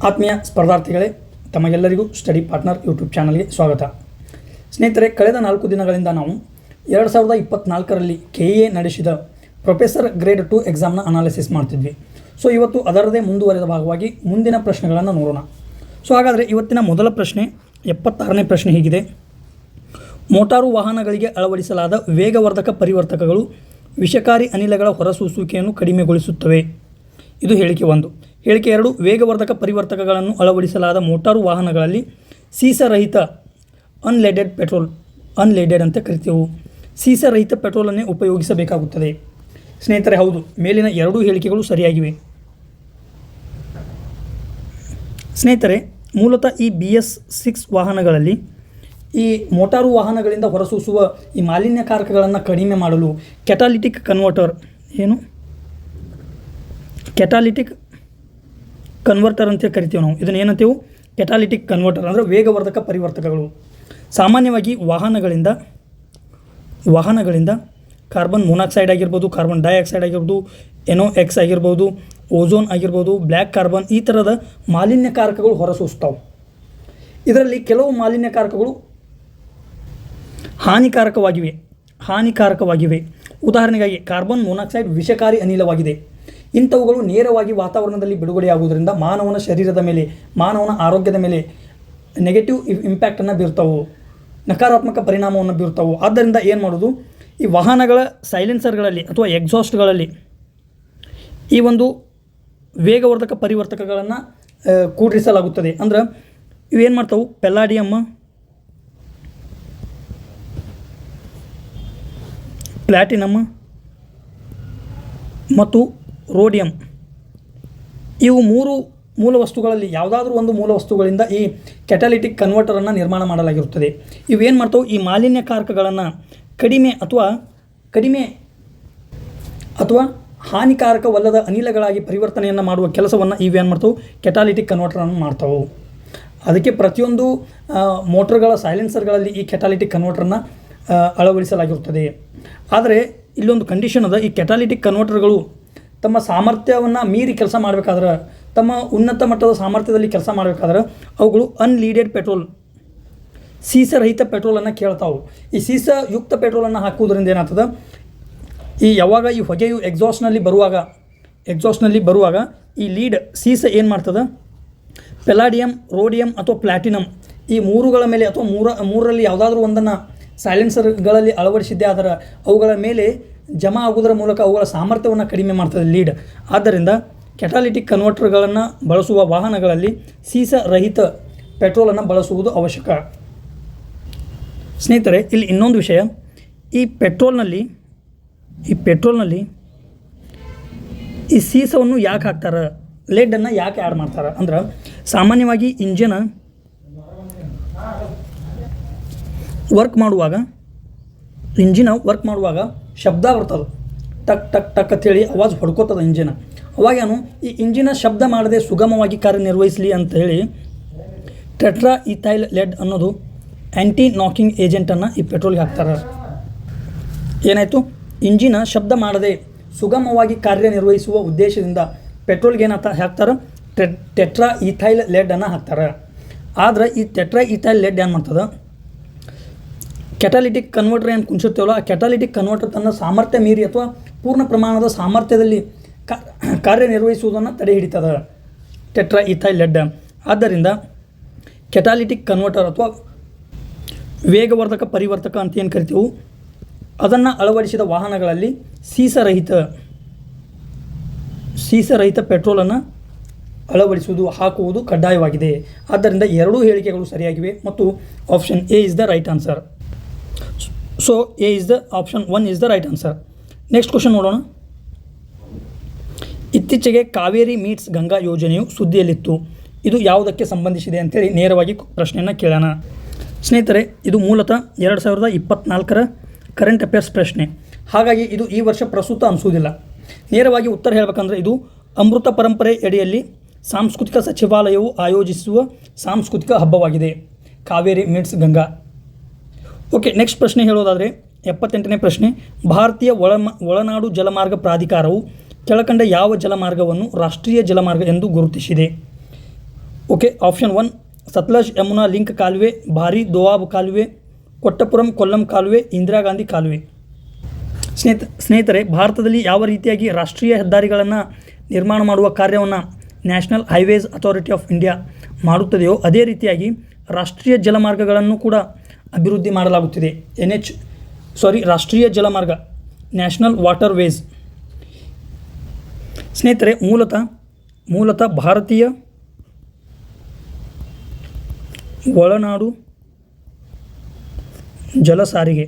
ಆತ್ಮೀಯ ಸ್ಪರ್ಧಾರ್ಥಿಗಳೇ, ತಮಗೆಲ್ಲರಿಗೂ study partner YouTube ಚಾನಲ್ಗೆ ಸ್ವಾಗತ. ಸ್ನೇಹಿತರೆ, ಕಳೆದ 4 ದಿನಗಳಿಂದ ನಾವು 2024ರಲ್ಲಿ KA ನಡೆಸಿದ ಪ್ರೊಫೆಸರ್ ಗ್ರೇಡ್ 2 ಎಕ್ಸಾಮ್ನ ಅನಾಲಿಸಿಸ್ ಮಾಡ್ತಿದ್ವಿ. ಸೊ ಇವತ್ತು ಅದರದೇ ಮುಂದುವರೆದ ಭಾಗವಾಗಿ ಮುಂದಿನ ಪ್ರಶ್ನೆಗಳನ್ನು ನೋಡೋಣ. ಸೊ ಹಾಗಾದರೆ ಇವತ್ತಿನ ಮೊದಲ ಪ್ರಶ್ನೆ 76ನೇ ಪ್ರಶ್ನೆ ಹೀಗಿದೆ: ಮೋಟಾರು ವಾಹನಗಳಿಗೆ ಅಳವಡಿಸಲಾದ ವೇಗವರ್ಧಕ ಪರಿವರ್ತಕಗಳು ವಿಷಕಾರಿ ಅನಿಲಗಳ ಹೊರಸೂಸುವಿಕೆಯನ್ನು ಕಡಿಮೆಗೊಳಿಸುತ್ತವೆ. ಇದು ಹೇಳಿಕೆ 1. ಹೇಳಿಕೆ 2: ವೇಗವರ್ಧಕ ಪರಿವರ್ತಕಗಳನ್ನು ಅಳವಡಿಸಲಾದ ಮೋಟಾರು ವಾಹನಗಳಲ್ಲಿ ಸೀಸರಹಿತ ಅನ್ಲೇಡೆಡ್ ಅಂತ ಕರಿತೇವೆ, ಸೀಸರಹಿತ ಪೆಟ್ರೋಲನ್ನೇ ಉಪಯೋಗಿಸಬೇಕಾಗುತ್ತದೆ. ಸ್ನೇಹಿತರೆ, ಹೌದು, ಮೇಲಿನ 2 ಹೇಳಿಕೆಗಳು ಸರಿಯಾಗಿವೆ. ಸ್ನೇಹಿತರೆ, ಮೂಲತಃ ಈ BS6 ವಾಹನಗಳಲ್ಲಿ ಈ ಮೋಟಾರು ವಾಹನಗಳಿಂದ ಹೊರಸೂಸುವ ಈ ಮಾಲಿನ್ಯಕಾರಕಗಳನ್ನು ಕಡಿಮೆ ಮಾಡಲು ಕೆಟಾಲಿಟಿಕ್ ಕನ್ವರ್ಟರ್ ಅಂತ ಕರಿತೀವಿ ನಾವು. ಇದನ್ನು ಏನಂತೇವೆ? ಕೆಟಾಲಿಟಿಕ್ ಕನ್ವರ್ಟರ್ ಅಂದರೆ ವೇಗವರ್ಧಕ ಪರಿವರ್ತಕಗಳು. ಸಾಮಾನ್ಯವಾಗಿ ವಾಹನಗಳಿಂದ ಕಾರ್ಬನ್ ಮೊನಾಕ್ಸೈಡ್ ಆಗಿರ್ಬೋದು, ಕಾರ್ಬನ್ ಡೈಆಕ್ಸೈಡ್ ಆಗಿರ್ಬೋದು, NOx ಆಗಿರ್ಬೋದು, ಓಝೋನ್ ಆಗಿರ್ಬೋದು, ಬ್ಲ್ಯಾಕ್ ಕಾರ್ಬನ್, ಈ ಥರದ ಮಾಲಿನ್ಯಕಾರಕಗಳು ಹೊರಸೂಸ್ತಾವೆ. ಇದರಲ್ಲಿ ಕೆಲವು ಮಾಲಿನ್ಯಕಾರಕಗಳು ಹಾನಿಕಾರಕವಾಗಿವೆ. ಉದಾಹರಣೆಗಾಗಿ ಕಾರ್ಬನ್ ಮೊನಾಕ್ಸೈಡ್ ವಿಷಕಾರಿ ಅನಿಲವಾಗಿದೆ. ಇಂಥವುಗಳು ನೇರವಾಗಿ ವಾತಾವರಣದಲ್ಲಿ ಬಿಡುಗಡೆಯಾಗುವುದರಿಂದ ಮಾನವನ ಶರೀರದ ಮೇಲೆ, ಮಾನವನ ಆರೋಗ್ಯದ ಮೇಲೆ ನೆಗೆಟಿವ್ ಇಂಪ್ಯಾಕ್ಟನ್ನು ಬೀರ್ತಾವೆ, ನಕಾರಾತ್ಮಕ ಪರಿಣಾಮವನ್ನು ಬೀರ್ತಾವೆ. ಆದ್ದರಿಂದ ಏನು ಮಾಡೋದು, ಈ ವಾಹನಗಳ ಸೈಲೆನ್ಸರ್ಗಳಲ್ಲಿ ಅಥವಾ ಎಕ್ಸಾಸ್ಟ್ಗಳಲ್ಲಿ ಈ ಒಂದು ವೇಗವರ್ಧಕ ಪರಿವರ್ತಕಗಳನ್ನು ಕೂಡಿಸಲಾಗುತ್ತದೆ. ಅಂದ್ರೆ ಇವೇನು ಮಾಡ್ತಾವೆ? ಪೆಲ್ಲಾಡಿಯಮ್, ಪ್ಲಾಟಿನಮ್ ಮತ್ತು ರೋಡಿಯಂ, ಇವು 3 ಮೂಲ ವಸ್ತುಗಳಲ್ಲಿ ಯಾವುದಾದ್ರೂ ಒಂದು ಮೂಲ ವಸ್ತುಗಳಿಂದ ಈ ಕೆಟಾಲಿಟಿಕ್ ಕನ್ವರ್ಟರನ್ನು ನಿರ್ಮಾಣ ಮಾಡಲಾಗಿರುತ್ತದೆ. ಇವೇನು ಮಾಡ್ತಾವೆ? ಈ ಮಾಲಿನ್ಯಕಾರಕಗಳನ್ನು ಕಡಿಮೆ ಅಥವಾ ಹಾನಿಕಾರಕವಲ್ಲದ ಅನಿಲಗಳಾಗಿ ಪರಿವರ್ತನೆಯನ್ನು ಮಾಡುವ ಕೆಲಸವನ್ನು ಇವೇನು ಮಾಡ್ತಾವೆ? ಕೆಟಾಲಿಟಿಕ್ ಕನ್ವರ್ಟರನ್ನು ಮಾಡ್ತಾವೆ. ಅದಕ್ಕೆ ಪ್ರತಿಯೊಂದು ಮೋಟರ್ಗಳ ಸೈಲೆನ್ಸರ್ಗಳಲ್ಲಿ ಈ ಕೆಟಾಲಿಟಿಕ್ ಕನ್ವರ್ಟರನ್ನು ಅಳವಡಿಸಲಾಗಿರುತ್ತದೆ. ಆದರೆ ಇಲ್ಲೊಂದು ಕಂಡೀಷನ್ ಅದ. ಈ ಕೆಟಾಲಿಟಿಕ್ ಕನ್ವರ್ಟರ್ಗಳು ತಮ್ಮ ಸಾಮರ್ಥ್ಯವನ್ನು ಮೀರಿ ಕೆಲಸ ಮಾಡಬೇಕಾದ್ರೆ, ತಮ್ಮ ಉನ್ನತ ಮಟ್ಟದ ಸಾಮರ್ಥ್ಯದಲ್ಲಿ ಕೆಲಸ ಮಾಡಬೇಕಾದ್ರೆ ಅವುಗಳು ಅನ್ಲೀಡೆಡ್ ಪೆಟ್ರೋಲ್, ಸೀಸರಹಿತ ಪೆಟ್ರೋಲನ್ನು ಕೇಳ್ತಾವೆ. ಈ ಸೀಸಯುಕ್ತ ಪೆಟ್ರೋಲನ್ನು ಹಾಕುವುದರಿಂದ ಏನಾಗ್ತದೆ? ಯಾವಾಗ ಈ ಹೊಗೆಯು ಎಕ್ಸಾಸ್ಟ್ನಲ್ಲಿ ಬರುವಾಗ ಈ ಸೀಸ ಏನು ಮಾಡ್ತದೆ? ಪೆಲಾಡಿಯಂ, ರೋಡಿಯಂ ಅಥವಾ ಪ್ಲಾಟಿನಮ್, ಈ 3ಗಳ ಮೇಲೆ ಅಥವಾ ಮೂರರಲ್ಲಿ ಯಾವುದಾದ್ರೂ ಒಂದನ್ನು ಸೈಲೆನ್ಸರ್ಗಳಲ್ಲಿ ಅಳವಡಿಸಿದ್ದೇ ಆದರೆ ಅವುಗಳ ಮೇಲೆ ಜಮಾ ಆಗುವುದರ ಮೂಲಕ ಅವುಗಳ ಸಾಮರ್ಥ್ಯವನ್ನು ಕಡಿಮೆ ಮಾಡ್ತದೆ ಲೀಡ್. ಆದ್ದರಿಂದ ಕೆಟಾಲಿಟಿಕ್ ಕನ್ವರ್ಟರ್ಗಳನ್ನು ಬಳಸುವ ವಾಹನಗಳಲ್ಲಿ ಸೀಸರಹಿತ ಪೆಟ್ರೋಲನ್ನು ಬಳಸುವುದು ಅವಶ್ಯಕ. ಸ್ನೇಹಿತರೆ, ಇಲ್ಲಿ ಇನ್ನೊಂದು ವಿಷಯ, ಈ ಪೆಟ್ರೋಲ್ನಲ್ಲಿ ಈ ಸೀಸವನ್ನು ಯಾಕೆ ಹಾಕ್ತಾರೆ, ಲೆಡ್ಡನ್ನು ಯಾಕೆ ಆ್ಯಡ್ ಮಾಡ್ತಾರೆ ಅಂದ್ರೆ, ಸಾಮಾನ್ಯವಾಗಿ ಇಂಜಿನ್ ವರ್ಕ್ ಮಾಡುವಾಗ ಶಬ್ದ ಬರ್ತದೆ, ಟಕ್ ಟಕ್ ಟಕ್ ಅಂತೇಳಿ ಆವಾಜ್ ಹೊಡ್ಕೋತದೆ ಇಂಜಿನ್. ಅವಾಗೇನು ಈ ಇಂಜಿನ ಶಬ್ದ ಮಾಡದೆ ಸುಗಮವಾಗಿ ಕಾರ್ಯನಿರ್ವಹಿಸಲಿ ಅಂತ ಹೇಳಿ ಟೆಟ್ರಾ ಇಥೈಲ್ ಲೆಡ್ ಅನ್ನೋದು ಆ್ಯಂಟಿ ನಾಕಿಂಗ್ ಏಜೆಂಟನ್ನು ಈ ಪೆಟ್ರೋಲ್ಗೆ ಹಾಕ್ತಾರೆ. ಏನಾಯಿತು? ಇಂಜಿನ ಶಬ್ದ ಮಾಡದೆ ಸುಗಮವಾಗಿ ಕಾರ್ಯನಿರ್ವಹಿಸುವ ಉದ್ದೇಶದಿಂದ ಪೆಟ್ರೋಲ್ಗೆ ಹಾಕ್ತಾರೆ? ಟೆಟ್ರಾ ಇಥೈಲ್ ಲೆಡನ್ನು ಹಾಕ್ತಾರೆ. ಆದರೆ ಈ ಟೆಟ್ರಾ ಇಥೈಲ್ ಲೆಡ್ ಏನು ಮಾಡ್ತದೆ? ಕೆಟಾಲಿಟಿಕ್ ಕನ್ವರ್ಟರ್ ಏನು ಕುಣಿಸಿರ್ತೇವಲ್ಲ, ಆ ಕೆಟಾಲಿಟಿಕ್ ಕನ್ವರ್ಟರ್ ತನ್ನ ಸಾಮರ್ಥ್ಯ ಮೀರಿ ಅಥವಾ ಪೂರ್ಣ ಪ್ರಮಾಣದ ಸಾಮರ್ಥ್ಯದಲ್ಲಿ ಕಾರ್ಯನಿರ್ವಹಿಸುವುದನ್ನು ತಡೆ ಹಿಡಿತದೆ ಟೆಟ್ರಾ ಇಥೈಲ್ ಲೆಡ್. ಆದ್ದರಿಂದ ಕೆಟಾಲಿಟಿಕ್ ಕನ್ವರ್ಟರ್ ಅಥವಾ ವೇಗವರ್ಧಕ ಪರಿವರ್ತಕ ಅಂತ ಏನು ಕರಿತೀವಿ, ಅದನ್ನು ಅಳವಡಿಸಿದ ವಾಹನಗಳಲ್ಲಿ ಸೀಸರಹಿತ ಪೆಟ್ರೋಲನ್ನು ಹಾಕುವುದು ಕಡ್ಡಾಯವಾಗಿದೆ. ಆದ್ದರಿಂದ 2 ಹೇಳಿಕೆಗಳು ಸರಿಯಾಗಿವೆ ಮತ್ತು option A is the right answer. So option 1 is the right answer. Next question ನೋಡೋಣ. ಇತ್ತೀಚೆಗೆ ಕಾವೇರಿ ಮೀಟ್ಸ್ ಗಂಗಾ ಯೋಜನೆಯು ಸುದ್ದಿಯಲ್ಲಿತ್ತು. ಇದು ಯಾವುದಕ್ಕೆ ಸಂಬಂಧಿಸಿದೆ ಅಂತೇಳಿ ನೇರವಾಗಿ ಪ್ರಶ್ನೆಯನ್ನು ಕೇಳೋಣ. ಸ್ನೇಹಿತರೆ, ಇದು ಮೂಲತಃ 2024ರ ಕರೆಂಟ್ ಅಫೇರ್ಸ್ ಪ್ರಶ್ನೆ. ಹಾಗಾಗಿ ಇದು ಈ ವರ್ಷ ಪ್ರಸ್ತುತ ಅನಿಸುವುದಿಲ್ಲ. ನೇರವಾಗಿ ಉತ್ತರ ಹೇಳಬೇಕಂದ್ರೆ ಇದು ಅಮೃತ ಪರಂಪರೆ ಅಡಿಯಲ್ಲಿ ಸಾಂಸ್ಕೃತಿಕ ಸಚಿವಾಲಯವು ಆಯೋಜಿಸುವ ಸಾಂಸ್ಕೃತಿಕ ಹಬ್ಬವಾಗಿದೆ Kaveri meets Ganga. Okay, next ಪ್ರಶ್ನೆ ಹೇಳೋದಾದರೆ 78ನೇ ಪ್ರಶ್ನೆ: ಭಾರತೀಯ ಒಳನಾಡು ಜಲಮಾರ್ಗ ಪ್ರಾಧಿಕಾರವು ಕೆಳಕಂಡ ಯಾವ ಜಲಮಾರ್ಗವನ್ನು ರಾಷ್ಟ್ರೀಯ ಜಲಮಾರ್ಗ ಎಂದು ಗುರುತಿಸಿದೆ? ಓಕೆ, ಆಪ್ಷನ್ 1 ಸತ್ಲಜ್ ಯಮುನಾ ಲಿಂಕ್ ಕಾಲುವೆ, ಭಾರಿ ದೋವಾಬ್ ಕಾಲುವೆ, ಕೊಟ್ಟಪುರಂ ಕೊಲ್ಲಂ ಕಾಲುವೆ, ಇಂದಿರಾ ಗಾಂಧಿ ಕಾಲುವೆ. ಸ್ನೇಹಿತರೆ, ಭಾರತದಲ್ಲಿ ಯಾವ ರೀತಿಯಾಗಿ ರಾಷ್ಟ್ರೀಯ ಹೆದ್ದಾರಿಗಳನ್ನು ನಿರ್ಮಾಣ ಮಾಡುವ ಕಾರ್ಯವನ್ನು National Highways Authority of India ಮಾಡುತ್ತದೆಯೋ ಅದೇ ರೀತಿಯಾಗಿ ರಾಷ್ಟ್ರೀಯ ಜಲಮಾರ್ಗಗಳನ್ನು ಕೂಡ ಅಭಿವೃದ್ಧಿ ಮಾಡಲಾಗುತ್ತಿದೆ. ರಾಷ್ಟ್ರೀಯ ಜಲಮಾರ್ಗ, ನ್ಯಾಷನಲ್ ವಾಟರ್ ವೇಸ್. ಸ್ನೇಹಿತರೆ, ಮೂಲತಃ ಭಾರತೀಯ ಒಳನಾಡು ಜಲ ಸಾರಿಗೆ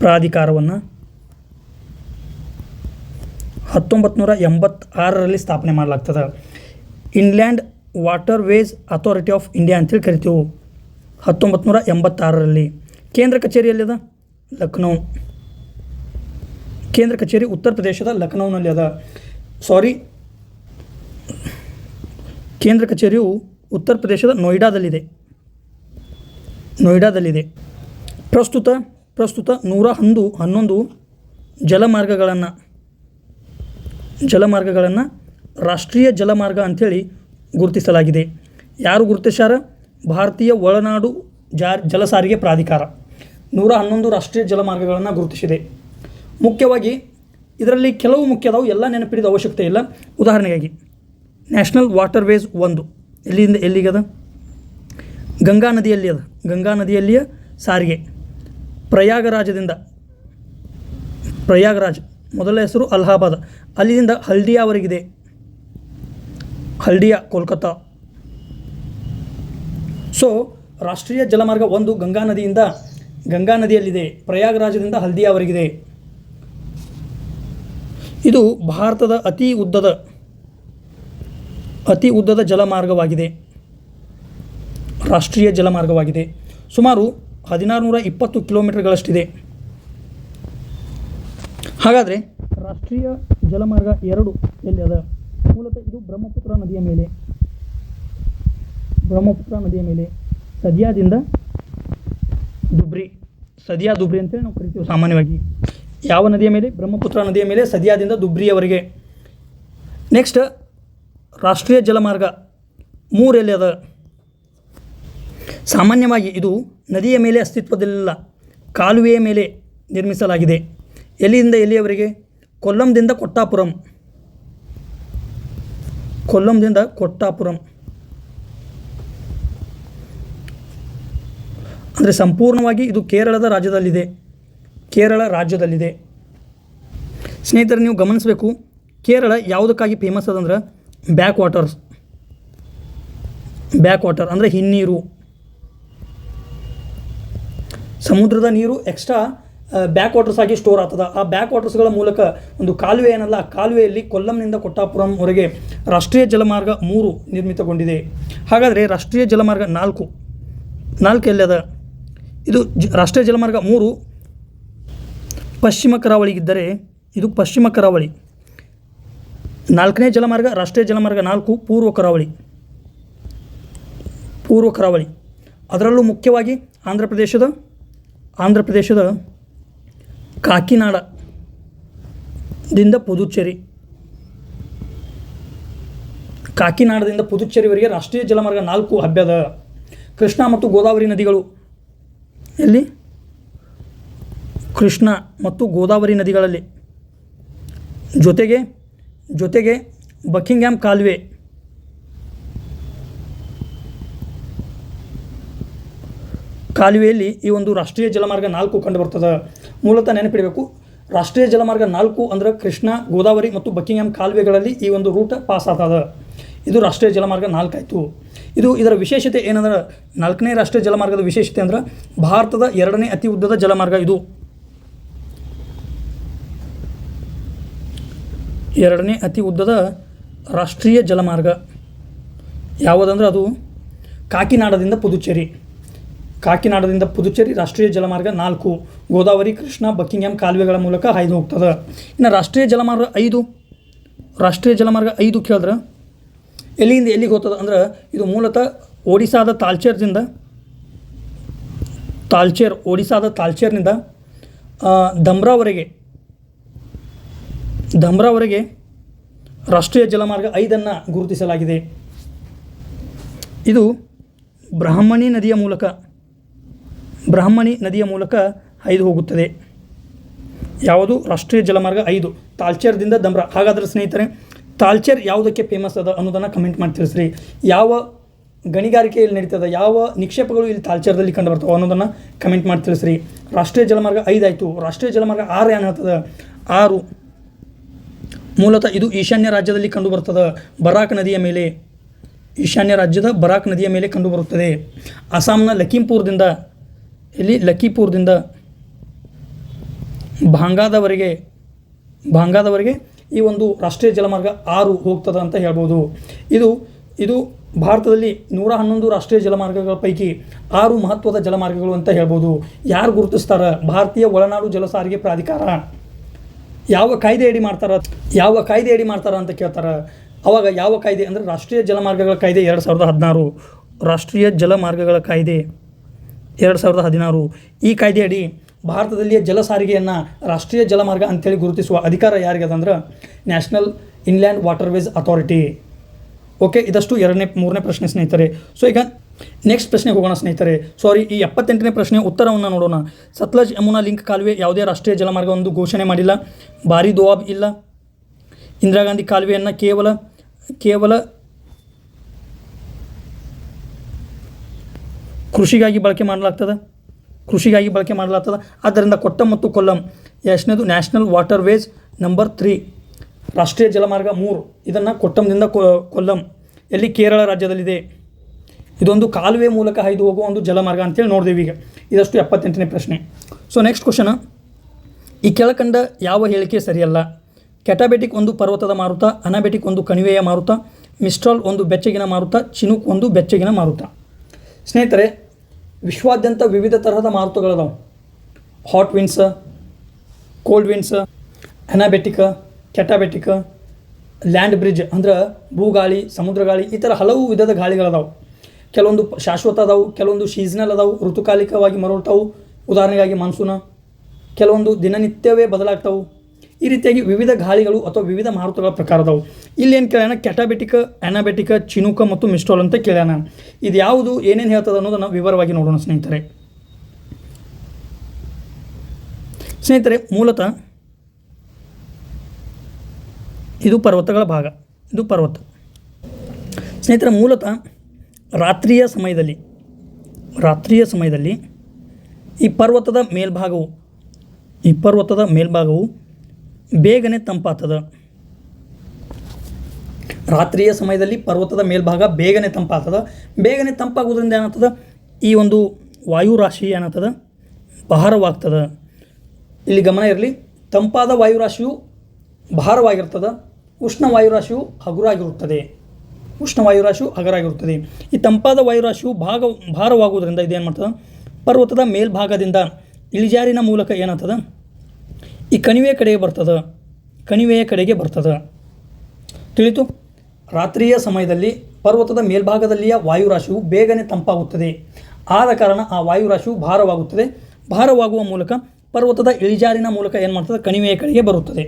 ಪ್ರಾಧಿಕಾರವನ್ನು 1986ರಲ್ಲಿ ಸ್ಥಾಪನೆ ಮಾಡಲಾಗ್ತದೆ. Inland waterways authority of India ಅಂತೇಳಿ ಕರಿತೀವಿ. 1986ರಲ್ಲಿ. ಕೇಂದ್ರ ಕಚೇರಿಯಲ್ಲಿದೆ ಲಕ್ನೋ. ಕೇಂದ್ರ ಕಚೇರಿ ಉತ್ತರ ಪ್ರದೇಶದ ಲಕ್ನೋನಲ್ಲಿ ಅದ. ಕೇಂದ್ರ ಕಚೇರಿಯು ಉತ್ತರ ಪ್ರದೇಶದ ನೋಯ್ಡಾದಲ್ಲಿದೆ. ಪ್ರಸ್ತುತ 111 ಜಲಮಾರ್ಗಗಳನ್ನು ರಾಷ್ಟ್ರೀಯ ಜಲಮಾರ್ಗ ಅಂಥೇಳಿ ಗುರುತಿಸಲಾಗಿದೆ. ಯಾರು ಗುರುತಿಸ್ಯಾರ? ಭಾರತೀಯ ಒಳನಾಡು ಜಲ ಸಾರಿಗೆ ಪ್ರಾಧಿಕಾರ 111 ರಾಷ್ಟ್ರೀಯ ಜಲಮಾರ್ಗಗಳನ್ನು ಗುರುತಿಸಿದೆ. ಮುಖ್ಯವಾಗಿ ಇದರಲ್ಲಿ ಕೆಲವು ಮುಖ್ಯದವು, ಎಲ್ಲ ನೆನಪಿಡಿದ ಅವಶ್ಯಕತೆ ಇಲ್ಲ. ಉದಾಹರಣೆಗಾಗಿ ನ್ಯಾಷನಲ್ ವಾಟರ್ ವೇಸ್ 1 ಎಲ್ಲಿಂದ ಎಲ್ಲಿಗದ? ಗಂಗಾ ನದಿಯಲ್ಲಿ ಅದ. ಗಂಗಾ ನದಿಯಲ್ಲಿಯ ಸಾರಿಗೆ ಪ್ರಯಾಗರಾಜ್ ಮೊದಲ ಹೆಸರು ಅಲಹಾಬಾದ್, ಅಲ್ಲಿಂದ ಹಲ್ದಿಯಾವರೆಗಿದೆ. ಹಲ್ದಿಯಾ ಕೋಲ್ಕತ್ತಾ. ರಾಷ್ಟ್ರೀಯ ಜಲಮಾರ್ಗ 1 ಗಂಗಾ ನದಿಯಲ್ಲಿದೆ, ಪ್ರಯಾಗರಾಜದಿಂದ ಹಲ್ದಿಯಾವರೆಗಿದೆ. ಇದು ಭಾರತದ ಅತಿ ಉದ್ದದ ಜಲಮಾರ್ಗವಾಗಿದೆ, ರಾಷ್ಟ್ರೀಯ ಜಲಮಾರ್ಗವಾಗಿದೆ. ಸುಮಾರು 1620 ಕಿಲೋಮೀಟರ್ಗಳಷ್ಟಿದೆ. ಹಾಗಾದರೆ ರಾಷ್ಟ್ರೀಯ ಜಲಮಾರ್ಗ 2 ಎಲ್ಲಿ ಅದ? ಮೂಲತಃ ಇದು ಬ್ರಹ್ಮಪುತ್ರ ನದಿಯ ಮೇಲೆ ಸದಿಯಾದಿಂದ ದುಬ್ರಿ ಅಂತೇಳಿ ನಾವು ಕರಿತೀವಿ ಸಾಮಾನ್ಯವಾಗಿ. ಯಾವ ನದಿಯ ಮೇಲೆ? ಬ್ರಹ್ಮಪುತ್ರ ನದಿಯ ಮೇಲೆ ಸದಿಯಾದಿಂದ ದುಬ್ರಿಯವರೆಗೆ. ನೆಕ್ಸ್ಟ್ ರಾಷ್ಟ್ರೀಯ ಜಲಮಾರ್ಗ 3 ಎಲ್ಲಿ ಅದ? ಸಾಮಾನ್ಯವಾಗಿ ಇದು ನದಿಯ ಮೇಲೆ ಅಸ್ತಿತ್ವದಲ್ಲಿಲ್ಲ, ಕಾಲುವೆಯ ಮೇಲೆ ನಿರ್ಮಿಸಲಾಗಿದೆ. ಎಲ್ಲಿಂದ ಎಲ್ಲಿಯವರೆಗೆ? ಕೊಲ್ಲಂದಿಂದ ಕೊಟ್ಟಾಪುರಂ. ಅಂದರೆ ಸಂಪೂರ್ಣವಾಗಿ ಇದು ಕೇರಳ ರಾಜ್ಯದಲ್ಲಿದೆ. ಸ್ನೇಹಿತರೆ, ನೀವು ಗಮನಿಸಬೇಕು, ಕೇರಳ ಯಾವುದಕ್ಕಾಗಿ ಫೇಮಸ್ ಅದಂದ್ರೆ ಬ್ಯಾಕ್ ವಾಟರ್ ಅಂದರೆ ಹಿನ್ನೀರು. ಸಮುದ್ರದ ನೀರು ಎಕ್ಸ್ಟ್ರಾ ಬ್ಯಾಕ್ ವಾಟರ್ಸ್ ಆಗಿ ಸ್ಟೋರ್ ಆಗ್ತದೆ. ಆ ಬ್ಯಾಕ್ ವಾಟರ್ಸ್ಗಳ ಮೂಲಕ ಒಂದು ಕಾಲುವೆ ಏನಲ್ಲ, ಆ ಕಾಲುವೆಯಲ್ಲಿ ಕೊಲ್ಲಂನಿಂದ ಕೊಟ್ಟಾಪುರಂವರೆಗೆ ರಾಷ್ಟ್ರೀಯ ಜಲಮಾರ್ಗ 3 ನಿರ್ಮಿತಗೊಂಡಿದೆ. ಹಾಗಾದರೆ ರಾಷ್ಟ್ರೀಯ ಜಲಮಾರ್ಗ 4 ಎಲ್ಲಿದೆ? ಇದು ರಾಷ್ಟ್ರೀಯ ಜಲಮಾರ್ಗ 3 ಪಶ್ಚಿಮ ಕರಾವಳಿಗಿದ್ದರೆ ಇದು ಪಶ್ಚಿಮ ಕರಾವಳಿ. 4ನೇ ಜಲಮಾರ್ಗ ರಾಷ್ಟ್ರೀಯ ಜಲಮಾರ್ಗ 4 ಪೂರ್ವ ಕರಾವಳಿ. ಅದರಲ್ಲೂ ಮುಖ್ಯವಾಗಿ ಆಂಧ್ರ ಪ್ರದೇಶದ ಕಾಕಿನಾಡದಿಂದ ಪುದುಚೇರಿವರೆಗೆ ರಾಷ್ಟ್ರೀಯ ಜಲಮಾರ್ಗ 4 ಹಬ್ಬ್ಯದ. ಕೃಷ್ಣಾ ಮತ್ತು ಗೋದಾವರಿ ನದಿಗಳು ಎಲ್ಲಿ? ಕೃಷ್ಣಾ ಮತ್ತು ಗೋದಾವರಿ ನದಿಗಳಲ್ಲಿ. ಜೊತೆಗೆ ಬಕಿಂಗ್ಹ್ಯಾಮ್ ಕಾಲುವೆಯಲ್ಲಿ ಈ ಒಂದು ರಾಷ್ಟ್ರೀಯ ಜಲಮಾರ್ಗ 4 ಕಂಡುಬರ್ತದೆ. ಮೂಲತಃ ನೆನಪಿಡಬೇಕು, ರಾಷ್ಟ್ರೀಯ ಜಲಮಾರ್ಗ 4 ಅಂದರೆ ಕೃಷ್ಣಾ, ಗೋದಾವರಿ ಮತ್ತು ಬಕಿಂಗ್ಹ್ಯಾಮ್ ಕಾಲುವೆಗಳಲ್ಲಿ ಈ ಒಂದು ರೂಟ್ ಪಾಸ್ ಆಗ್ತದೆ. ಇದು ರಾಷ್ಟ್ರೀಯ ಜಲಮಾರ್ಗ 4 ಆಯಿತು. ಇದರ ವಿಶೇಷತೆ ಏನಂದ್ರೆ, 4ನೇ ರಾಷ್ಟ್ರೀಯ ಜಲಮಾರ್ಗದ ವಿಶೇಷತೆ ಅಂದ್ರೆ ಭಾರತದ 2ನೇ ಅತಿ ಉದ್ದದ ಜಲಮಾರ್ಗ ಇದು. 2ನೇ ಅತಿ ಉದ್ದದ ರಾಷ್ಟ್ರೀಯ ಜಲಮಾರ್ಗ ಯಾವುದಂದ್ರೆ ಅದು ಕಾಕಿನಾಡದಿಂದ ಪುದುಚೇರಿ ರಾಷ್ಟ್ರೀಯ ಜಲಮಾರ್ಗ 4 ಗೋದಾವರಿ, ಕೃಷ್ಣಾ, ಬಕಿಂಗ್ಹ್ಯಾಮ್ ಕಾಲುವೆಗಳ ಮೂಲಕ ಹಾಯ್ದು ಹೋಗ್ತದೆ. ಇನ್ನು ರಾಷ್ಟ್ರೀಯ ಜಲಮಾರ್ಗ 5 ಕೇಳಿದ್ರೆ ಎಲ್ಲಿಂದ ಎಲ್ಲಿಗೆ ಹೋಗ್ತದೆ ಅಂದ್ರೆ ಇದು ಮೂಲತಃ ಒಡಿಸ್ಸಾದ ತಾಲ್ಚೇರ್ನಿಂದ ಧಮ್ರಾವರೆಗೆ ರಾಷ್ಟ್ರೀಯ ಜಲಮಾರ್ಗ 5 ಗುರುತಿಸಲಾಗಿದೆ. ಇದು ಬ್ರಾಹ್ಮಣಿ ನದಿಯ ಮೂಲಕ ಹಾಯ್ದು ಹೋಗುತ್ತದೆ. ಯಾವುದು? ರಾಷ್ಟ್ರೀಯ ಜಲಮಾರ್ಗ 5 ತಾಲ್ಚೇರ್ದಿಂದ ಧಮ್ರಾ. ಹಾಗಾದರೆ ಸ್ನೇಹಿತರೆ, ತಾಲ್ಚೇರ್ ಯಾವುದಕ್ಕೆ ಫೇಮಸ್ ಅದ ಅನ್ನೋದನ್ನು ಕಮೆಂಟ್ ಮಾಡಿ ತಿಳಿಸ್ರಿ. ಯಾವ ಗಣಿಗಾರಿಕೆ ಇಲ್ಲಿ ನಡೀತದೆ, ಯಾವ ನಿಕ್ಷೇಪಗಳು ಇಲ್ಲಿ ತಾಲ್ಚೇರ್ದಲ್ಲಿ ಕಂಡು ಬರ್ತವೆ ಅನ್ನೋದನ್ನು ಕಮೆಂಟ್ ಮಾಡಿ ತಿಳಿಸ್ರಿ. ರಾಷ್ಟ್ರೀಯ ಜಲಮಾರ್ಗ 5 ಆಯಿತು. ರಾಷ್ಟ್ರೀಯ ಜಲಮಾರ್ಗ 6 ಏನು ಹೇಳ್ತದೆ? 6 ಮೂಲತಃ ಇದು ಈಶಾನ್ಯ ರಾಜ್ಯದಲ್ಲಿ ಕಂಡು ಬರ್ತದೆ. ಬರಾಕ್ ನದಿಯ ಮೇಲೆ, ಈಶಾನ್ಯ ರಾಜ್ಯದ ಬರಾಕ್ ನದಿಯ ಮೇಲೆ ಕಂಡುಬರುತ್ತದೆ. ಅಸ್ಸಾಂನ ಲಖೀಂಪುರದಿಂದ ಭಾಂಗಾದವರೆಗೆ ಈ ಒಂದು ರಾಷ್ಟ್ರೀಯ ಜಲಮಾರ್ಗ 6 ಹೋಗ್ತದೆ ಅಂತ ಹೇಳ್ಬೋದು. ಇದು ಭಾರತದಲ್ಲಿ 111 ರಾಷ್ಟ್ರೀಯ ಜಲಮಾರ್ಗಗಳ ಪೈಕಿ 6 ಮಹತ್ವದ ಜಲಮಾರ್ಗಗಳು ಅಂತ ಹೇಳ್ಬೋದು. ಯಾರು ಗುರುತಿಸ್ತಾರೆ? ಭಾರತೀಯ ಒಳನಾಡು ಜಲ ಸಾರಿಗೆ ಪ್ರಾಧಿಕಾರ. ಯಾವ ಕಾಯ್ದೆ ಅಡಿ ಮಾಡ್ತಾರ ಅಂತ ಕೇಳ್ತಾರೆ. ಅವಾಗ ಯಾವ ಕಾಯ್ದೆ ಅಂದರೆ ರಾಷ್ಟ್ರೀಯ ಜಲಮಾರ್ಗಗಳ ಕಾಯ್ದೆ 2016, ರಾಷ್ಟ್ರೀಯ ಜಲಮಾರ್ಗಗಳ ಕಾಯ್ದೆ 2016. ಈ ಕಾಯ್ದೆ ಅಡಿ ಭಾರತದಲ್ಲಿಯ ಜಲ ಸಾರಿಗೆಯನ್ನು ರಾಷ್ಟ್ರೀಯ ಜಲಮಾರ್ಗ ಅಂತೇಳಿ ಗುರುತಿಸುವ ಅಧಿಕಾರ ಯಾರಿಗದ ಅಂದ್ರೆ National Inland Waterways Authority. Okay, ಇದಷ್ಟು 3ನೇ ಪ್ರಶ್ನೆ ಸ್ನೇಹಿತರೆ. ಸೊ ಈಗ ನೆಕ್ಸ್ಟ್ ಪ್ರಶ್ನೆಗೆ ಹೋಗೋಣ ಸ್ನೇಹಿತರೆ. ಈ 78ನೇ ಪ್ರಶ್ನೆ ಉತ್ತರವನ್ನು ನೋಡೋಣ. ಸತ್ಲಜ್ ಯಮುನಾ ಲಿಂಕ್ ಕಾಲುವೆ ಯಾವುದೇ ರಾಷ್ಟ್ರೀಯ ಜಲಮಾರ್ಗವನ್ನು ಘೋಷಣೆ ಮಾಡಿಲ್ಲ. ಬಾರಿ ದೋಆಬ್ ಇಲ್ಲ. ಇಂದಿರಾ ಗಾಂಧಿ ಕಾಲುವೆಯನ್ನು ಕೇವಲ ಕೃಷಿಗಾಗಿ ಬಳಕೆ ಮಾಡಲಾಗ್ತದೆ. ಆದ್ದರಿಂದ ಕೊಟ್ಟಂ ಮತ್ತು ಕೊಲ್ಲಂ ಎಷ್ಟನೇದು? ನ್ಯಾಷನಲ್ ವಾಟರ್ವೇಸ್ ನಂಬರ್ 3 ರಾಷ್ಟ್ರೀಯ ಜಲಮಾರ್ಗ 3. ಇದನ್ನು ಕೊಟ್ಟಂದಿಂದ ಕೊಲ್ಲಂ ಎಲ್ಲಿ ಕೇರಳ ರಾಜ್ಯದಲ್ಲಿದೆ. ಇದೊಂದು ಕಾಲುವೆ ಮೂಲಕ ಹಾಯ್ದು ಹೋಗುವ ಒಂದು ಜಲಮಾರ್ಗ ಅಂತೇಳಿ ನೋಡಿದೆವು. ಈಗ ಇದಷ್ಟು 78ನೇ ಪ್ರಶ್ನೆ. ಸೊ ನೆಕ್ಸ್ಟ್ ಕ್ವಶನ್, ಈ ಕೆಳಕಂಡ ಯಾವ ಹೇಳಿಕೆ ಸರಿಯಲ್ಲ? ಕ್ಯಾಟಾಬೆಟಿಕ್ ಒಂದು ಪರ್ವತದ ಮಾರುತ, ಅನಾಬೆಟಿಕ್ ಒಂದು ಕಣಿವೆಯ ಮಾರುತ, ಮಿಸ್ಟ್ರಾಲ್ ಒಂದು ಬೆಚ್ಚಗಿನ ಮಾರುತ, ಚಿನುಕ್ ಒಂದು ಬೆಚ್ಚಗಿನ ಮಾರುತ. ಸ್ನೇಹಿತರೆ, ವಿಶ್ವಾದ್ಯಂತ ವಿವಿಧ ತರಹದ ಮಾರುತಗಳದಾವೆ. Hot winds, cold winds, anabatic, katabatic, land breeze ಅಂದ್ರೆ ಭೂಗಾಳಿ, ಸಮುದ್ರ ಗಾಳಿ, ಈ ಥರ ಹಲವು ವಿಧದ ಗಾಳಿಗಳದಾವೆ. ಕೆಲವೊಂದು ಶಾಶ್ವತ ಅದಾವು, ಕೆಲವೊಂದು ಸೀಸನಲ್ ಅದಾವು, ಋತುಕಾಲಿಕವಾಗಿ ಮರಳ್ತಾವು. ಉದಾಹರಣೆಗಾಗಿ ಮಾನ್ಸೂನ್. ಕೆಲವೊಂದು ದಿನನಿತ್ಯವೇ ಬದಲಾಗ್ತಾವು. ಈ ರೀತಿಯಾಗಿ ವಿವಿಧ ಗಾಳಿಗಳು ಅಥವಾ ವಿವಿಧ ಮಾರುತಗಳ ಪ್ರಕಾರ ಅದಾವು. ಇಲ್ಲಿ ಏನು ಕೇಳ್ಯಾನ? ಕ್ಯಾಟಾಬೆಟಿಕ್, ಅನಾಬೆಟಿಕ್, ಚಿನುಕ ಮತ್ತು ಮಿಸ್ಟ್ರಾಲ್ ಅಂತ ಕೇಳ್ಯಾನ. ಇದು ಯಾವುದು, ಏನೇನು ಹೇಳ್ತದೆ ಅನ್ನೋದನ್ನು ವಿವರವಾಗಿ ನೋಡೋಣ ಸ್ನೇಹಿತರೆ. ಮೂಲತಃ ಇದು ಪರ್ವತಗಳ ಭಾಗ. ಇದು ಪರ್ವತ ಸ್ನೇಹಿತರೆ. ಮೂಲತಃ ರಾತ್ರಿಯ ಸಮಯದಲ್ಲಿ ಈ ಪರ್ವತದ ಮೇಲ್ಭಾಗವು ಬೇಗನೆ ತಂಪಾಗ್ತದೆ. ರಾತ್ರಿಯ ಸಮಯದಲ್ಲಿ ಪರ್ವತದ ಮೇಲ್ಭಾಗ ಬೇಗನೆ ತಂಪಾಗೋದ್ರಿಂದ ಏನಾಗ್ತದೆ? ಈ ಒಂದು ವಾಯುರಾಶಿ ಏನಾಗ್ತದೆ? ಭಾರವಾಗ್ತದೆ. ಇಲ್ಲಿ ಗಮನ ಇರಲಿ, ತಂಪಾದ ವಾಯುರಾಶಿಯು ಭಾರವಾಗಿರ್ತದೆ, ಉಷ್ಣ ವಾಯುರಾಶಿಯು ಹಗುರಾಗಿರುತ್ತದೆ. ಈ ತಂಪಾದ ವಾಯುರಾಶಿಯು ಭಾರವಾಗುವುದರಿಂದ ಇದೇನು ಮಾಡ್ತದೆ? ಪರ್ವತದ ಮೇಲ್ಭಾಗದಿಂದ ಇಳಿಜಾರಿನ ಮೂಲಕ ಏನಾಗ್ತದೆ? ಈ ಕಣಿವೆಯ ಕಡೆಗೆ ಬರ್ತದೆ. ತಿಳಿತು? ರಾತ್ರಿಯ ಸಮಯದಲ್ಲಿ ಪರ್ವತದ ಮೇಲ್ಭಾಗದಲ್ಲಿಯ ವಾಯುರಾಶಿಯು ಬೇಗನೆ ತಂಪಾಗುತ್ತದೆ. ಆದ ಕಾರಣ ಆ ವಾಯುರಾಶಿಯು ಭಾರವಾಗುವ ಮೂಲಕ ಪರ್ವತದ ಇಳಿಜಾರಿನ ಮೂಲಕ ಏನು ಮಾಡ್ತದೆ? ಕಣಿವೆಯ ಕಡೆಗೆ ಬರುತ್ತದೆ.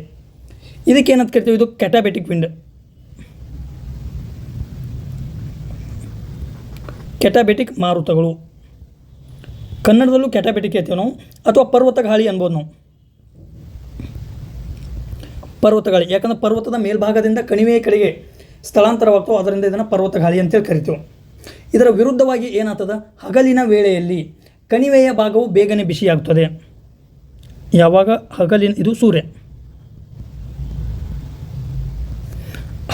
ಇದಕ್ಕೆ ಏನಂತ ಕರಿತೀವಿ? ಇದು ಕ್ಯಾಟಾಬೆಟಿಕ್ ವಿಂಡ್. ಕ್ಯಾಟಾಬೆಟಿಕ್ ಮಾರುತಗಳು. ಕನ್ನಡದಲ್ಲೂ ಕ್ಯಾಟಾಬೆಟಿಕ್ ಹೇಳ್ತೇವೆ ನಾವು, ಅಥವಾ ಪರ್ವತ ಗಾಳಿ ಅನ್ಬೋದು ನಾವು. ಪರ್ವತ ಗಾಳಿ, ಯಾಕಂದರೆ ಪರ್ವತದ ಮೇಲ್ಭಾಗದಿಂದ ಕಣಿವೆಯ ಕಡೆಗೆ ಸ್ಥಳಾಂತರವಾಗ್ತಾವೆ, ಅದರಿಂದ ಇದನ್ನು ಪರ್ವತ ಗಾಳಿ ಅಂತೇಳಿ ಕರಿತೀವಿ. ಇದರ ವಿರುದ್ಧವಾಗಿ ಏನಾಗ್ತದೆ? ಹಗಲಿನ ವೇಳೆಯಲ್ಲಿ ಕಣಿವೆಯ ಭಾಗವು ಬೇಗನೆ ಬಿಸಿಯಾಗುತ್ತದೆ. ಯಾವಾಗ? ಇದು ಸೂರ್ಯ.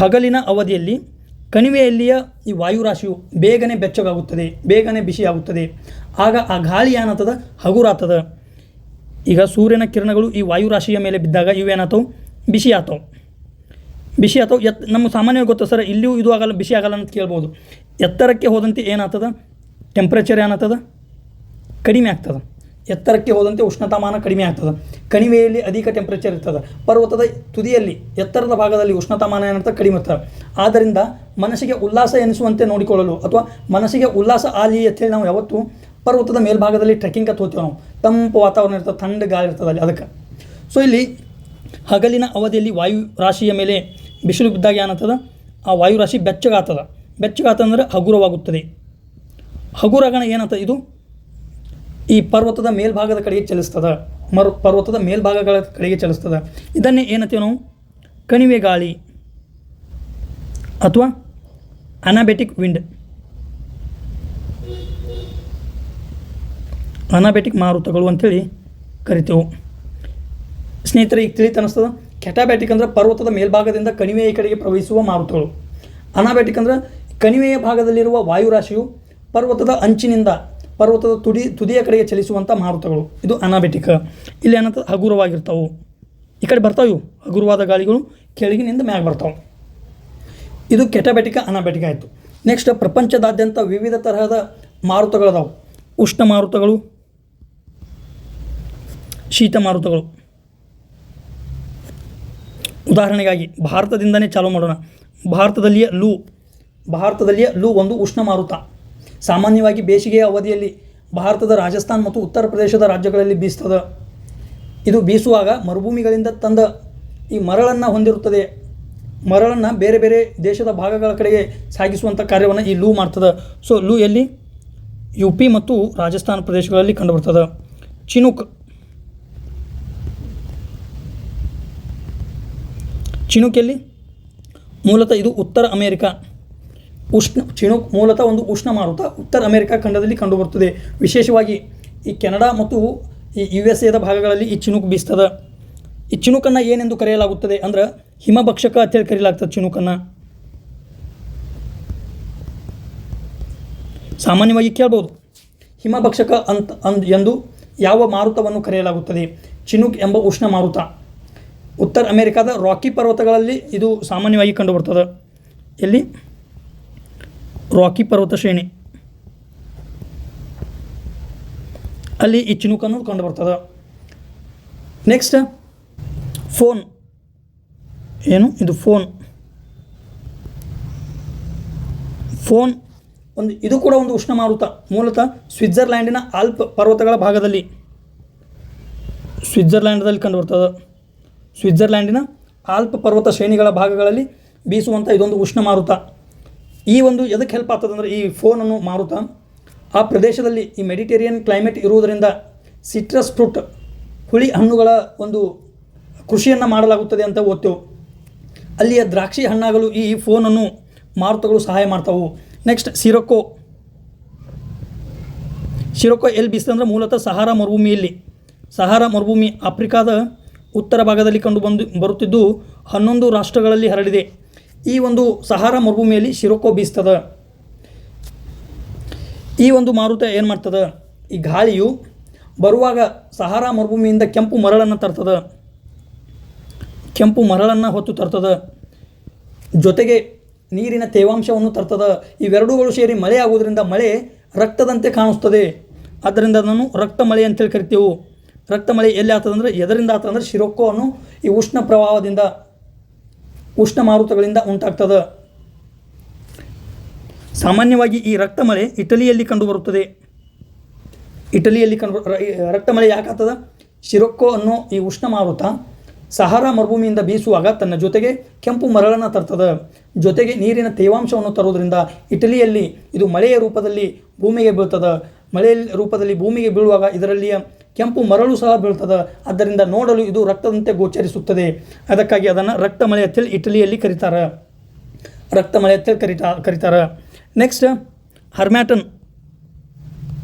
ಹಗಲಿನ ಅವಧಿಯಲ್ಲಿ ಕಣಿವೆಯಲ್ಲಿಯ ಈ ವಾಯುರಾಶಿಯು ಬೇಗನೆ ಬೆಚ್ಚಗಾಗುತ್ತದೆ, ಬೇಗನೆ ಬಿಸಿಯಾಗುತ್ತದೆ. ಆಗ ಆ ಗಾಳಿ ಏನಾಗ್ತದೆ? ಹಗುರಾಗ್ತದೆ. ಈಗ ಸೂರ್ಯನ ಕಿರಣಗಳು ಈ ವಾಯುರಾಶಿಯ ಮೇಲೆ ಬಿದ್ದಾಗ ಇವೇನಾಗ್ತವೆ? ಬಿಸಿ ಆಗ್ತಾವೆ. ನಮ್ಮ ಸಾಮಾನ್ಯವಾಗಿ ಗೊತ್ತಾ ಸರ್, ಇಲ್ಲಿಯೂ ಇದು ಆಗಲ್ಲ, ಬಿಸಿ ಆಗಲ್ಲ ಅಂತ ಕೇಳ್ಬೋದು. ಎತ್ತರಕ್ಕೆ ಹೋದಂತೆ ಏನಾಗ್ತದೆ? ಟೆಂಪ್ರೇಚರ್ ಏನಾಗ್ತದೆ? ಕಡಿಮೆ ಆಗ್ತದೆ. ಎತ್ತರಕ್ಕೆ ಹೋದಂತೆ ಉಷ್ಣತಾಮಾನ ಕಡಿಮೆ ಆಗ್ತದೆ. ಕಣಿವೆಯಲ್ಲಿ ಅಧಿಕ ಟೆಂಪ್ರೇಚರ್ ಇರ್ತದೆ, ಪರ್ವತದ ತುದಿಯಲ್ಲಿ ಎತ್ತರದ ಭಾಗದಲ್ಲಿ ಉಷ್ಣತಾಮಾನ ಏನಾಗ್ತದೆ? ಕಡಿಮೆ ಇರ್ತದೆ. ಆದ್ದರಿಂದ ಮನಸ್ಸಿಗೆ ಉಲ್ಲಾಸ ಎನಿಸುವಂತೆ ನೋಡಿಕೊಳ್ಳಲು ಅಥವಾ ಮನಸ್ಸಿಗೆ ಉಲ್ಲಾಸ ಆಲಿ ಅಂತೇಳಿ ನಾವು ಯಾವತ್ತು ಪರ್ವತದ ಮೇಲ್ಭಾಗದಲ್ಲಿ ಟ್ರೆಕ್ಕಿಂಗ್ ಹೋಗ್ತೇವೆ ನಾವು. ತಂಪು ವಾತಾವರಣ ಇರ್ತದೆ, ಥಂಡ ಗಾಳಿ ಇರ್ತದೆ ಅಲ್ಲಿ. ಅದಕ್ಕೆ ಇಲ್ಲಿ ಹಗಲಿನ ಅವಧಿಯಲ್ಲಿ ವಾಯು ರಾಶಿಯ ಮೇಲೆ ಬಿಸಿಲು ಬಿದ್ದಾಗ ಏನಾಗ್ತದೆ? ಆ ವಾಯುರಾಶಿ ಬೆಚ್ಚಗಾಗ್ತದೆ. ಬೆಚ್ಚಗಾತಂದ್ರೆ ಹಗುರವಾಗುತ್ತದೆ. ಹಗುರಗಣ ಏನಂತ ಇದು ಈ ಪರ್ವತದ ಮೇಲ್ಭಾಗದ ಕಡೆಗೆ ಚಲಿಸ್ತದೆ, ಪರ್ವತದ ಮೇಲ್ಭಾಗಗಳ ಕಡೆಗೆ ಚಲಿಸ್ತದೆ. ಇದನ್ನೇ ಏನಂತೀವಿ ನಾವು ಕಣಿವೆ ಗಾಳಿ ಅಥವಾ ಅನಾಬೆಟಿಕ್ ವಿಂಡ್, ಅನಾಬೆಟಿಕ್ ಮಾರುತಗಳು ಅಂಥೇಳಿ ಕರಿತೇವೆ. ಸ್ನೇಹಿತರೆ, ಈಗ ತಿಳಿತ ಅನ್ನಿಸ್ತದೆ. ಕೆಟಾಬ್ಯಾಟಿಕ್ ಅಂದರೆ ಪರ್ವತದ ಮೇಲ್ಭಾಗದಿಂದ ಕಣಿವೆಯ ಕಡೆಗೆ ಪ್ರವಹಿಸುವ ಮಾರುತಗಳು. ಅನಾಬ್ಯಾಟಿಕ್ ಅಂದರೆ ಕಣಿವೆಯ ಭಾಗದಲ್ಲಿರುವ ವಾಯುರಾಶಿಯು ಪರ್ವತದ ಅಂಚಿನಿಂದ ಪರ್ವತದ ತುದಿಯ ಕಡೆಗೆ ಚಲಿಸುವಂಥ ಮಾರುತಗಳು. ಇದು ಅನಾಬ್ಯಾಟಿಕ್. ಇಲ್ಲಿ ಏನಂತ ಹಗುರವಾಗಿರ್ತಾವೆ, ಈ ಕಡೆ ಬರ್ತಾವೆ ಇವು ಹಗುರವಾದ ಗಾಳಿಗಳು, ಕೆಳಗಿನಿಂದ ಮ್ಯಾಗ ಬರ್ತಾವೆ. ಇದು ಕೆಟಾಬ್ಯಾಟಿಕ್ ಅನಾಬ್ಯಾಟಿಕ್ ಆಯಿತು. ನೆಕ್ಸ್ಟ್, ಪ್ರಪಂಚದಾದ್ಯಂತ ವಿವಿಧ ತರಹದ ಮಾರುತಗಳದಾವು. ಉಷ್ಣ ಮಾರುತಗಳು, ಶೀತ ಮಾರುತಗಳು. ಉದಾಹರಣೆಗಾಗಿ ಭಾರತದಿಂದನೇ ಚಾಲೂ ಮಾಡೋಣ. ಭಾರತದಲ್ಲಿಯ ಲೂ ಒಂದು ಉಷ್ಣ ಮಾರುತ. ಸಾಮಾನ್ಯವಾಗಿ ಬೇಸಿಗೆಯ ಅವಧಿಯಲ್ಲಿ ಭಾರತದ ರಾಜಸ್ಥಾನ್ ಮತ್ತು ಉತ್ತರ ಪ್ರದೇಶದ ರಾಜ್ಯಗಳಲ್ಲಿ ಬೀಸ್ತದೆ. ಇದು ಬೀಸುವಾಗ ಮರುಭೂಮಿಗಳಿಂದ ತಂದ ಈ ಮರಳನ್ನು ಹೊಂದಿರುತ್ತದೆ. ಮರಳನ್ನು ಬೇರೆ ಬೇರೆ ದೇಶದ ಭಾಗಗಳ ಕಡೆಗೆ ಸಾಗಿಸುವಂಥ ಕಾರ್ಯವನ್ನು ಈ ಲೂ ಮಾಡ್ತದೆ. ಸೊ ಲೂ ಎಲ್ಲಿ UP ಮತ್ತು ರಾಜಸ್ಥಾನ ಪ್ರದೇಶಗಳಲ್ಲಿ ಕಂಡುಬರ್ತದೆ. ಚಿನುಕ್ ಎಲ್ಲಿ ಮೂಲತಃ ಇದು ಉತ್ತರ ಅಮೇರಿಕಾ. ಚಿನುಕ್ ಮೂಲತಃ ಒಂದು ಉಷ್ಣ ಮಾರುತ ಉತ್ತರ ಅಮೇರಿಕಾ ಖಂಡದಲ್ಲಿ ಕಂಡುಬರುತ್ತದೆ. ವಿಶೇಷವಾಗಿ ಈ ಕೆನಡಾ ಮತ್ತು ಈ USA ಭಾಗಗಳಲ್ಲಿ ಈ ಚಿನುಕ್ ಬೀಸ್ತದೆ. ಈ ಚಿನುಕನ್ನು ಏನೆಂದು ಕರೆಯಲಾಗುತ್ತದೆ ಅಂದ್ರೆ ಹಿಮಭಕ್ಷಕ ಅಂತೇಳಿ ಕರೆಯಲಾಗ್ತದೆ. ಚಿನುಕನ್ನು ಸಾಮಾನ್ಯವಾಗಿ ಕೇಳ್ಬೋದು, ಹಿಮಭಕ್ಷಕ ಎಂದು ಯಾವ ಮಾರುತವನ್ನು ಕರೆಯಲಾಗುತ್ತದೆ? ಚಿನುಕ್ ಎಂಬ ಉಷ್ಣ ಮಾರುತ ಉತ್ತರ ಅಮೇರಿಕಾದ ರಾಕಿ ಪರ್ವತಗಳಲ್ಲಿ ಇದು ಸಾಮಾನ್ಯವಾಗಿ ಕಂಡುಬರ್ತದೆ. ಎಲ್ಲಿ ರಾಕಿ ಪರ್ವತ ಶ್ರೇಣಿ ಅಲ್ಲಿ ಈ ಚಿನುಕ್ ಅನ್ನೋದು ಕಂಡುಬರ್ತದೆ. Next, phone. ಏನು ಇದು ಫೋನ್ ಇದು ಕೂಡ ಒಂದು ಉಷ್ಣ ಮಾರುತ. ಮೂಲತಃ ಸ್ವಿಟ್ಜರ್ಲ್ಯಾಂಡಿನ ಆಲ್ಪ್ ಪರ್ವತಗಳ ಭಾಗದಲ್ಲಿ ಕಂಡುಬರ್ತದೆ. ಸ್ವಿಟ್ಜರ್ಲ್ಯಾಂಡಿನ ಆಲ್ಪ್ ಪರ್ವತ ಶ್ರೇಣಿಗಳ ಭಾಗಗಳಲ್ಲಿ ಬೀಸುವಂಥ ಇದೊಂದು ಉಷ್ಣ ಮಾರುತ. ಈ ಒಂದು ಎದಕ್ಕೆ ಹೆಲ್ಪ್ ಆಗ್ತದೆ ಅಂದರೆ ಈ ಫೋನ್ ಅನ್ನೋ ಮಾರುತ ಆ ಪ್ರದೇಶದಲ್ಲಿ ಈ ಮೆಡಿಟೇರಿಯನ್ ಕ್ಲೈಮೇಟ್ ಇರುವುದರಿಂದ ಸಿಟ್ರಸ್ ಫ್ರೂಟ್ ಹುಳಿ ಹಣ್ಣುಗಳ ಒಂದು ಕೃಷಿಯನ್ನು ಮಾಡಲಾಗುತ್ತದೆ ಅಂತ ಓದ್ತೇವೆ. ಅಲ್ಲಿಯ ದ್ರಾಕ್ಷಿ ಹಣ್ಣಾಗಲು ಈ ಫೋನನ್ನು ಮಾರುತಗಳು ಸಹಾಯ ಮಾಡ್ತಾವೆ. ನೆಕ್ಸ್ಟ್, ಸಿರೊಕ್ಕೋ ಎಲ್ಲಿ ಬೀಸ್ತದೆ ಅಂದರೆ ಮೂಲತಃ ಸಹಾರಾ ಮರುಭೂಮಿ ಆಫ್ರಿಕಾದ ಉತ್ತರ ಭಾಗದಲ್ಲಿ ಬರುತ್ತಿದ್ದು 11 ರಾಷ್ಟ್ರಗಳಲ್ಲಿ ಹರಡಿದೆ. ಈ ಒಂದು ಸಹಾರಾ ಮರುಭೂಮಿಯಲ್ಲಿ ಸಿರೊಕ್ಕೋ ಬೀಸ್ತದೆ. ಈ ಒಂದು ಮಾರುತ ಏನು ಮಾಡ್ತದೆ, ಈ ಗಾಳಿಯು ಬರುವಾಗ ಸಹಾರಾ ಮರುಭೂಮಿಯಿಂದ ಕೆಂಪು ಮರಳನ್ನು ಹೊತ್ತು ತರ್ತದೆ. ಜೊತೆಗೆ ನೀರಿನ ತೇವಾಂಶವನ್ನು ತರ್ತದೆ. ಇವೆರಡೂಗಳು ಸೇರಿ ಮಳೆ ಆಗುವುದರಿಂದ ಮಳೆ ರಕ್ತದಂತೆ ಕಾಣಿಸ್ತದೆ. ಆದ್ದರಿಂದ ಅದನ್ನು ರಕ್ತ ಮಳೆ ಅಂತೇಳಿ ಕರಿತೇವೆ. ರಕ್ತ ಮಳೆ ಎಲ್ಲಿ ಆಗ್ತದೆ ಅಂದರೆ ಎದರಿಂದ ಆಗ್ತದೆ ಅಂದರೆ ಸಿರೊಕ್ಕೋ ಅನ್ನೋ ಈ ಉಷ್ಣ ಪ್ರವಾಹದಿಂದ, ಉಷ್ಣ ಮಾರುತಗಳಿಂದ ಉಂಟಾಗ್ತದೆ. ಸಾಮಾನ್ಯವಾಗಿ ಈ ರಕ್ತ ಮಳೆ ಇಟಲಿಯಲ್ಲಿ ಕಂಡುಬರುತ್ತದೆ. ರಕ್ತ ಮಳೆ ಯಾಕೆ ಆಗ್ತದೆ? ಸಿರೊಕ್ಕೋ ಅನ್ನೋ ಈ ಉಷ್ಣ ಮಾರುತ ಸಹಾರಾ ಮರುಭೂಮಿಯಿಂದ ಬೀಸುವಾಗ ತನ್ನ ಜೊತೆಗೆ ಕೆಂಪು ಮರಳನ್ನು ತರ್ತದೆ. ಜೊತೆಗೆ ನೀರಿನ ತೇವಾಂಶವನ್ನು ತರುವುದರಿಂದ ಇಟಲಿಯಲ್ಲಿ ಇದು ಮಳೆಯ ರೂಪದಲ್ಲಿ ಭೂಮಿಗೆ ಬೀಳ್ತದೆ. ಮಳೆಯ ರೂಪದಲ್ಲಿ ಭೂಮಿಗೆ ಬೀಳುವಾಗ ಇದರಲ್ಲಿಯ ಕೆಂಪು ಮರಳು ಸಹ ಬೀಳ್ತದೆ. ಆದ್ದರಿಂದ ನೋಡಲು ಇದು ರಕ್ತದಂತೆ ಗೋಚರಿಸುತ್ತದೆ. ಅದಕ್ಕಾಗಿ ಅದನ್ನು ರಕ್ತ ಮಳೆ ಅಂತೇಳಿ ಇಟಲಿಯಲ್ಲಿ ಕರೀತಾರೆ. ನೆಕ್ಸ್ಟ್,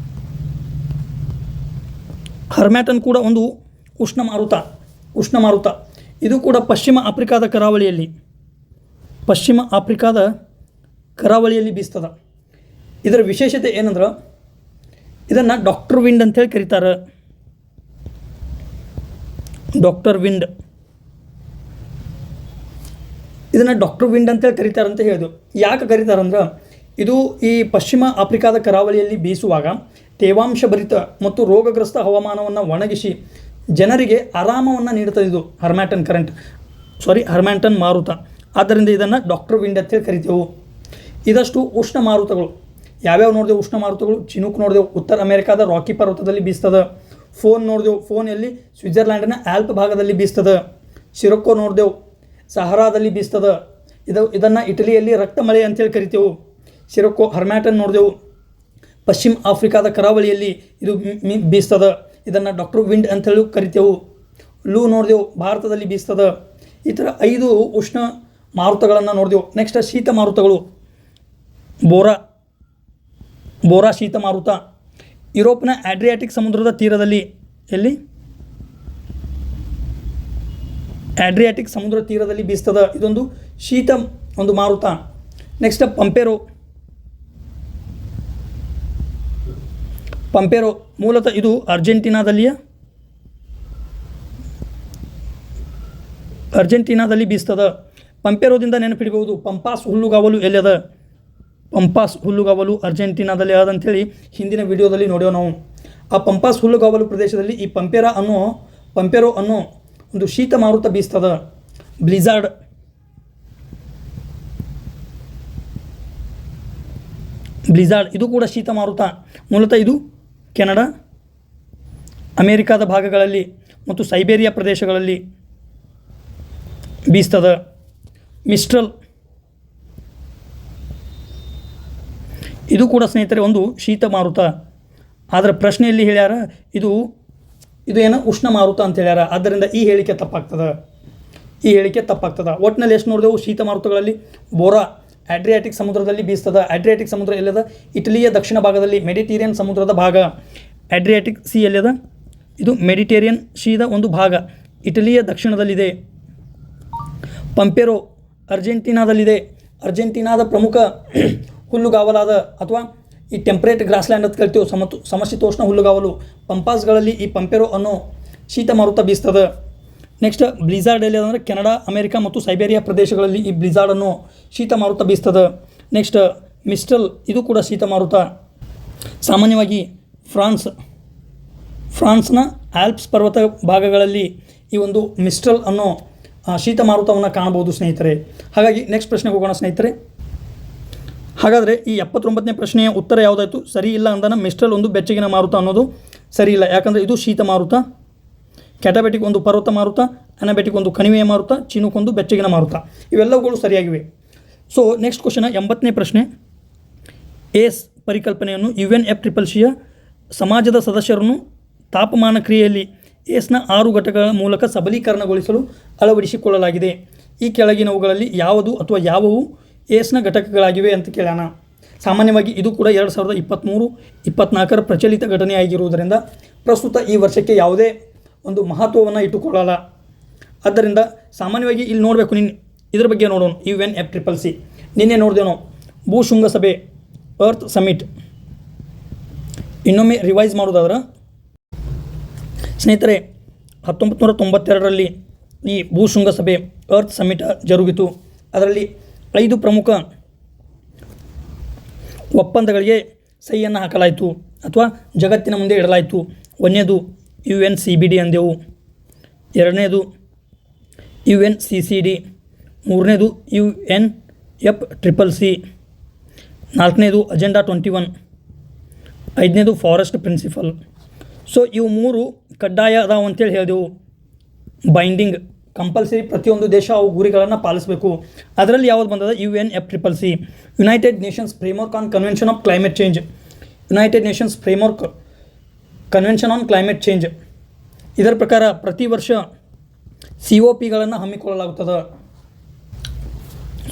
ಹರ್ಮ್ಯಾಟನ್ ಕೂಡ ಒಂದು ಉಷ್ಣ ಮಾರುತ. ಇದು ಕೂಡ ಪಶ್ಚಿಮ ಆಫ್ರಿಕಾದ ಕರಾವಳಿಯಲ್ಲಿ ಬೀಸ್ತದೆ. ಇದರ ವಿಶೇಷತೆ ಏನಂದ್ರೆ ಇದನ್ನು ಡಾಕ್ಟರ್ ವಿಂಡ್ ಅಂತೇಳಿ ಕರೀತಾರೆ. ಇದನ್ನು ಡಾಕ್ಟರ್ ವಿಂಡ್ ಅಂತೇಳಿ ಕರೀತಾರೆ ಅಂತ ಹೇಳಿದ್ರು. ಯಾಕೆ ಕರೀತಾರಂದ್ರೆ ಇದು ಈ ಪಶ್ಚಿಮ ಆಫ್ರಿಕಾದ ಕರಾವಳಿಯಲ್ಲಿ ಬೀಸುವಾಗ ತೇವಾಂಶ ಭರಿತ ಮತ್ತು ರೋಗಗ್ರಸ್ತ ಹವಾಮಾನವನ್ನು ಒಣಗಿಸಿ ಜನರಿಗೆ ಆರಾಮವನ್ನು ನೀಡುತ್ತದೆ. ಇದು ಹರ್ಮ್ಯಾಟನ್ ಮಾರುತ. ಆದ್ದರಿಂದ ಇದನ್ನು ಡಾಕ್ಟರ್ ವಿಂಡ್ ಅಂತೇಳಿ ಕರಿತೇವೆ. ಇದಷ್ಟು ಉಷ್ಣ ಮಾರುತಗಳು ಯಾವ್ಯಾವ ನೋಡಿದೆವು? ಉಷ್ಣ ಮಾರುತಗಳು ಚಿನುಕ್ ನೋಡಿದೆವು, ಉತ್ತರ ಅಮೆರಿಕಾದ ರಾಕಿ ಪರ್ವತದಲ್ಲಿ ಬೀಸ್ತದೆ. ಫೋನ್ ನೋಡಿದೆವು, ಫೋನಲ್ಲಿ ಸ್ವಿಟ್ಜರ್ಲ್ಯಾಂಡಿನ ಆಲ್ಪ್ ಭಾಗದಲ್ಲಿ ಬೀಸ್ತದೆ. ಸಿರೊಕ್ಕೋ ನೋಡಿದೆವು, ಸಹಾರಾದಲ್ಲಿ ಬೀಸ್ತದೆ. ಇದನ್ನು ಇಟಲಿಯಲ್ಲಿ ರಕ್ತ ಮಳೆ ಅಂತೇಳಿ ಕರಿತೇವೆ. ಸಿರೊಕ್ಕೋ ಹರ್ಮ್ಯಾಟನ್ ನೋಡಿದೆವು, ಪಶ್ಚಿಮ ಆಫ್ರಿಕಾದ ಕರಾವಳಿಯಲ್ಲಿ ಇದು ಬೀಸ್ತದ, ಇದನ್ನು ಡಾಕ್ಟರ್ ವಿಂಡ್ ಅಂತೇಳಿ ಕರಿತೇವೆ. ಲೂ ನೋಡಿದೆವು, ಭಾರತದಲ್ಲಿ ಬೀಸ್ತದ. ಈ ಥರ 5 ಉಷ್ಣ ಮಾರುತಗಳನ್ನು ನೋಡಿದೆವು. ನೆಕ್ಸ್ಟ್ ಶೀತ ಮಾರುತಗಳು. ಬೋರಾ ಶೀತ ಮಾರುತ ಯುರೋಪ್ನ ಆಡ್ರಿಯಾಟಿಕ್ ಸಮುದ್ರದ ತೀರದಲ್ಲಿ, ಎಲ್ಲಿ ಆಡ್ರಿಯಾಟಿಕ್ ಸಮುದ್ರ ತೀರದಲ್ಲಿ ಬೀಸ್ತದ, ಇದೊಂದು ಶೀತ ಒಂದು ಮಾರುತ. ನೆಕ್ಸ್ಟ್ ಪಂಪೆರೋ ಮೂಲತಃ ಇದು ಅರ್ಜೆಂಟೀನಾದಲ್ಲಿ ಬೀಸ್ತದ. ಪಂಪೆರೋದಿಂದ ನೆನಪಿಡಬಹುದು ಪಂಪಾಸ್ ಹುಲ್ಲುಗಾವಲು ಎಲ್ಲಿದೆ, ಪಂಪಾಸ್ ಹುಲ್ಲುಗಾವಲು ಅರ್ಜೆಂಟೀನಾದಲ್ಲಿ ಅದಂಥೇಳಿ ಹಿಂದಿನ ವಿಡಿಯೋದಲ್ಲಿ ನೋಡ್ಯೋ ನಾವು. ಆ ಪಂಪಾಸ್ ಹುಲ್ಲುಗಾವಲು ಪ್ರದೇಶದಲ್ಲಿ ಈ ಪಂಪೆರೋ ಅನ್ನೋ ಒಂದು ಶೀತ ಮಾರುತ ಬೀಸ್ತದ. ಬ್ಲಿಝಾರ್ಡ್ ಇದು ಕೂಡ ಶೀತ ಮಾರುತ. ಮೂಲತಃ ಇದು ಕೆನಡಾ, ಅಮೇರಿಕಾದ ಭಾಗಗಳಲ್ಲಿ ಮತ್ತು ಸೈಬೇರಿಯಾ ಪ್ರದೇಶಗಳಲ್ಲಿ ಬೀಸ್ತದ. ಮಿಸ್ಟ್ರಲ್ ಇದು ಕೂಡ ಸ್ನೇಹಿತರೆ ಒಂದು ಶೀತ ಮಾರುತ. ಆದರೆ ಪ್ರಶ್ನೆಯಲ್ಲಿ ಹೇಳ್ಯಾರ ಇದು ಏನು ಉಷ್ಣ ಮಾರುತ ಅಂತ ಹೇಳ್ಯಾರ. ಆದ್ದರಿಂದ ಈ ಹೇಳಿಕೆ ತಪ್ಪಾಗ್ತದ. ಒಟ್ಟಿನಲ್ಲಿ ಎಷ್ಟು ನೋಡಿದೆವು ಶೀತ ಮಾರುತಗಳಲ್ಲಿ? ಬೋರಾ ಆಡ್ರಿಯಾಟಿಕ್ ಸಮುದ್ರದಲ್ಲಿ ಬೀಸ್ತದ. ಆಡ್ರಿಯಾಟಿಕ್ ಸಮುದ್ರ ಎಲ್ಲದ? ಇಟಲಿಯ ದಕ್ಷಿಣ ಭಾಗದಲ್ಲಿ, ಮೆಡಿಟೇರಿಯನ್ ಸಮುದ್ರದ ಭಾಗ. ಆಡ್ರಿಯಾಟಿಕ್ ಸಿ ಎಲ್ಲದ? ಇದು ಮೆಡಿಟೇರಿಯನ್ ಸೀದ ಒಂದು ಭಾಗ, ಇಟಲಿಯ ದಕ್ಷಿಣದಲ್ಲಿದೆ. ಪಂಪೆರೋ ಅರ್ಜೆಂಟೀನಾದಲ್ಲಿದೆ. ಅರ್ಜೆಂಟೀನಾದ ಪ್ರಮುಖ ಹುಲ್ಲುಗಾವಲಾದ ಅಥವಾ ಈ ಟೆಂಪ್ರೇಟ್ ಗ್ರಾಸ್ಲ್ಯಾಂಡ್ ಅಂತ ಕರಿತೀವಿ, ಸಮಶೀತೋಷ್ಣ ಹುಲ್ಲುಗಾವಲು ಪಂಪಾಸ್ಗಳಲ್ಲಿ ಈ ಪಂಪೆರೋ ಅನ್ನೋ ಶೀತ ಮಾರುತ ಬೀಸ್ತದ. ನೆಕ್ಸ್ಟ್ ಬ್ಲಿಝಾರ್ಡ್ ಎಲ್ಲಿ ಅಂದರೆ ಕೆನಡಾ, ಅಮೆರಿಕ ಮತ್ತು ಸೈಬೇರಿಯಾ ಪ್ರದೇಶಗಳಲ್ಲಿ ಈ ಬ್ಲಿಝಾರ್ಡ್ ಅನ್ನೋ ಶೀತ ಮಾರುತ ಬೀಸ್ತದ. ನೆಕ್ಸ್ಟ್ ಮಿಸ್ಟ್ರಲ್ ಇದು ಕೂಡ ಶೀತ ಮಾರುತ. ಸಾಮಾನ್ಯವಾಗಿ ಫ್ರಾನ್ಸ್ನ ಆಲ್ಪ್ಸ್ ಪರ್ವತ ಭಾಗಗಳಲ್ಲಿ ಈ ಒಂದು ಮಿಸ್ಟ್ರಲ್ ಅನ್ನೋ ಶೀತ ಮಾರುತವನ್ನು ಕಾಣಬಹುದು ಸ್ನೇಹಿತರೆ. ಹಾಗಾಗಿ ನೆಕ್ಸ್ಟ್ ಪ್ರಶ್ನೆಗೆ ಹೋಗೋಣ ಸ್ನೇಹಿತರೆ. ಹಾಗಾದರೆ ಈ 79ನೇ ಪ್ರಶ್ನೆಯ ಉತ್ತರ ಯಾವುದಾಯಿತು? ಸರಿ ಇಲ್ಲ ಅಂದನ ಮಿಸ್ಟ್ರಲ್ ಒಂದು ಬೆಚ್ಚಗಿನ ಮಾರುತ ಅನ್ನೋದು ಸರಿ ಇಲ್ಲ. ಯಾಕಂದರೆ ಇದು ಶೀತ ಮಾರುತ. ಕ್ಯಾಟಬೆಟಿಕ್ ಒಂದು ಪರ್ವತ ಮಾರುತ, ಅನಬೆಟಿಕ್ ಒಂದು ಕಣಿವೆಯ ಮಾರುತ, ಚಿನುಕ್ ಒಂದು ಬೆಚ್ಚಗಿನ ಮಾರುತ. ಇವೆಲ್ಲವುಗಳು ಸರಿಯಾಗಿವೆ. ಸೊ ನೆಕ್ಸ್ಟ್ ಕ್ವಶನ್ 80ನೇ ಪ್ರಶ್ನೆ. ಏಸ್ ಪರಿಕಲ್ಪನೆಯನ್ನು UNFCCCಯ ಸಮಾಜದ ಸದಸ್ಯರನ್ನು ತಾಪಮಾನ ಕ್ರಿಯೆಯಲ್ಲಿ ಏಸ್ನ 6 ಘಟಕಗಳ ಮೂಲಕ ಸಬಲೀಕರಣಗೊಳಿಸಲು ಅಳವಡಿಸಿಕೊಳ್ಳಲಾಗಿದೆ. ಈ ಕೆಳಗಿನವುಗಳಲ್ಲಿ ಯಾವುದು ಅಥವಾ ಯಾವುವು ಏಸ್ನ ಘಟಕಗಳಾಗಿವೆ ಅಂತ ಕೇಳೋಣ. ಸಾಮಾನ್ಯವಾಗಿ ಇದು ಕೂಡ 2023-24 ಪ್ರಚಲಿತ ಘಟನೆಯಾಗಿರುವುದರಿಂದ ಪ್ರಸ್ತುತ ಈ ವರ್ಷಕ್ಕೆ ಯಾವುದೇ ಒಂದು ಮಹತ್ವವನ್ನು ಇಟ್ಟುಕೊಳ್ಳಲ್ಲ. ಆದ್ದರಿಂದ ಸಾಮಾನ್ಯವಾಗಿ ಇಲ್ಲಿ ನೋಡಬೇಕು, ಇದ್ರ ಬಗ್ಗೆ ನೋಡೋಣ. UNFCCC ನಿನ್ನೆ ನೋಡಿದೆವು ನಾವು, ಭೂ ಶೃಂಗಸಭೆ ಅರ್ತ್ ಸಮಿಟ್. ಇನ್ನೊಮ್ಮೆ ರಿವೈಸ್ ಮಾಡೋದಾದ್ರೆ ಸ್ನೇಹಿತರೆ, 1992ರಲ್ಲಿ ಈ ಭೂ ಶೃಂಗಸಭೆ ಅರ್ತ್ ಸಮಿಟ್ ಜರುಗಿತು. ಅದರಲ್ಲಿ 5 ಪ್ರಮುಖ ಒಪ್ಪಂದಗಳಿಗೆ ಸಹಿಯನ್ನು ಹಾಕಲಾಯಿತು ಅಥವಾ ಜಗತ್ತಿನ ಮುಂದೆ ಇಡಲಾಯಿತು. 1ನೇದು UNCBD ಅಂದೆವು, 2ನೇದು UNCCD, 3ನೇದು UNFCCC, 4ನೇದು ಅಜೆಂಡಾ 21, 5ನೇದು ಫಾರೆಸ್ಟ್ ಪ್ರಿನ್ಸಿಪಲ್. ಸೊ ಇವು 3 ಕಡ್ಡಾಯ ಅದಾವು ಅಂತೇಳಿ ಹೇಳಿದೆವು. ಬೈಂಡಿಂಗ್ ಕಂಪಲ್ಸರಿ, ಪ್ರತಿಯೊಂದು ದೇಶ ಅವು ಗುರಿಗಳನ್ನು ಪಾಲಿಸಬೇಕು. ಅದರಲ್ಲಿ ಯಾವುದು ಬಂದದ? UNFCCC, United Nations framework on convention of climate change. United Nations framework convention on climate change. ಇದರ ಪ್ರಕಾರ ಪ್ರತಿ ವರ್ಷ COPಗಳನ್ನು ಹಮ್ಮಿಕೊಳ್ಳಲಾಗುತ್ತದೆ.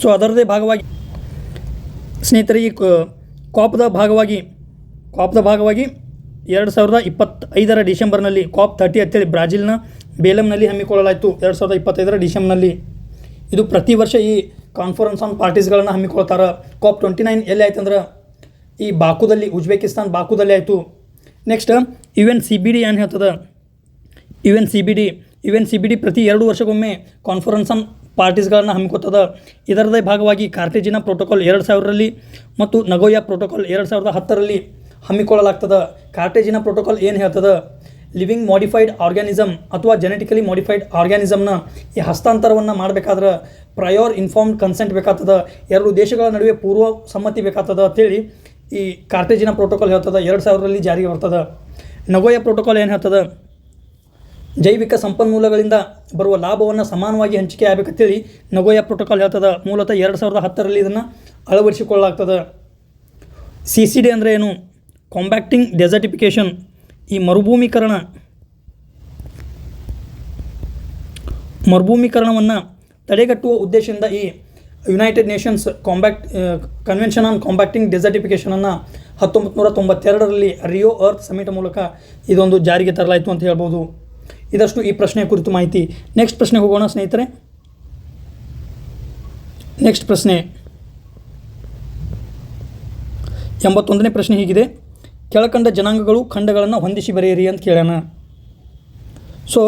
ಸೊ ಅದರದೇ ಭಾಗವಾಗಿ ಸ್ನೇಹಿತರೆ ಈ ಕಾಪ್ದ ಭಾಗವಾಗಿ 2025 ಡಿಸೆಂಬರ್ನಲ್ಲಿ COP 30 ಅಂತೇಳಿ ಬ್ರಾಜಿಲ್ನ ಬೇಲಂನಲ್ಲಿ ಹಮ್ಮಿಕೊಳ್ಳಲಾಯಿತು. 2025 ಡಿಸೆಂಬರ್ನಲ್ಲಿ. ಇದು ಪ್ರತಿ ವರ್ಷ ಈ ಕಾನ್ಫರೆನ್ಸ್ ಆನ್ ಪಾರ್ಟೀಸ್ಗಳನ್ನು ಹಮ್ಮಿಕೊಳ್ತಾರೆ. COP 29 ಎಲ್ಲಿ ಆಯ್ತು ಅಂದ್ರೆ ಈ ಬಾಕುದಲ್ಲಿ, ಉಜ್ಬೇಕಿಸ್ತಾನ್ ಬಾಕುದಲ್ಲಿ ಆಯಿತು. ನೆಕ್ಸ್ಟ್ UNCBD ಏನು ಹೇಳ್ತದೆ? UNCBD ಪ್ರತಿ 2 ವರ್ಷಕ್ಕೊಮ್ಮೆ ಕಾನ್ಫರೆನ್ಸ್ ಆನ್ ಪಾರ್ಟೀಸ್ಗಳನ್ನು ಹಮ್ಮಿಕೊಳ್ತದೆ. ಇದರದೇ ಭಾಗವಾಗಿ ಕಾರ್ಟೇಜಿನ ಪ್ರೋಟೋಕಾಲ್ 2000ರಲ್ಲಿ ಮತ್ತು ನಗೋಯಾ ಪ್ರೋಟೋಕಾಲ್ 2010ರಲ್ಲಿ ಹಮ್ಮಿಕೊಳ್ಳಲಾಗ್ತದೆ. ಕಾರ್ಟೇಜಿನ ಪ್ರೋಟೋಕಾಲ್ ಏನು ಹೇಳ್ತದೆ? ಲಿವಿಂಗ್ ಮಾಡಿಫೈಡ್ ಆರ್ಗ್ಯಾನಿಸಮ್ ಅಥವಾ ಜೆನೆಟಿಕಲಿ ಮಾಡಿಫೈಡ್ ಆರ್ಗ್ಯಾನಿಸಮ್ನ ಈ ಹಸ್ತಾಂತರವನ್ನು ಮಾಡಬೇಕಾದ್ರೆ ಪ್ರಯೋರ್ ಇನ್ಫಾರ್ಮ್ಡ್ ಕನ್ಸೆಂಟ್ ಬೇಕಾಗ್ತದೆ. 2 ದೇಶಗಳ ನಡುವೆ ಪೂರ್ವ ಸಮ್ಮತಿ ಬೇಕಾಗ್ತದೆ ಅಂತೇಳಿ ಈ ಕಾರ್ಟೇಜಿನ ಪ್ರೋಟೋಕಾಲ್ ಹೇಳ್ತದೆ. 2000ರಲ್ಲಿ ಜಾರಿಗೆ ಬರ್ತದೆ. ನಗೋಯಾ ಪ್ರೋಟೋಕಾಲ್ ಏನು ಹೇಳ್ತದೆ? ಜೈವಿಕ ಸಂಪನ್ಮೂಲಗಳಿಂದ ಬರುವ ಲಾಭವನ್ನು ಸಮಾನವಾಗಿ ಹಂಚಿಕೆ ಆಗಬೇಕಂತೇಳಿ ನಗೋಯಾ ಪ್ರೋಟೋಕಾಲ್ ಹೇಳ್ತದೆ. ಮೂಲತಃ 2010ರಲ್ಲಿ ಇದನ್ನು ಅಳವಡಿಸಿಕೊಳ್ಳಲಾಗ್ತದೆ. CCD ಅಂದರೆ ಏನು? ಕಾಂಬ್ಯಾಕ್ಟಿಂಗ್ ಡೆಸರ್ಟಿಫಿಕೇಷನ್, ಈ ಮರುಭೂಮೀಕರಣವನ್ನು ತಡೆಗಟ್ಟುವ ಉದ್ದೇಶದಿಂದ ಈ United Nations Convention on Combating ಡೆಸರ್ಟಿಫಿಕೇಷನನ್ನು 1992ರಲ್ಲಿ ರಿಯೋ ಅರ್ತ್ ಸಮಿಟ್ ಮೂಲಕ ಇದೊಂದು ಜಾರಿಗೆ ತರಲಾಯಿತು ಅಂತ ಹೇಳ್ಬೋದು. ಇದಷ್ಟು ಈ ಪ್ರಶ್ನೆಯ ಕುರಿತು ಮಾಹಿತಿ. ನೆಕ್ಸ್ಟ್ ಪ್ರಶ್ನೆಗೆ ಹೋಗೋಣ ಸ್ನೇಹಿತರೆ. ನೆಕ್ಸ್ಟ್ ಪ್ರಶ್ನೆ 81ನೇ ಪ್ರಶ್ನೆ ಹೀಗಿದೆ: ಕೆಳಕಂಡ ಜನಾಂಗಗಳು ಖಂಡಗಳನ್ನು ಹೊಂದಿಸಿ ಬರೆಯಿರಿ ಅಂತ ಕೇಳೋಣ. ಸೊ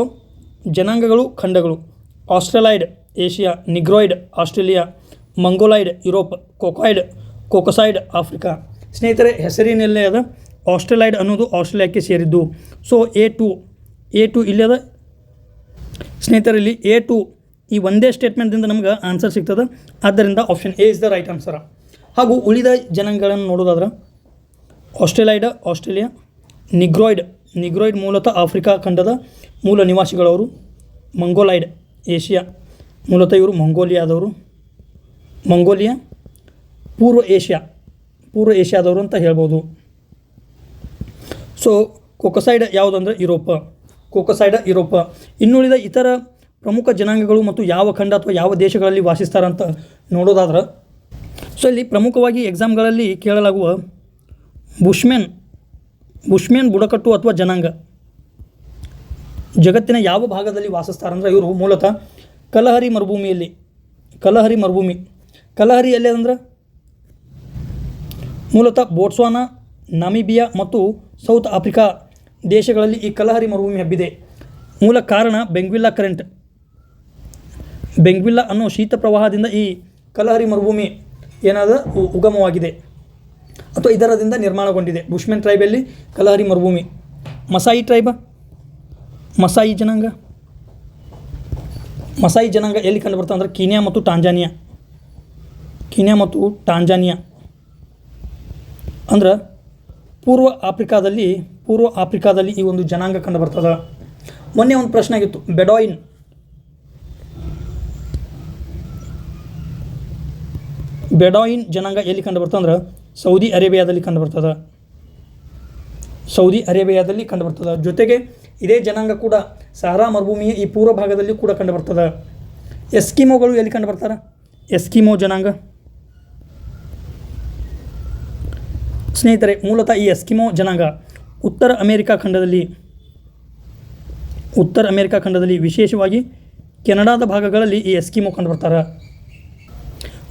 ಜನಾಂಗಗಳು ಖಂಡಗಳು: Australoid Asia, Negroid Australia, Mongoloid Europe, Caucasoid Africa. ಸ್ನೇಹಿತರೆ, ಹೆಸರಿನಲ್ಲೇ ಅದ ಆಸ್ಟ್ರೇಲಾಯ್ಡ್ ಅನ್ನೋದು ಆಸ್ಟ್ರೇಲಿಯಾಕ್ಕೆ ಸೇರಿದ್ದು. ಸೊ ಎ ಟು ಇಲ್ಲಿ ಅದ ಸ್ನೇಹಿತರಲ್ಲಿ. A2 ಈ ಒಂದೇ ಸ್ಟೇಟ್ಮೆಂಟ್ದಿಂದ ನಮ್ಗೆ ಆನ್ಸರ್ ಸಿಗ್ತದೆ. ಆದ್ದರಿಂದ option A is the right answer. ಹಾಗೂ ಉಳಿದ ಜನಾಂಗಗಳನ್ನು ನೋಡೋದಾದ್ರೆ ಆಸ್ಟ್ರೇಲಾಯ್ಡ್ ಆಸ್ಟ್ರೇಲಿಯಾ, ನಿಗ್ರಾಯ್ಡ್ ಮೂಲತಃ ಆಫ್ರಿಕಾ ಖಂಡದ ಮೂಲ ನಿವಾಸಿಗಳವರು, ಮಂಗೋಲಾಯ್ಡ್ ಏಷ್ಯಾ, ಮೂಲತಃ ಇವರು ಮಂಗೋಲಿಯಾ ಪೂರ್ವ ಏಷ್ಯಾದವರು ಅಂತ ಹೇಳ್ಬೋದು. ಸೊ ಕೋಕಸಾಯ್ಡ್ ಯಾವುದಂದ್ರೆ ಯುರೋಪ. ಇನ್ನುಳಿದ ಇತರ ಪ್ರಮುಖ ಜನಾಂಗಗಳು ಮತ್ತು ಯಾವ ಖಂಡ ಅಥವಾ ಯಾವ ದೇಶಗಳಲ್ಲಿ ವಾಸಿಸ್ತಾರಂತ ನೋಡೋದಾದ್ರೆ, ಸೊ ಇಲ್ಲಿ ಪ್ರಮುಖವಾಗಿ ಎಕ್ಸಾಮ್ಗಳಲ್ಲಿ ಕೇಳಲಾಗುವ ಬುಷ್ಮೆನ್ ಬುಡಕಟ್ಟು ಅಥವಾ ಜನಾಂಗ ಜಗತ್ತಿನ ಯಾವ ಭಾಗದಲ್ಲಿ ವಾಸಿಸ್ತಾರಂದ್ರೆ ಇವರು ಮೂಲತಃ ಕಲಹರಿ ಎಲ್ಲಿ ಅಂದ್ರೆ ಮೂಲತಃ ಬೋಟ್ಸ್ವಾನಾ, ನಮೀಬಿಯಾ ಮತ್ತು ಸೌತ್ ಆಫ್ರಿಕಾ ದೇಶಗಳಲ್ಲಿ ಈ ಕಲಹರಿ ಮರುಭೂಮಿ ಹಬ್ಬಿದೆ. ಮೂಲ ಕಾರಣ ಬೆಂಗ್ವಿಲ್ಲಾ ಅನ್ನೋ ಶೀತ ಪ್ರವಾಹದಿಂದ ಈ ಕಲಹರಿ ಮರುಭೂಮಿ ಏನಾದ ಉಗಮವಾಗಿದೆ ಅಥವಾ ಇದರದಿಂದ ನಿರ್ಮಾಣಗೊಂಡಿದೆ. ಬುಷ್ಮೆನ್ ಟ್ರೈಬಲ್ಲಿ ಕಲಹರಿ ಮರುಭೂಮಿ. ಮಸಾಯಿ ಜನಾಂಗ ಎಲ್ಲಿ ಕಂಡುಬರ್ತದೆ ಅಂದರೆ ಕೀನ್ಯಾ ಮತ್ತು ಟಾಂಜಾನಿಯಾ ಅಂದ್ರೆ ಪೂರ್ವ ಆಫ್ರಿಕಾದಲ್ಲಿ ಈ ಒಂದು ಜನಾಂಗ ಕಂಡುಬರ್ತದೆ. ಮೊನ್ನೆ ಒಂದು ಪ್ರಶ್ನೆ ಆಗಿತ್ತು, ಬೆಡಾಯಿನ್ ಜನಾಂಗ ಎಲ್ಲಿ ಕಂಡುಬರ್ತದೆ ಅಂದ್ರೆ ಸೌದಿ ಅರೇಬಿಯಾದಲ್ಲಿ ಕಂಡುಬರ್ತದೆ. ಜೊತೆಗೆ ಇದೇ ಜನಾಂಗ ಕೂಡ ಸಹರಾ ಮರುಭೂಮಿಯ ಈ ಪೂರ್ವ ಭಾಗದಲ್ಲಿ ಕೂಡ ಕಂಡುಬರ್ತದೆ. ಎಸ್ಕಿಮೋಗಳು ಎಲ್ಲಿ ಕಂಡುಬರ್ತಾರೆ? ಎಸ್ಕಿಮೋ ಜನಾಂಗ ಸ್ನೇಹಿತರೆ, ಮೂಲತಃ ಈ ಎಸ್ಕಿಮೋ ಜನಾಂಗ ಉತ್ತರ ಅಮೆರಿಕಾ ಖಂಡದಲ್ಲಿ ವಿಶೇಷವಾಗಿ ಕೆನಡಾದ ಭಾಗಗಳಲ್ಲಿ ಈ ಎಸ್ಕಿಮೋ ಕಂಡುಬರ್ತಾರೆ.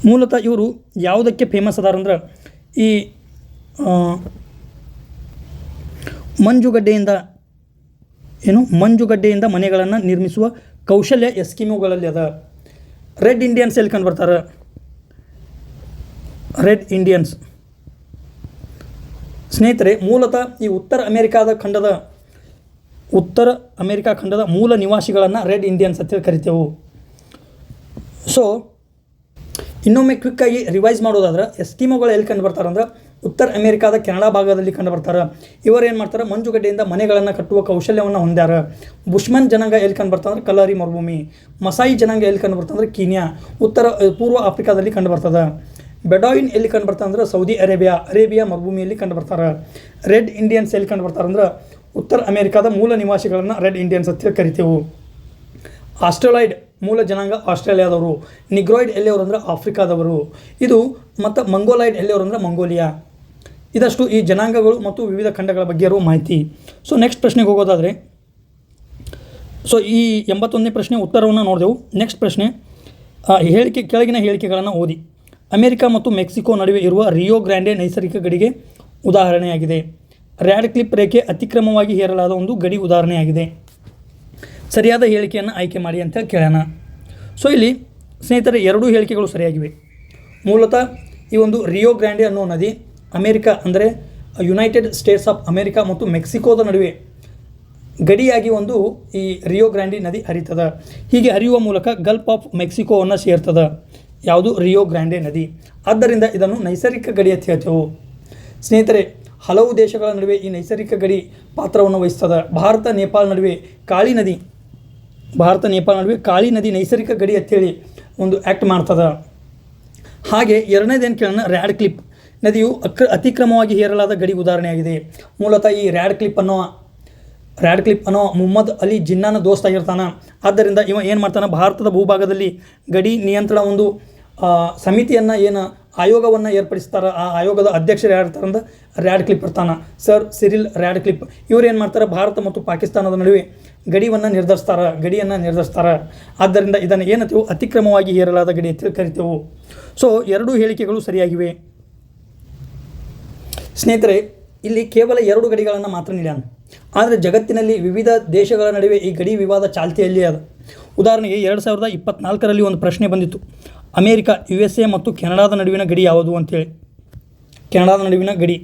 ಮೂಲತಃ ಇವರು ಯಾವುದಕ್ಕೆ ಫೇಮಸ್ ಅದಾರಂದ್ರೆ ಈ ಮಂಜುಗಡ್ಡೆಯಿಂದ ಮನೆಗಳನ್ನು ನಿರ್ಮಿಸುವ ಕೌಶಲ್ಯ ಎಸ್ಕಿಮೋಗಳಲ್ಲಿ ಅದ. ರೆಡ್ ಇಂಡಿಯನ್ಸ್ ಎಲ್ಲಿ ಕಂಡುಬರ್ತಾರೆ? ಸ್ನೇಹಿತರೆ, ಮೂಲತಃ ಈ ಉತ್ತರ ಅಮೆರಿಕಾ ಖಂಡದ ಮೂಲ ನಿವಾಸಿಗಳನ್ನು ರೆಡ್ ಇಂಡಿಯನ್ಸ್ ಅಂತ ಕರಿತೇವೆ. ಸೊ ಇನ್ನೊಮ್ಮೆ ಕ್ವಿಕ್ಕಾಗಿ ರಿವೈಸ್ ಮಾಡೋದಾದ್ರೆ ಎಸ್ಕಿಮೋಗಳು ಎಲ್ಲಿ ಕಂಡುಬರ್ತಾರೆ ಅಂದ್ರೆ ಉತ್ತರ ಅಮೆರಿಕಾದ ಕೆನಡಾ ಭಾಗದಲ್ಲಿ ಕಂಡುಬರ್ತಾರೆ. ಇವರು ಏನು ಮಾಡ್ತಾರೆ? ಮಂಜುಗಡ್ಡೆಯಿಂದ ಮನೆಗಳನ್ನು ಕಟ್ಟುವ ಕೌಶಲ್ಯವನ್ನು ಹೊಂದ್ಯಾರ. ಬುಷ್ಮನ್ ಜನಾಂಗ ಎಲ್ಲಿ ಕಂಡುಬರ್ತಾರೆ ಅಂದರೆ ಕಲಹರಿ ಮರುಭೂಮಿ. ಮಸಾಯಿ ಜನಾಂಗ ಎಲ್ಲಿ ಕಂಡುಬರ್ತದೆ ಅಂದರೆ ಕೀನ್ಯಾ, ಪೂರ್ವ ಆಫ್ರಿಕಾದಲ್ಲಿ ಕಂಡುಬರ್ತದೆ. ಬೆಡಾಯಿನ್ ಎಲ್ಲಿ ಕಂಡುಬರ್ತಾರೆ ಅಂದರೆ ಸೌದಿ ಅರೇಬಿಯಾ ಮರುಭೂಮಿಯಲ್ಲಿ ಕಂಡುಬರ್ತಾರೆ. ರೆಡ್ ಇಂಡಿಯನ್ಸ್ ಎಲ್ಲಿ ಕಂಡುಬರ್ತಾರೆ ಅಂದ್ರೆ ಉತ್ತರ ಅಮೆರಿಕಾದ ಮೂಲ ನಿವಾಸಿಗಳನ್ನು ರೆಡ್ ಇಂಡಿಯನ್ಸ್ ಅಂತ ಕರಿತೇವೆ. ಆಸ್ಟ್ರೇಲಾಯ್ಡ್ ಮೂಲ ಜನಾಂಗ ಆಸ್ಟ್ರೇಲಿಯಾದವರು. ನಿಗ್ರಾಯ್ಡ್ ಎಲ್ಲಿಯವರು ಅಂದರೆ ಆಫ್ರಿಕಾದವರು. ಇದು ಮತ್ತು ಮಂಗೋಲಾಯ್ಡ್ ಎಲ್ಲಿಯವರು ಅಂದರೆ ಮಂಗೋಲಿಯಾ. ಇದಷ್ಟು ಈ ಜನಾಂಗಗಳು ಮತ್ತು ವಿವಿಧ ಖಂಡಗಳ ಬಗ್ಗೆ ಇರುವ ಮಾಹಿತಿ. ಸೊ ನೆಕ್ಸ್ಟ್ ಪ್ರಶ್ನೆಗೆ ಹೋಗೋದಾದರೆ, ಸೊ ಈ 81ನೇ ಪ್ರಶ್ನೆ ಉತ್ತರವನ್ನು ನೋಡಿದೆವು. ನೆಕ್ಸ್ಟ್ ಪ್ರಶ್ನೆ, ಕೆಳಗಿನ ಹೇಳಿಕೆಗಳನ್ನು ಓದಿ. ಅಮೆರಿಕ ಮತ್ತು ಮೆಕ್ಸಿಕೋ ನಡುವೆ ಇರುವ ರಿಯೋ ಗ್ರ್ಯಾಂಡೆ ನೈಸರ್ಗಿಕ ಗಡಿಗೆ ಉದಾಹರಣೆಯಾಗಿದೆ. ರ್ಯಾಡ್ಕ್ಲಿಫ್ ರೇಖೆ ಅತಿಕ್ರಮವಾಗಿ ಹೇರಲಾದ ಒಂದು ಗಡಿ ಉದಾಹರಣೆಯಾಗಿದೆ. ಸರಿಯಾದ ಹೇಳಿಕೆಯನ್ನು ಆಯ್ಕೆ ಮಾಡಿ ಅಂತ ಕೇಳೋಣ. ಸೊ ಇಲ್ಲಿ ಸ್ನೇಹಿತರೆ ಎರಡೂ ಹೇಳಿಕೆಗಳು ಸರಿಯಾಗಿವೆ. ಮೂಲತಃ ಈ ಒಂದು ರಿಯೋ ಗ್ರ್ಯಾಂಡೆ ಅನ್ನೋ ನದಿ ಅಮೆರಿಕ ಅಂದರೆ ಯುನೈಟೆಡ್ ಸ್ಟೇಟ್ಸ್ ಆಫ್ ಅಮೆರಿಕ ಮತ್ತು ಮೆಕ್ಸಿಕೋದ ನಡುವೆ ಗಡಿಯಾಗಿ ಒಂದು ಈ ರಿಯೋ ಗ್ರ್ಯಾಂಡೆ ನದಿ ಹರಿತದೆ. ಹೀಗೆ ಹರಿಯುವ ಮೂಲಕ ಗಲ್ಫ್ ಆಫ್ ಮೆಕ್ಸಿಕೋವನ್ನು ಸೇರ್ತದೆ ಯಾವುದು? ರಿಯೋ ಗ್ರ್ಯಾಂಡೆ ನದಿ. ಆದ್ದರಿಂದ ಇದನ್ನು ನೈಸರ್ಗಿಕ ಗಡಿ ಅಂತ ಹೇಳ್ತೇವೆ. ಸ್ನೇಹಿತರೆ, ಹಲವು ದೇಶಗಳ ನಡುವೆ ಈ ನೈಸರ್ಗಿಕ ಗಡಿ ಪಾತ್ರವನ್ನು ವಹಿಸ್ತದೆ. ಭಾರತ ನೇಪಾಳ ನಡುವೆ ಕಾಳಿ ನದಿ ನೈಸರ್ಗಿಕ ಗಡಿ ಅಂತೇಳಿ ಒಂದು ಆ್ಯಕ್ಟ್ ಮಾಡ್ತದೆ. ಹಾಗೆ ಎರಡನೇದೇನು ಕೇಳೋಣ, ನದಿಯು ಅತಿಕ್ರಮವಾಗಿ ಹೇರಲಾದ ಗಡಿ ಉದಾಹರಣೆಯಾಗಿದೆ. ಮೂಲತಃ ಈ ರ್ಯಾಡ್ ಕ್ಲಿಪ್ ಅನ್ನೋ ಮುಹಮ್ಮದ್ ಅಲಿ ಜಿನ್ನಾನ ದೋಸ್ತ ಆಗಿರ್ತಾನೆ. ಆದ್ದರಿಂದ ಇವ ಏನು ಮಾಡ್ತಾನೆ, ಭಾರತದ ಭೂಭಾಗದಲ್ಲಿ ಗಡಿ ನಿಯಂತ್ರಣ ಒಂದು ಸಮಿತಿಯನ್ನು ಏನು ಆಯೋಗವನ್ನು ಏರ್ಪಡಿಸ್ತಾರೆ. ಆ ಆಯೋಗದ ಅಧ್ಯಕ್ಷರು ಯಾರಿರ್ತಾರಂದ್ರೆ ರ್ಯಾಡ್ ಕ್ಲಿಪ್ ಇರ್ತಾನೆ, ಸರ್ ಸಿರಿಲ್ ರ್ಯಾಡ್ ಕ್ಲಿಪ್. ಇವ್ರು ಏನು ಮಾಡ್ತಾರೆ, ಭಾರತ ಮತ್ತು ಪಾಕಿಸ್ತಾನದ ನಡುವೆ ಗಡಿಯನ್ನು ನಿರ್ಧರಿಸ್ತಾರೆ. ಆದ್ದರಿಂದ ಇದನ್ನು ಏನಂತೀವಿ, ಅತಿಕ್ರಮವಾಗಿ ಹೇರಲಾದ ಗಡಿ ಅಂತ ಕರಿತೇವೆ. ಸೊ ಎರಡೂ ಹೇಳಿಕೆಗಳು ಸರಿಯಾಗಿವೆ ಸ್ನೇಹಿತರೆ. ಇಲ್ಲಿ ಕೇವಲ 2 ಗಡಿಗಳನ್ನು ಮಾತ್ರ ನೀಡ್ಯಾನ, ಆದರೆ ಜಗತ್ತಿನಲ್ಲಿ ವಿವಿಧ ದೇಶಗಳ ನಡುವೆ ಈ ಗಡಿ ವಿವಾದ ಚಾಲ್ತಿಯಲ್ಲಿ ಅದ. ಉದಾಹರಣೆಗೆ 2024ರಲ್ಲಿ ಒಂದು ಪ್ರಶ್ನೆ ಬಂದಿತ್ತು, ಅಮೇರಿಕಾ USA ಮತ್ತು ಕೆನಡಾದ ನಡುವಿನ ಗಡಿ ಯಾವುದು ಅಂತೇಳಿ. ಕೆನಡಾದ ನಡುವಿನ ಗಡಿ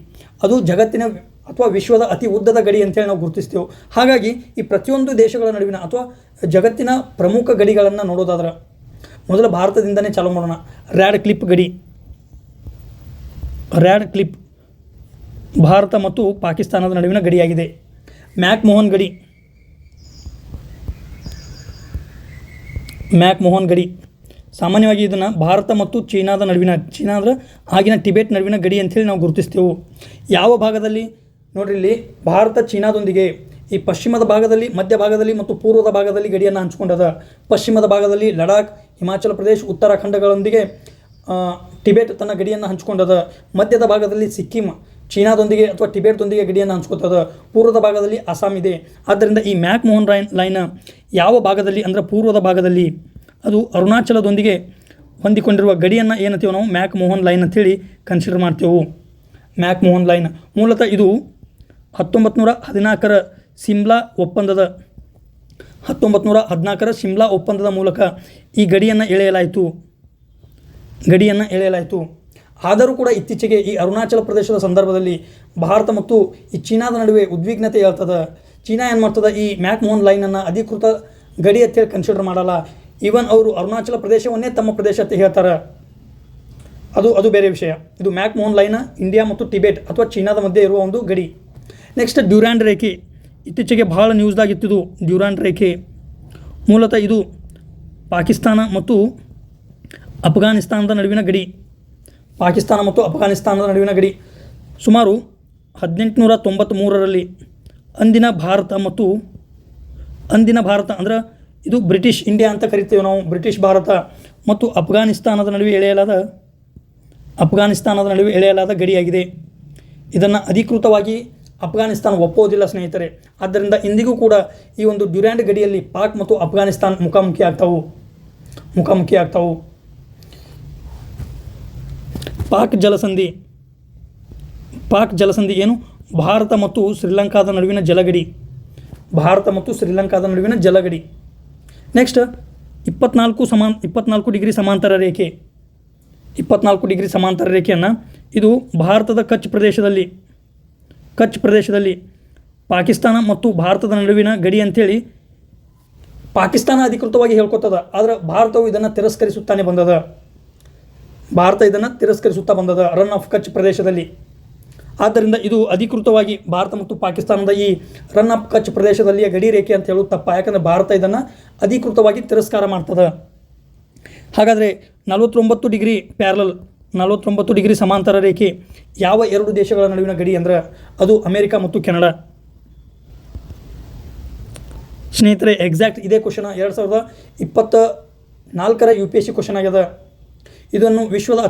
ಅದು ಜಗತ್ತಿನ ಅಥವಾ ವಿಶ್ವದ ಅತಿ ಉದ್ದದ ಗಡಿ ಅಂತೇಳಿ ನಾವು ಗುರುತಿಸ್ತೇವೆ. ಹಾಗಾಗಿ ಈ ಪ್ರತಿಯೊಂದು ದೇಶಗಳ ನಡುವಿನ ಅಥವಾ ಜಗತ್ತಿನ ಪ್ರಮುಖ ಗಡಿಗಳನ್ನು ನೋಡೋದಾದ್ರೆ ಮೊದಲು ಭಾರತದಿಂದನೇ ಚಾಲೂ ಮಾಡೋಣ. ರ್ಯಾಡ್ ಕ್ಲಿಪ್ ಭಾರತ ಮತ್ತು ಪಾಕಿಸ್ತಾನದ ನಡುವಿನ ಗಡಿಯಾಗಿದೆ. ಮ್ಯಾಕ್ ಮೋಹನ್ ಗಡಿ ಸಾಮಾನ್ಯವಾಗಿ ಇದನ್ನು ಭಾರತ ಮತ್ತು ಚೀನಾ ಅಂದರೆ ಆಗಿನ ಟಿಬೆಟ್ ನಡುವಿನ ಗಡಿ ಅಂಥೇಳಿ ನಾವು ಗುರುತಿಸ್ತೇವೆ. ಯಾವ ಭಾಗದಲ್ಲಿ ನೋಡ್ರಿ, ಇಲ್ಲಿ ಭಾರತ ಚೀನಾದೊಂದಿಗೆ ಈ ಪಶ್ಚಿಮದ ಭಾಗದಲ್ಲಿ, ಮಧ್ಯ ಭಾಗದಲ್ಲಿ ಮತ್ತು ಪೂರ್ವದ ಭಾಗದಲ್ಲಿ ಗಡಿಯನ್ನು ಹಂಚಿಕೊಂಡದ. ಪಶ್ಚಿಮದ ಭಾಗದಲ್ಲಿ ಲಡಾಖ್, ಹಿಮಾಚಲ ಪ್ರದೇಶ, ಉತ್ತರಾಖಂಡಗಳೊಂದಿಗೆ ಟಿಬೆಟ್ ತನ್ನ ಗಡಿಯನ್ನು ಹಂಚಿಕೊಂಡದ. ಮಧ್ಯದ ಭಾಗದಲ್ಲಿ ಸಿಕ್ಕಿಂ ಚೀನಾದೊಂದಿಗೆ ಅಥವಾ ಟಿಬೆಟ್ದೊಂದಿಗೆ ಗಡಿಯನ್ನು ಹಂಚ್ಕೋತದ. ಪೂರ್ವದ ಭಾಗದಲ್ಲಿ ಅಸ್ಸಾಂ ಇದೆ. ಆದ್ದರಿಂದ ಈ ಮ್ಯಾಕ್ ಮೋಹನ್ ಲೈನ್ ಯಾವ ಭಾಗದಲ್ಲಿ ಅಂದರೆ ಪೂರ್ವದ ಭಾಗದಲ್ಲಿ, ಅದು ಅರುಣಾಚಲದೊಂದಿಗೆ ಹೊಂದಿಕೊಂಡಿರುವ ಗಡಿಯನ್ನು ಏನಂತೀವಿ ನಾವು ಮ್ಯಾಕ್ ಮೋಹನ್ ಲೈನ್ ಅಂತೇಳಿ ಕನ್ಸಿಡರ್ ಮಾಡ್ತೇವೆ. ಮ್ಯಾಕ್ ಮೋಹನ್ ಲೈನ್ ಮೂಲತಃ ಇದು 1914ರ ಸಿಮ್ಲಾ ಒಪ್ಪಂದದ ಮೂಲಕ ಈ ಗಡಿಯನ್ನು ಎಳೆಯಲಾಯಿತು. ಆದರೂ ಕೂಡ ಇತ್ತೀಚೆಗೆ ಈ ಅರುಣಾಚಲ ಪ್ರದೇಶದ ಸಂದರ್ಭದಲ್ಲಿ ಭಾರತ ಮತ್ತು ಈ ಚೀನಾದ ನಡುವೆ ಉದ್ವಿಗ್ನತೆ ಹೇಳ್ತದೆ. ಚೀನಾ ಏನು ಮಾಡ್ತದೆ, ಈ ಮ್ಯಾಕ್ ಮೋಹನ್ ಲೈನನ್ನು ಅಧಿಕೃತ ಗಡಿ ಅಂತೇಳಿ ಕನ್ಸಿಡರ್ ಮಾಡಲ್ಲ. ಈವನ್ ಅವರು ಅರುಣಾಚಲ ಪ್ರದೇಶವನ್ನೇ ತಮ್ಮ ಪ್ರದೇಶ ಅಂತ ಹೇಳ್ತಾರೆ. ಅದು ಬೇರೆ ವಿಷಯ. ಇದು ಮ್ಯಾಕ್ ಮೋಹನ್ ಲೈನ್ ಇಂಡಿಯಾ ಮತ್ತು ಟಿಬೆಟ್ ಅಥವಾ ಚೀನಾದ ಮಧ್ಯೆ ಇರುವ ಒಂದು ಗಡಿ. ನೆಕ್ಸ್ಟ್ ಡ್ಯೂರಾಂಡ್ ರೇಖೆ, ಇತ್ತೀಚೆಗೆ ಭಾಳ ನ್ಯೂಸ್ದಾಗಿತ್ತಿದು. ಡ್ಯೂರಾಂಡ್ ರೇಖೆ ಮೂಲತಃ ಇದು ಪಾಕಿಸ್ತಾನ ಮತ್ತು ಅಫ್ಘಾನಿಸ್ತಾನದ ನಡುವಿನ ಗಡಿ. ಸುಮಾರು 1893ರಲ್ಲಿ ಅಂದಿನ ಭಾರತ ಅಂದರೆ ಇದು ಬ್ರಿಟಿಷ್ ಇಂಡಿಯಾ ಅಂತ ಕರಿತೇವೆ ನಾವು. ಬ್ರಿಟಿಷ್ ಭಾರತ ಮತ್ತು ಅಫ್ಘಾನಿಸ್ತಾನದ ನಡುವೆ ಎಳೆಯಲಾದ ಗಡಿಯಾಗಿದೆ. ಇದನ್ನು ಅಧಿಕೃತವಾಗಿ ಅಫ್ಘಾನಿಸ್ತಾನ ಒಪ್ಪೋದಿಲ್ಲ ಸ್ನೇಹಿತರೆ. ಆದ್ದರಿಂದ ಇಂದಿಗೂ ಕೂಡ ಈ ಒಂದು ಡ್ಯೂರಾಂಡ್ ಗಡಿಯಲ್ಲಿ ಪಾಕ್ ಮತ್ತು ಅಫ್ಘಾನಿಸ್ತಾನ ಮುಖಾಮುಖಿ ಆಗ್ತಾವು. ಪಾಕ್ ಜಲಸಂಧಿ ಏನು, ಭಾರತ ಮತ್ತು ಶ್ರೀಲಂಕಾದ ನಡುವಿನ ಜಲಗಡಿ. ನೆಕ್ಸ್ಟ್ 24 ಡಿಗ್ರಿ ಸಮಾಂತರ ರೇಖೆ. 24 ಡಿಗ್ರಿ ಸಮಾಂತರ ರೇಖೆಯನ್ನು ಇದು ಭಾರತದ ಕಚ್ ಪ್ರದೇಶದಲ್ಲಿ ಪಾಕಿಸ್ತಾನ ಮತ್ತು ಭಾರತದ ನಡುವಿನ ಗಡಿ ಅಂಥೇಳಿ ಪಾಕಿಸ್ತಾನ ಅಧಿಕೃತವಾಗಿ ಹೇಳ್ಕೊತದ. ಆದರೆ ಭಾರತವು ಇದನ್ನು ತಿರಸ್ಕರಿಸುತ್ತಾ ಬಂದದ ರನ್ ಆಫ್ ಕಚ್ ಪ್ರದೇಶದಲ್ಲಿ. ಆದ್ದರಿಂದ ಇದು ಅಧಿಕೃತವಾಗಿ ಭಾರತ ಮತ್ತು ಪಾಕಿಸ್ತಾನದ ಈ ರನ್ ಆಫ್ ಕಚ್ ಪ್ರದೇಶದಲ್ಲಿಯ ಗಡಿ ರೇಖೆ ಅಂತ ಹೇಳೋದು ತಪ್ಪ. ಯಾಕಂದರೆ ಭಾರತ ಇದನ್ನು ಅಧಿಕೃತವಾಗಿ ತಿರಸ್ಕಾರ ಮಾಡ್ತದೆ. ಹಾಗಾದರೆ 49 ಡಿಗ್ರಿ ಸಮಾಂತರ ರೇಖೆ ಯಾವ 2 ದೇಶಗಳ ನಡುವಿನ ಗಡಿ ಅಂದರೆ ಅದು ಅಮೇರಿಕಾ ಮತ್ತು ಕೆನಡಾ. ಸ್ನೇಹಿತರೆ, ಎಕ್ಸಾಕ್ಟ್ ಇದೇ ಕ್ವಶನ್ 2024ರ UPSC ಕ್ವಶನ್ ಆಗ್ಯದ. ಇದನ್ನು ವಿಶ್ವದ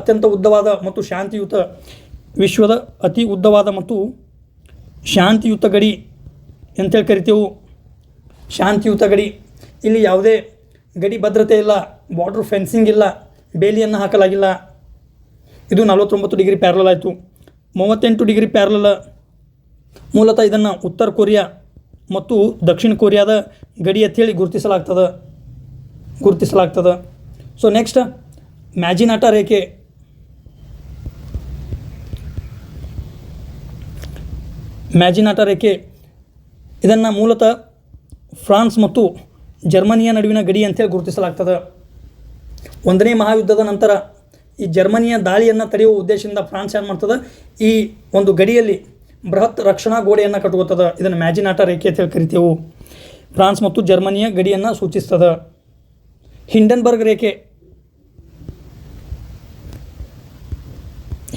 ಅತಿ ಉದ್ದವಾದ ಮತ್ತು ಶಾಂತಿಯುತ ಗಡಿ ಅಂತೇಳಿ ಕರಿತೇವೆ. ಶಾಂತಿಯುತ ಗಡಿ, ಇಲ್ಲಿ ಯಾವುದೇ ಗಡಿ ಭದ್ರತೆ ಇಲ್ಲ, ಬಾರ್ಡರ್ ಫೆನ್ಸಿಂಗ್ ಇಲ್ಲ, ಬೇಲಿಯನ್ನು ಹಾಕಲಾಗಿಲ್ಲ. ಇದು 49 ಡಿಗ್ರಿ ಪ್ಯಾರಲಲ್ ಆಯಿತು. 38 ಡಿಗ್ರಿ ಪ್ಯಾರಲಲ್ ಮೂಲತಃ ಇದನ್ನು ಉತ್ತರ ಕೊರಿಯಾ ಮತ್ತು ದಕ್ಷಿಣ ಕೊರಿಯಾದ ಗಡಿ ಅಂತೇಳಿ ಗುರುತಿಸಲಾಗ್ತದೆ. ಸೊ ನೆಕ್ಸ್ಟ್ ಮ್ಯಾಜಿನಾಟ ರೇಖೆ ಇದನ್ನು ಮೂಲತಃ ಫ್ರಾನ್ಸ್ ಮತ್ತು ಜರ್ಮನಿಯ ನಡುವಿನ ಗಡಿ ಅಂತೇಳಿ ಗುರುತಿಸಲಾಗ್ತದೆ. 1ನೇ ಮಹಾಯುದ್ಧದ ನಂತರ ಈ ಜರ್ಮನಿಯ ದಾಳಿಯನ್ನು ತಡೆಯುವ ಉದ್ದೇಶದಿಂದ ಫ್ರಾನ್ಸ್ ಏನು ಮಾಡ್ತದೆ, ಈ ಒಂದು ಗಡಿಯಲ್ಲಿ ಬೃಹತ್ ರಕ್ಷಣಾ ಗೋಡೆಯನ್ನು ಕಟ್ಕೋತದೆ. ಇದನ್ನು ಮ್ಯಾಜಿನಾಟ ರೇಖೆ ಅಂತೇಳಿ ಕರಿತೇವೆ. ಫ್ರಾನ್ಸ್ ಮತ್ತು ಜರ್ಮನಿಯ ಗಡಿಯನ್ನು ಸೂಚಿಸ್ತದೆ. ಹಿಂಡನ್ಬರ್ಗ್ ರೇಖೆ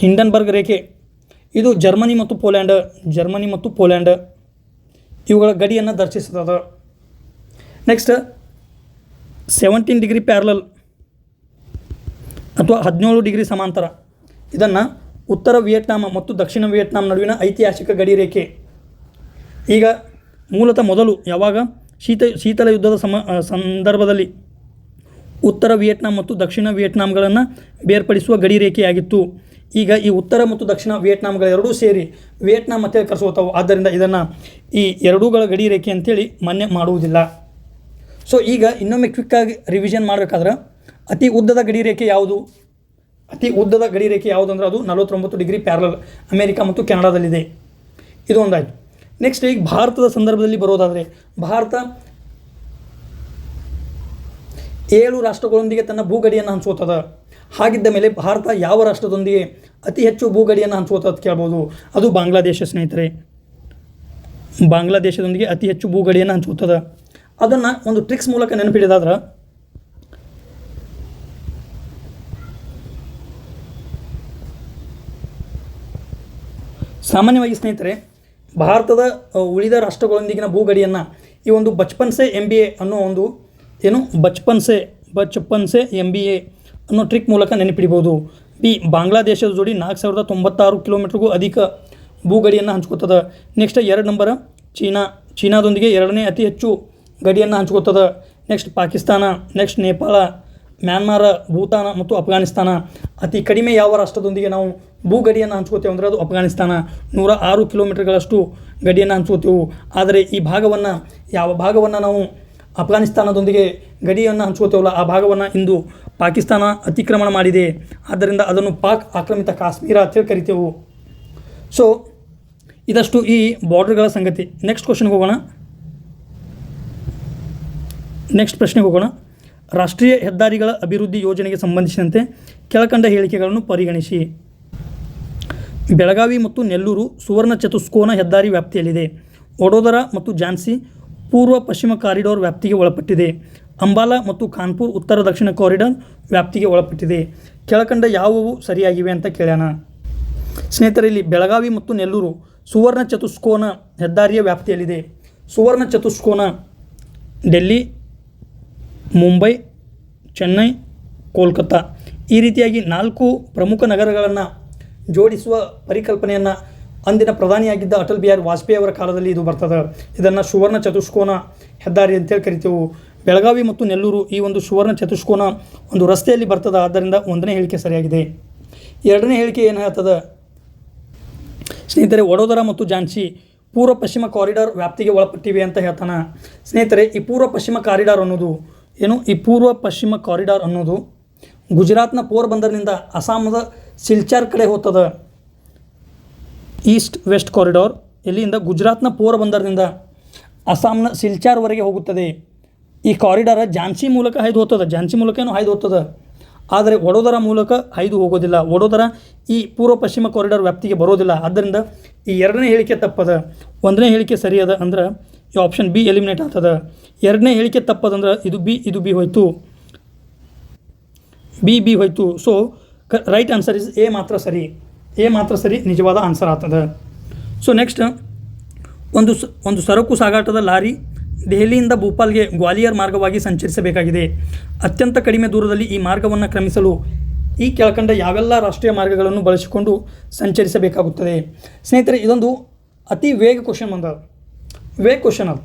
ಹಿಂಡನ್ಬರ್ಗ್ ರೇಖೆ ಇದು ಜರ್ಮನಿ ಮತ್ತು ಪೋಲ್ಯಾಂಡ್ ಇವುಗಳ ಗಡಿಯನ್ನು ದರ್ಶಿಸುತ್ತದೆ. ನೆಕ್ಸ್ಟ್ 17 ಡಿಗ್ರಿ ಪ್ಯಾರಲಲ್ ಅಥವಾ 17 ಡಿಗ್ರಿ ಸಮಾಂತರ, ಇದನ್ನು ಉತ್ತರ ವಿಯೆಟ್ನಾಂ ಮತ್ತು ದಕ್ಷಿಣ ವಿಯೆಟ್ನಾಂ ನಡುವಿನ ಐತಿಹಾಸಿಕ ಗಡಿ ರೇಖೆ. ಈಗ ಮೂಲತಃ ಮೊದಲು ಯಾವಾಗ ಶೀತಲ ಯುದ್ಧದ ಸಂದರ್ಭದಲ್ಲಿ ಉತ್ತರ ವಿಯೆಟ್ನಾಂ ಮತ್ತು ದಕ್ಷಿಣ ವಿಯೆಟ್ನಾಂಗಳನ್ನು ಬೇರ್ಪಡಿಸುವ ಗಡಿ ರೇಖೆಯಾಗಿತ್ತು. ಈಗ ಈ ಉತ್ತರ ಮತ್ತು ದಕ್ಷಿಣ ವಿಯೆಟ್ನಾಂಗಳೆರಡೂ ಸೇರಿ ವಿಯೆಟ್ನಾಂ ಅಂತೇಳಿ ಕರೆಸುತ್ತವೆ. ಆದ್ದರಿಂದ ಇದನ್ನು ಈ ಎರಡೂಗಳ ಗಡಿ ರೇಖೆ ಅಂತೇಳಿ ಮಾನ್ಯ ಮಾಡುವುದಿಲ್ಲ. ಸೊ ಈಗ ಇನ್ನೊಮ್ಮೆ ಕ್ವಿಕ್ಕಾಗಿ ರಿವಿಷನ್ ಮಾಡಬೇಕಾದ್ರೆ ಅತಿ ಉದ್ದದ ಗಡಿ ರೇಖೆ ಯಾವುದು ಅಂದರೆ ಅದು 49 ಡಿಗ್ರಿ ಪ್ಯಾರಲಲ್ ಅಮೇರಿಕಾ ಮತ್ತು ಕೆನಡಾದಲ್ಲಿದೆ. ಇದು ಒಂದಾಯಿತು. ನೆಕ್ಸ್ಟ್ ಈಗ ಭಾರತದ ಸಂದರ್ಭದಲ್ಲಿ ಬರೋದಾದರೆ ಭಾರತ 7 ರಾಷ್ಟ್ರಗಳೊಂದಿಗೆ ತನ್ನ ಭೂಗಡಿಯನ್ನು ಹಂಚುತ್ತದೆ. ಹಾಗಿದ್ದ ಮೇಲೆ ಭಾರತ ಯಾವ ರಾಷ್ಟ್ರದೊಂದಿಗೆ ಅತಿ ಹೆಚ್ಚು ಭೂಗಡಿಯನ್ನು ಹಂಚುತ್ತದೆ ಅಂತ ಕೇಳ್ಬೋದು. ಅದು ಬಾಂಗ್ಲಾದೇಶ ಸ್ನೇಹಿತರೆ. ಬಾಂಗ್ಲಾದೇಶದೊಂದಿಗೆ ಅತಿ ಹೆಚ್ಚು ಭೂಗಡಿಯನ್ನು ಹಂಚುತ್ತದೆ. ಅದನ್ನು ಒಂದು ಟ್ರಿಕ್ಸ್ ಮೂಲಕ ನೆನಪಿಡೋದಾದ್ರೆ ಸಾಮಾನ್ಯವಾಗಿ ಸ್ನೇಹಿತರೆ ಭಾರತದ ಉಳಿದ ರಾಷ್ಟ್ರಗಳೊಂದಿಗಿನ ಭೂಗಡಿಯನ್ನು ಈ ಒಂದು ಬಚ್ಪನ್ಸೆ MBA ಅನ್ನೋ ಒಂದು ಬಚ್ಪನ್ಸೆ MBA ಅನ್ನೋ ಟ್ರಿಕ್ ಮೂಲಕ ನೆನಪಿಡ್ಬೋದು. ಬಾಂಗ್ಲಾದೇಶದ ಜೋಡಿ 4096 ಕಿಲೋಮೀಟ್ರಿಗೂ ಅಧಿಕ ಭೂಗಡಿಯನ್ನು ಹಂಚ್ಕೋತದೆ. ನೆಕ್ಸ್ಟ್ 2 ನಂಬರ್ ಚೀನಾದೊಂದಿಗೆ 2ನೇ ಅತಿ ಹೆಚ್ಚು ಗಡಿಯನ್ನು ಹಂಚ್ಕೋತದೆ. ನೆಕ್ಸ್ಟ್ ಪಾಕಿಸ್ತಾನ, ನೆಕ್ಸ್ಟ್ ನೇಪಾಳ, ಮ್ಯಾನ್ಮಾರ, ಭೂತಾನ ಮತ್ತು ಅಫ್ಘಾನಿಸ್ತಾನ. ಅತಿ ಕಡಿಮೆ ಯಾವ ರಾಷ್ಟ್ರದೊಂದಿಗೆ ನಾವು ಭೂಗಡಿಯನ್ನು ಹಂಚ್ಕೋತೇವೆ ಅಂದರೆ ಅದು ಅಫ್ಘಾನಿಸ್ತಾನ. 106 ಕಿಲೋಮೀಟರ್ಗಳಷ್ಟು ಗಡಿಯನ್ನು ಹಂಚ್ಕೋತೇವೆ. ಆದರೆ ಈ ಯಾವ ಭಾಗವನ್ನು ನಾವು ಅಫ್ಘಾನಿಸ್ತಾನದೊಂದಿಗೆ ಗಡಿಯನ್ನು ಹಂಚ್ಕೋತೇವಲ್ಲ ಆ ಭಾಗವನ್ನು ಇಂದು ಪಾಕಿಸ್ತಾನ ಅತಿಕ್ರಮಣ ಮಾಡಿದೆ. ಆದ್ದರಿಂದ ಅದನ್ನು ಪಾಕ್ ಆಕ್ರಮಿತ ಕಾಶ್ಮೀರ ಅಂತೇಳಿ ಕರಿತೇವೆ. ಸೊ ಇದಷ್ಟು ಈ ಬಾರ್ಡರ್ಗಳ ಸಂಗತಿ. ನೆಕ್ಸ್ಟ್ ಪ್ರಶ್ನೆಗೆ ಹೋಗೋಣ. ರಾಷ್ಟ್ರೀಯ ಹೆದ್ದಾರಿಗಳ ಅಭಿವೃದ್ಧಿ ಯೋಜನೆಗೆ ಸಂಬಂಧಿಸಿದಂತೆ ಕೆಳಕಂಡ ಹೇಳಿಕೆಗಳನ್ನು ಪರಿಗಣಿಸಿ. ಬೆಳಗಾವಿ ಮತ್ತು ನೆಲ್ಲೂರು ಸುವರ್ಣ ಚತುಷ್ಕೋನ ಹೆದ್ದಾರಿ ವ್ಯಾಪ್ತಿಯಲ್ಲಿದೆ. ವಡೋದರ ಮತ್ತು ಝಾನ್ಸಿ ಪೂರ್ವ ಪಶ್ಚಿಮ ಕಾರಿಡಾರ್ ವ್ಯಾಪ್ತಿಗೆ ಒಳಪಟ್ಟಿದೆ. ಅಂಬಾಲಾ ಮತ್ತು ಕಾನ್ಪುರ್ ಉತ್ತರ ದಕ್ಷಿಣ ಕಾರಿಡಾರ್ ವ್ಯಾಪ್ತಿಗೆ ಒಳಪಟ್ಟಿದೆ. ಕೆಳಕಂಡ ಯಾವುವು ಸರಿಯಾಗಿವೆ ಅಂತ ಕೇಳೋಣ. ಸ್ನೇಹಿತರೆ, ಇಲ್ಲಿ ಬೆಳಗಾವಿ ಮತ್ತು ನೆಲ್ಲೂರು ಸುವರ್ಣ ಚತುಷ್ಕೋನ ಹೆದ್ದಾರಿಯ ವ್ಯಾಪ್ತಿಯಲ್ಲಿದೆ. ಸುವರ್ಣ ಚತುಷ್ಕೋನ ಡೆಲ್ಲಿ, ಮುಂಬೈ, ಚೆನ್ನೈ, ಕೋಲ್ಕತ್ತಾ ಈ ರೀತಿಯಾಗಿ 4 ಪ್ರಮುಖ ನಗರಗಳನ್ನು ಜೋಡಿಸುವ ಪರಿಕಲ್ಪನೆಯನ್ನು ಅಂದಿನ ಪ್ರಧಾನಿಯಾಗಿದ್ದ ಅಟಲ್ ಬಿಹಾರಿ ವಾಜಪೇಯಿ ಅವರ ಕಾಲದಲ್ಲಿ ಇದು ಬರ್ತದೆ. ಇದನ್ನು ಸುವರ್ಣ ಚತುಷ್ಕೋನ ಹೆದ್ದಾರಿ ಅಂತೇಳಿ ಕರಿತೇವೆ. ಬೆಳಗಾವಿ ಮತ್ತು ನೆಲ್ಲೂರು ಈ ಒಂದು ಸುವರ್ಣ ಚತುಷ್ಕೋನ ಒಂದು ರಸ್ತೆಯಲ್ಲಿ ಬರ್ತದೆ. ಆದ್ದರಿಂದ 1ನೇ ಹೇಳಿಕೆ ಸರಿಯಾಗಿದೆ. 2ನೇ ಹೇಳಿಕೆ ಏನು ಹೇಳ್ತದೆ ಸ್ನೇಹಿತರೆ, ವಡೋದರ ಮತ್ತು ಝಾನ್ಸಿ ಪೂರ್ವ ಪಶ್ಚಿಮ ಕಾರಿಡಾರ್ ವ್ಯಾಪ್ತಿಗೆ ಒಳಪಟ್ಟಿವೆ ಅಂತ ಹೇಳ್ತಾನೆ. ಸ್ನೇಹಿತರೆ, ಈ ಪೂರ್ವ ಪಶ್ಚಿಮ ಕಾರಿಡಾರ್ ಅನ್ನೋದು ಗುಜರಾತ್ನ ಪೋರ್ಬಂದರ್ನಿಂದ ಅಸ್ಸಾಂದ ಸಿಲ್ಚಾರ್ ಕಡೆ ಹೋಗ್ತದೆ. ಈಸ್ಟ್ ವೆಸ್ಟ್ ಕಾರಿಡಾರ್ ಎಲ್ಲಿಂದ ಗುಜರಾತ್ನ ಪೋರ್ಬಂದರ್ನಿಂದ ಅಸ್ಸಾಂನ ಸಿಲ್ಚಾರ್ವರೆಗೆ ಹೋಗುತ್ತದೆ. ಈ ಕಾರಿಡಾರ್ ಝಾನ್ಸಿ ಮೂಲಕ ಹಾಯ್ದು ಹೋಗ್ತದೆ. ಆದರೆ ವಡೋದರ ಮೂಲಕ ಹಾಯ್ದು ಹೋಗೋದಿಲ್ಲ. ವಡೋದರ ಈ ಪೂರ್ವ ಪಶ್ಚಿಮ ಕಾರಿಡಾರ್ ವ್ಯಾಪ್ತಿಗೆ ಬರೋದಿಲ್ಲ. ಆದ್ದರಿಂದ ಈ 2ನೇ ಹೇಳಿಕೆ ತಪ್ಪದ. 1ನೇ ಹೇಳಿಕೆ ಸರಿಯದ ಅಂದ್ರೆ ಈ ಆಪ್ಷನ್ ಬಿ ಎಲಿಮಿನೇಟ್ ಆಗ್ತದೆ. 2ನೇ ಹೇಳಿಕೆ ತಪ್ಪದಂದ್ರೆ ಇದು ಬಿ ಹೋಯ್ತು. ಬಿ ಹೋಯ್ತು. So right answer is A ಮಾತ್ರ ಸರಿ ನಿಜವಾದ ಆನ್ಸರ್ ಆಗ್ತದೆ. ಸೊ ನೆಕ್ಸ್ಟ್ ಒಂದು ಸರಕು ಸಾಗಾಟದ ಲಾರಿ ದೆಹಲಿಯಿಂದ ಭೋಪಾಲ್ಗೆ ಗ್ವಾಲಿಯರ್ ಮಾರ್ಗವಾಗಿ ಸಂಚರಿಸಬೇಕಾಗಿದೆ. ಅತ್ಯಂತ ಕಡಿಮೆ ದೂರದಲ್ಲಿ ಈ ಮಾರ್ಗವನ್ನು ಕ್ರಮಿಸಲು ಈ ಕೆಳಕಂಡ ಯಾವೆಲ್ಲ ರಾಷ್ಟ್ರೀಯ ಮಾರ್ಗಗಳನ್ನು ಬಳಸಿಕೊಂಡು ಸಂಚರಿಸಬೇಕಾಗುತ್ತದೆ. ಸ್ನೇಹಿತರೆ, ಇದೊಂದು ಅತಿ ವೇಗ ಕ್ವಶನ್ ಅದು.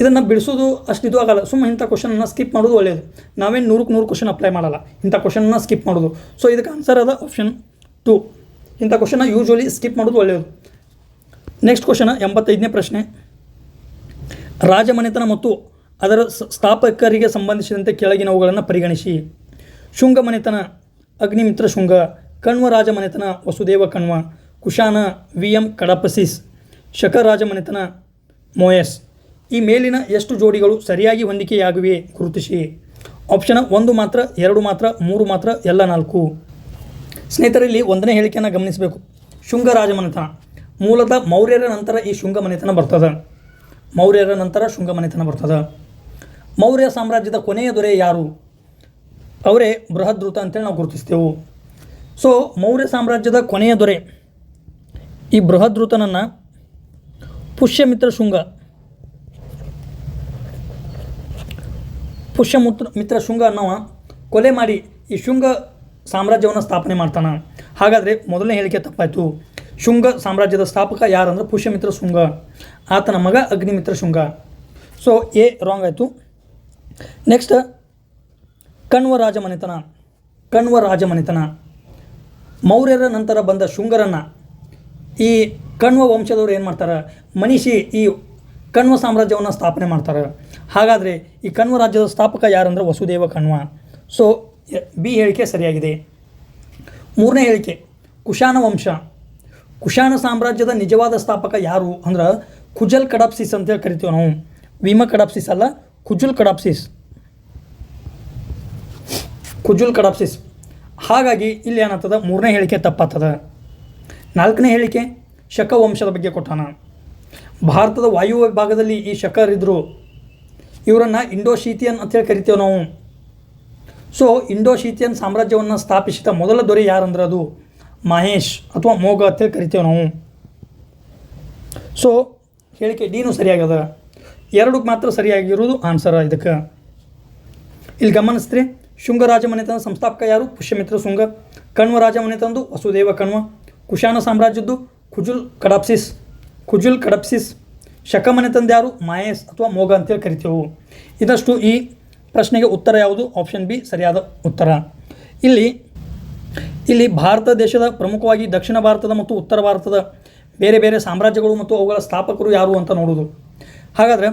ಇದನ್ನು ಬಿಡಿಸೋದು ಅಷ್ಟು ಇದು ಆಗಲ್ಲ. ಸುಮ್ಮನೆ ಇಂಥ ಕ್ವಶನನ್ನು ಸ್ಕಿಪ್ ಮಾಡೋದು ಒಳ್ಳೆಯದು. ನಾವೇನು 100ಕ್ಕೆ 100 ಕ್ವಶನ್ ಅಪ್ಲೈ ಮಾಡಲ್ಲ. ಇಂಥ ಕ್ವಶನನ್ನು ಸ್ಕಿಪ್ ಮಾಡೋದು. ಸೊ ಇದಕ್ಕೆ ಆನ್ಸರ್ ಅದ ಆಪ್ಷನ್ 2. ಇಂಥ ಕ್ವಶನ್ನ ಯೂಶ್ವಲಿ ಸ್ಕಿಪ್ ಮಾಡೋದು ಒಳ್ಳೆಯದು. ನೆಕ್ಸ್ಟ್ ಕ್ವಶನ್ 85ನೇ ಪ್ರಶ್ನೆ. ರಾಜಮನೆತನ ಮತ್ತು ಅದರ ಸ್ಥಾಪಕರಿಗೆ ಸಂಬಂಧಿಸಿದಂತೆ ಕೆಳಗಿನವುಗಳನ್ನು ಪರಿಗಣಿಸಿ. ಶುಂಗ ಮನೆತನ ಅಗ್ನಿಮಿತ್ರ ಶುಂಗ, ಕಣ್ವ ರಾಜಮನೆತನ ವಸುದೇವ ಕಣ್ವ, ಕುಶಾನ VM ಕಡಪಸಿಸ್, ಶಕ ರಾಜಮನೆತನ ಮೋಯಸ್. ಈ ಮೇಲಿನ ಎಷ್ಟು ಜೋಡಿಗಳು ಸರಿಯಾಗಿ ಹೊಂದಿಕೆಯಾಗಿವೆ ಗುರುತಿಸಿ. ಆಪ್ಷನ್ 1 ಮಾತ್ರ, 2 ಮಾತ್ರ, 3 ಮಾತ್ರ, ಎಲ್ಲ 4. ಸ್ನೇಹಿತರೆ, ಇಲ್ಲಿ 1ನೇ ಹೇಳಿಕೆಯನ್ನು ಗಮನಿಸಬೇಕು. ಶುಂಗ ರಾಜಮನೆತನ ಮೂಲತಃ ಮೌರ್ಯರ ನಂತರ ಈ ಶುಂಗ ಮನೆತನ ಬರ್ತದೆ. ಮೌರ್ಯ ಸಾಮ್ರಾಜ್ಯದ ಕೊನೆಯ ದೊರೆ ಯಾರು? ಅವರೇ ಬೃಹದ್ರಥ ಅಂತೇಳಿ ನಾವು ಗುರುತಿಸ್ತೇವೆ. ಸೊ ಮೌರ್ಯ ಸಾಮ್ರಾಜ್ಯದ ಕೊನೆಯ ದೊರೆ ಈ ಬೃಹದ್ರಥನನ್ನು ಪುಷ್ಯಮಿತ್ರ ಶುಂಗ ಅನ್ನೋವ ಕೊಲೆ ಮಾಡಿ ಈ ಶುಂಗ ಸಾಮ್ರಾಜ್ಯವನ್ನು ಸ್ಥಾಪನೆ ಮಾಡ್ತಾನೆ. ಹಾಗಾದರೆ ಮೊದಲನೇ ಹೇಳಿಕೆ ತಪ್ಪಾಯಿತು. ಶುಂಗ ಸಾಮ್ರಾಜ್ಯದ ಸ್ಥಾಪಕ ಯಾರಂದ್ರೆ ಪುಷ್ಯಮಿತ್ರ ಶುಂಗ, ಆತನ ಮಗ Agnimitra Shunga. So A wrong ಆಯಿತು. ನೆಕ್ಸ್ಟ್ ಕಣ್ವ ರಾಜಮನೆತನ. ಮೌರ್ಯರ ನಂತರ ಬಂದ ಶುಂಗರನ್ನು ಈ ಕಣ್ವ ವಂಶದವರು ಏನು ಮಾಡ್ತಾರೆ, ಮನಿಷಿ ಈ ಕಣ್ವ ಸಾಮ್ರಾಜ್ಯವನ್ನು ಸ್ಥಾಪನೆ ಮಾಡ್ತಾರೆ. ಹಾಗಾದರೆ ಈ ಕಣ್ವ ರಾಜ್ಯದ ಸ್ಥಾಪಕ ಯಾರಂದ್ರೆ ವಸುದೇವ ಕಣ್ವ. ಸೊ ಬಿ ಹೇಳಿಕೆ ಸರಿಯಾಗಿದೆ. ಮೂರನೇ ಹೇಳಿಕೆ ಕುಶಾನ ಸಾಮ್ರಾಜ್ಯದ ನಿಜವಾದ ಸ್ಥಾಪಕ ಯಾರು ಅಂದ್ರೆ ಕುಜಲ್ ಕಡಾಪ್ಸಿಸ್ ಅಂತೇಳಿ ಕರಿತೀವಿ ನಾವು. ವಿಮ ಕಡಾಪ್ಸಿಸ್ ಅಲ್ಲ, ಕುಜುಲ್ ಕಡಾಪ್ಸಿಸ್. ಹಾಗಾಗಿ ಇಲ್ಲಿ ಏನಾಗ್ತದೆ, ಮೂರನೇ ಹೇಳಿಕೆ ತಪ್ಪಾಗ್ತದೆ. ನಾಲ್ಕನೇ ಹೇಳಿಕೆ ಶಕ ವಂಶದ ಬಗ್ಗೆ ಕೊಟ್ಟಾನ. ಭಾರತದ ವಾಯುವ್ಯ ಭಾಗದಲ್ಲಿ ಈ ಶಕರಿದ್ದರು. ಇವರನ್ನು ಇಂಡೋಶೀಥಿಯನ್ ಅಂತೇಳಿ ಕರಿತೀವಿ ನಾವು. ಸೊ ಇಂಡೋಶೀಥಿಯನ್ ಸಾಮ್ರಾಜ್ಯವನ್ನು ಸ್ಥಾಪಿಸಿದ ಮೊದಲ ದೊರೆ ಯಾರಂದ್ರೆ ಅದು ಮಹೇಶ್ ಅಥವಾ ಮೋಘ ಅಂತೇಳಿ ಕರಿತೀವಿ ನಾವು. ಸೊ ಹೇಳಿಕೆ ಡಿನೂ ಸರಿಯಾಗದ, ಎರಡಕ್ಕೆ ಮಾತ್ರ ಸರಿಯಾಗಿರೋದು ಆನ್ಸರ್ ಇದಕ್ಕೆ. ಇಲ್ಲಿ ಗಮನಿಸಿದ್ರೆ ಶುಂಗ ರಾಜಮನೆತನದ ಸಂಸ್ಥಾಪಕ ಯಾರು, ಪುಷ್ಯಮಿತ್ರ ಶುಂಗ. ಕಣ್ವ ರಾಜಮನೆತನದ್ದು ವಸುದೇವ ಕಣ್ವ. ಕುಶಾನ ಸಾಮ್ರಾಜ್ಯದ್ದು ಕುಜುಲ್ ಕಡಪ್ಸಿಸ್. ಶಕ ಮನೆತನದ ಯಾರು, ಮಾಯೇಸ್ ಅಥವಾ ಮೋಘ ಅಂತೇಳಿ ಕರಿತೇವೆ. ಇದಷ್ಟು ಈ ಪ್ರಶ್ನೆಗೆ ಉತ್ತರ ಯಾವುದು, ಆಪ್ಷನ್ ಬಿ ಸರಿಯಾದ ಉತ್ತರ. ಇಲ್ಲಿ ಭಾರತ ದೇಶದ ಪ್ರಮುಖವಾಗಿ ದಕ್ಷಿಣ ಭಾರತದ ಮತ್ತು ಉತ್ತರ ಭಾರತದ ಬೇರೆ ಬೇರೆ ಸಾಮ್ರಾಜ್ಯಗಳು ಮತ್ತು ಅವುಗಳ ಸ್ಥಾಪಕರು ಯಾರು ಅಂತ ನೋಡೋದು. ಹಾಗಾದರೆ